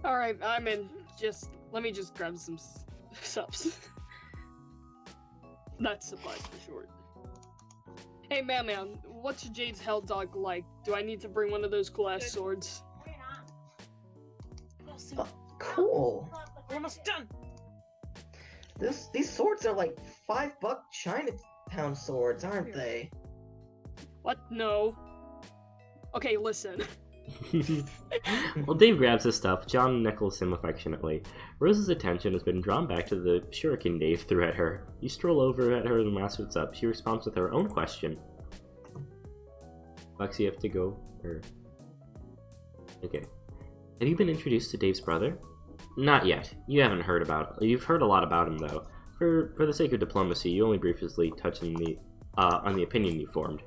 Alright, I'm in. Let me just grab some subs. That's supplies for short. Hey, man, what's Jade's hell dog like? Do I need to bring one of those cool-ass swords? Cool. We're almost done! These swords are like $5 Chinatown swords, aren't they? What? No. Okay, listen. While Dave grabs his stuff, John neckles him affectionately. Rose's attention has been drawn back to the shuriken Dave threw at her. You stroll over at her and ask what's up. She responds with her own question. Fox, you have to go? Or... Okay. Have you been introduced to Dave's brother? Not yet. You haven't heard about... You've heard a lot about him, though. For the sake of diplomacy, you only briefly touched on the opinion you formed.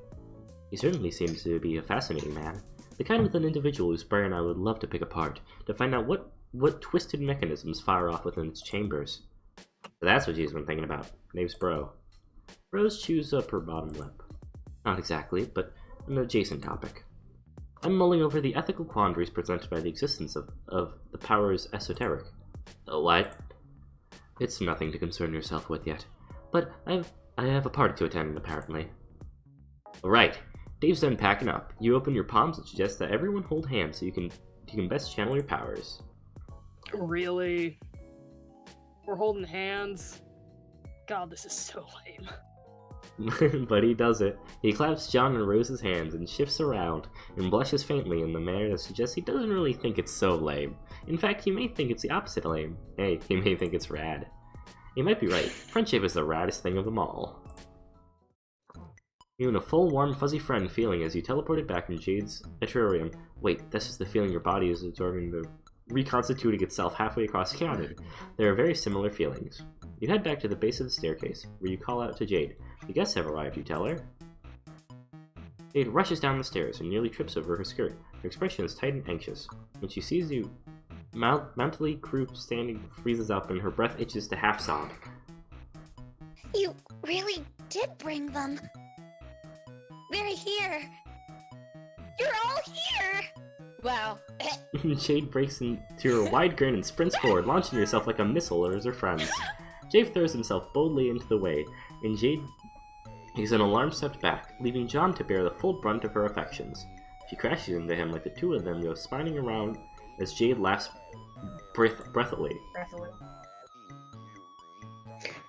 He certainly seems to be a fascinating man. The kind of an individual whose brain I would love to pick apart, to find out what twisted mechanisms fire off within its chambers. So that's what she's been thinking about. Dave's bro. Rose chews up her bottom lip. Not exactly, but an adjacent topic. I'm mulling over the ethical quandaries presented by the existence of the powers esoteric. What? It's nothing to concern yourself with yet. But I have a party to attend, apparently. Alright. Dave's done packing up. You open your palms and suggest that everyone hold hands so you can best channel your powers. Really? We're holding hands? God, this is so lame. But he does it. He claps John and Rose's hands and shifts around and blushes faintly in the manner that suggests he doesn't really think it's so lame. In fact, he may think it's the opposite of lame. Hey, he may think it's rad. He might be right. Friendship is the raddest thing of them all. Even a full, warm, fuzzy friend feeling as you teleported back in Jade's atrium. Wait, that's just the feeling your body is absorbing the reconstituting itself halfway across counted. There are very similar feelings. You head back to the base of the staircase, where you call out to Jade. The guests have arrived, you tell her. Jade rushes down the stairs and nearly trips over her skirt. Her expression is tight and anxious. When she sees you, mountainly croup standing freezes up and her breath itches to half sob. You really did bring them. They're here. You're all here. Wow. Jade breaks into a wide grin and sprints forward, launching herself like a missile as her friends. Jade throws himself boldly into the way, and Jade takes an alarmed step back, leaving John to bear the full brunt of her affections. She crashes into him like the two of them go spinning around as Jade laughs breathily.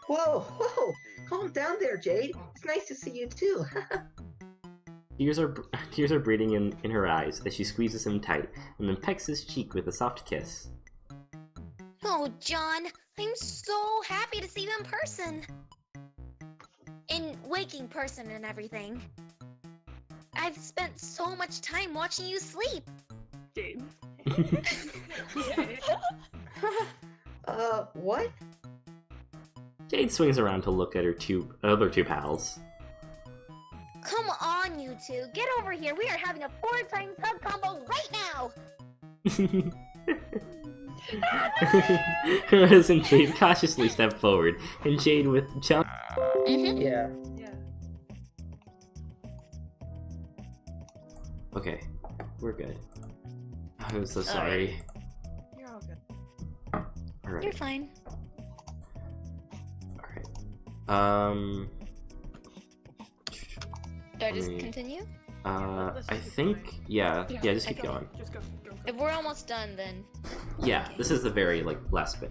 Whoa, whoa! Calm down there, Jade. It's nice to see you too. Tears are breeding in her eyes as she squeezes him tight, and then pecks his cheek with a soft kiss. Oh, John, I'm so happy to see you in person. In waking person and everything. I've spent so much time watching you sleep. Jade. What? Jade swings around to look at her other two pals. Come on, you two. Get over here. We are having a 4-time sub combo right now. Rose and Jade cautiously step forward, and Jade with John. Yeah. Okay, we're good. I'm so sorry. You're all good. Alright. You're fine. Alright. Do I just continue? I think, yeah, just keep going. Just go. If we're almost done, then... Yeah, this is the very, last bit.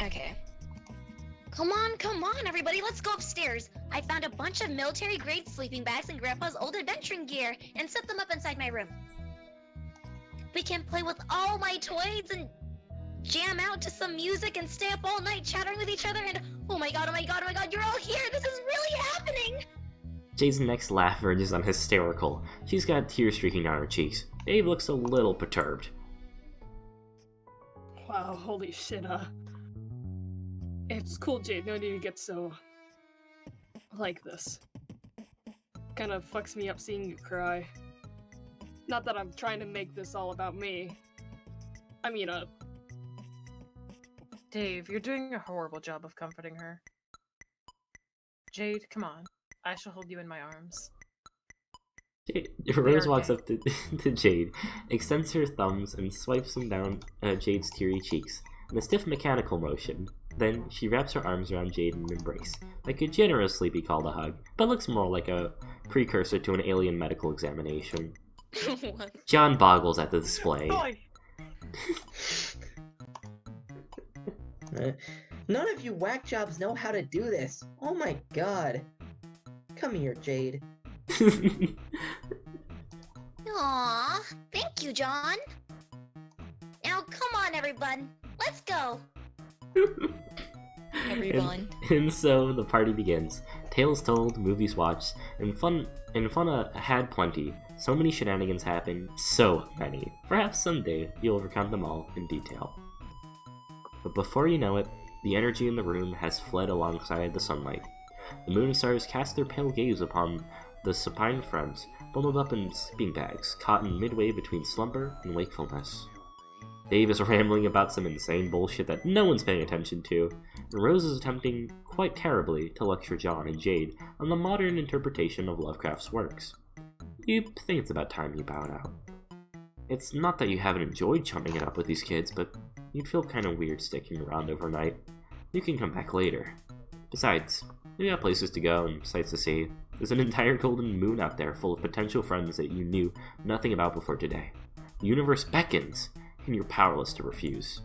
Okay. Come on, everybody. Let's go upstairs. I found a bunch of military-grade sleeping bags and Grandpa's old adventuring gear and set them up inside my room. We can play with all my toys and jam out to some music and stay up all night chattering with each other and oh my god, you're all here! This is really happening! Jade's next laugh verges on hysterical. She's got tears streaking down her cheeks. Dave looks a little perturbed. Wow, holy shit, It's cool, Jade. No need to get so... like this. Kind of fucks me up seeing you cry. Not that I'm trying to make this all about me. I mean, Dave, you're doing a horrible job of comforting her. Jade, come on. I shall hold you in my arms. Rose walks up to Jade, extends her thumbs, and swipes them down Jade's teary cheeks in a stiff mechanical motion. Then she wraps her arms around Jade in an embrace, like could generously be called a hug, but looks more like a precursor to an alien medical examination. John boggles at the display. None of you whack jobs know how to do this. Oh my god. Come here, Jade. Aw, thank you, John. Now, come on, everyone. Let's go. Everyone. And so the party begins. Tales told, movies watched, and fun had plenty. So many shenanigans happen, so many. Perhaps someday you'll recount them all in detail. But before you know it, the energy in the room has fled alongside the sunlight. The moon and stars cast their pale gaze upon the supine friends, bundled up in sleeping bags, caught in midway between slumber and wakefulness. Dave is rambling about some insane bullshit that no one's paying attention to, and Rose is attempting, quite terribly, to lecture John and Jade on the modern interpretation of Lovecraft's works. You think it's about time you bowed out. It's not that you haven't enjoyed chumming it up with these kids, but you'd feel kinda weird sticking around overnight. You can come back later. Besides, you got places to go and sights to see. There's an entire golden moon out there full of potential friends that you knew nothing about before today. The universe beckons, and you're powerless to refuse.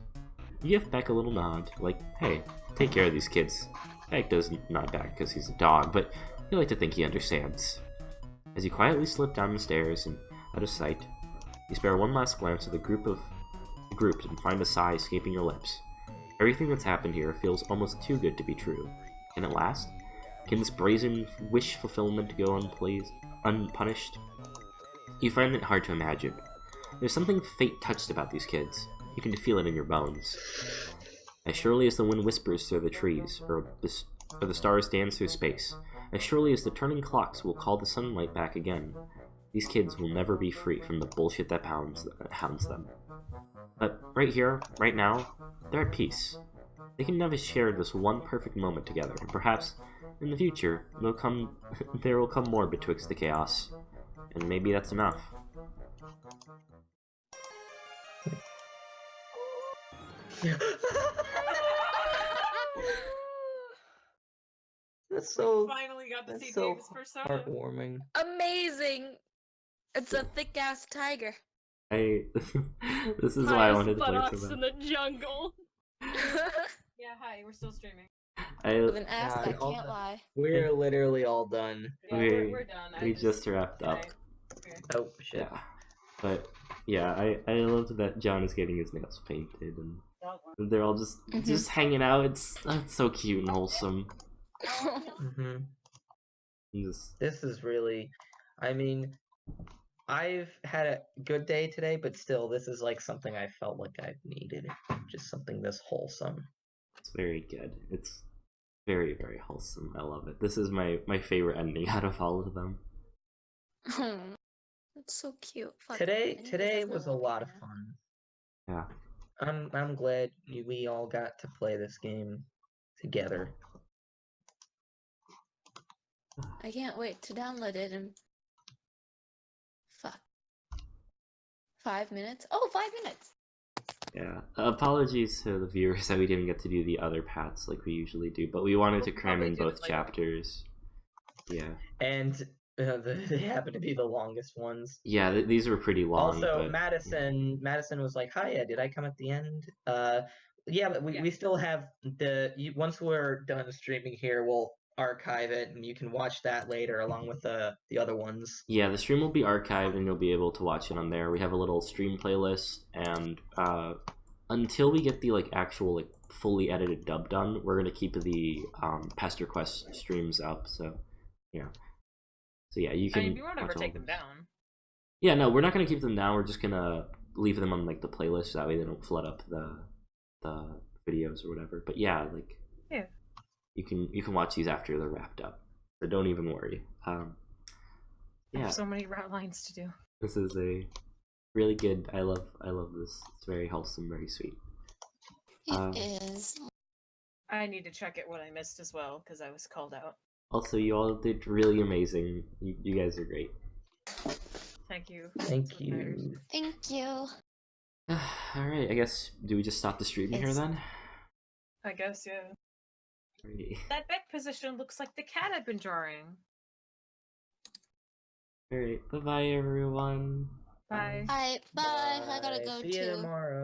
You give Beck a little nod, like, hey, take care of these kids. Beck doesn't nod back because he's a dog, but you like to think he understands. As you quietly slip down the stairs and out of sight, you spare one last glance at the group and find a sigh escaping your lips. Everything that's happened here feels almost too good to be true. Can it last? Can this brazen wish fulfillment go unpunished? You find it hard to imagine. There's something fate touched about these kids. You can feel it in your bones. As surely as the wind whispers through the trees, or the stars dance through space, as surely as the turning clocks will call the sunlight back again, these kids will never be free from the bullshit that hounds them. But right here, right now, they're at peace. They can never share this one perfect moment together, and perhaps, in the future, there will come more betwixt the chaos. And maybe that's enough. That's so Finally got to that's see so Dave's persona. heartwarming. Amazing! It's a thick ass tiger. This is why I wanted to play buttocks so in bad. the jungle. Yeah, hi, we're still streaming. With an ass God, that all can't the- lie. We're literally all done. Yeah, We- we're done. We just wrapped up. Okay. Oh shit. Yeah. But yeah, I loved that John is getting his nails painted and they're all just hanging out. That's so cute and wholesome. hmm Just, This is really, I mean, I've had a good day today, but still, this is like something I felt like I've needed. Just something this wholesome. it's very good. It's very, very wholesome. I love it. This is my favorite ending out of all of them. That's so cute. Fuck. Today was a lot of fun. Yeah. I'm glad we all got to play this game together. I can't wait to download it and... Fuck. 5 minutes? Oh, 5 minutes! Yeah. Apologies to the viewers that we didn't get to do the other paths like we usually do, but we wanted to We'll cram probably in do it both later. chapters. Yeah. And they happen to be the longest ones. Yeah, these were pretty long. Also, but, Madison was like, "Hiya, did I come at the end?" Yeah, but we still have once we're done streaming here, we'll archive it and you can watch that later along with the other ones. Yeah, the stream will be archived and you'll be able to watch it on there. We have a little stream playlist, and until we get the actual fully edited dub done, we're gonna keep the Pesterquest streams up. So yeah, you can. I mean, we won't ever watch all take of them those. down. Yeah, no, we're not gonna keep them down. We're just gonna leave them on the playlist. That way they don't flood up the videos or whatever. But yeah, Yeah. you can watch these after they're wrapped up. So don't even worry. I Yeah, have so many route lines to do. this is a really good. I love this. It's very wholesome, very sweet. It is. I need to check it what I missed as well because I was called out. Also, you all did really amazing. You guys are great. Thank you. Thank That's what matters. you. Thank you. All right, I guess do we just stop the streaming here Yes. then? I guess, yeah. Alrighty. That back position looks like the cat I've been drawing. All right. Bye bye, everyone. Bye. Alright, bye. I gotta go See you too. tomorrow.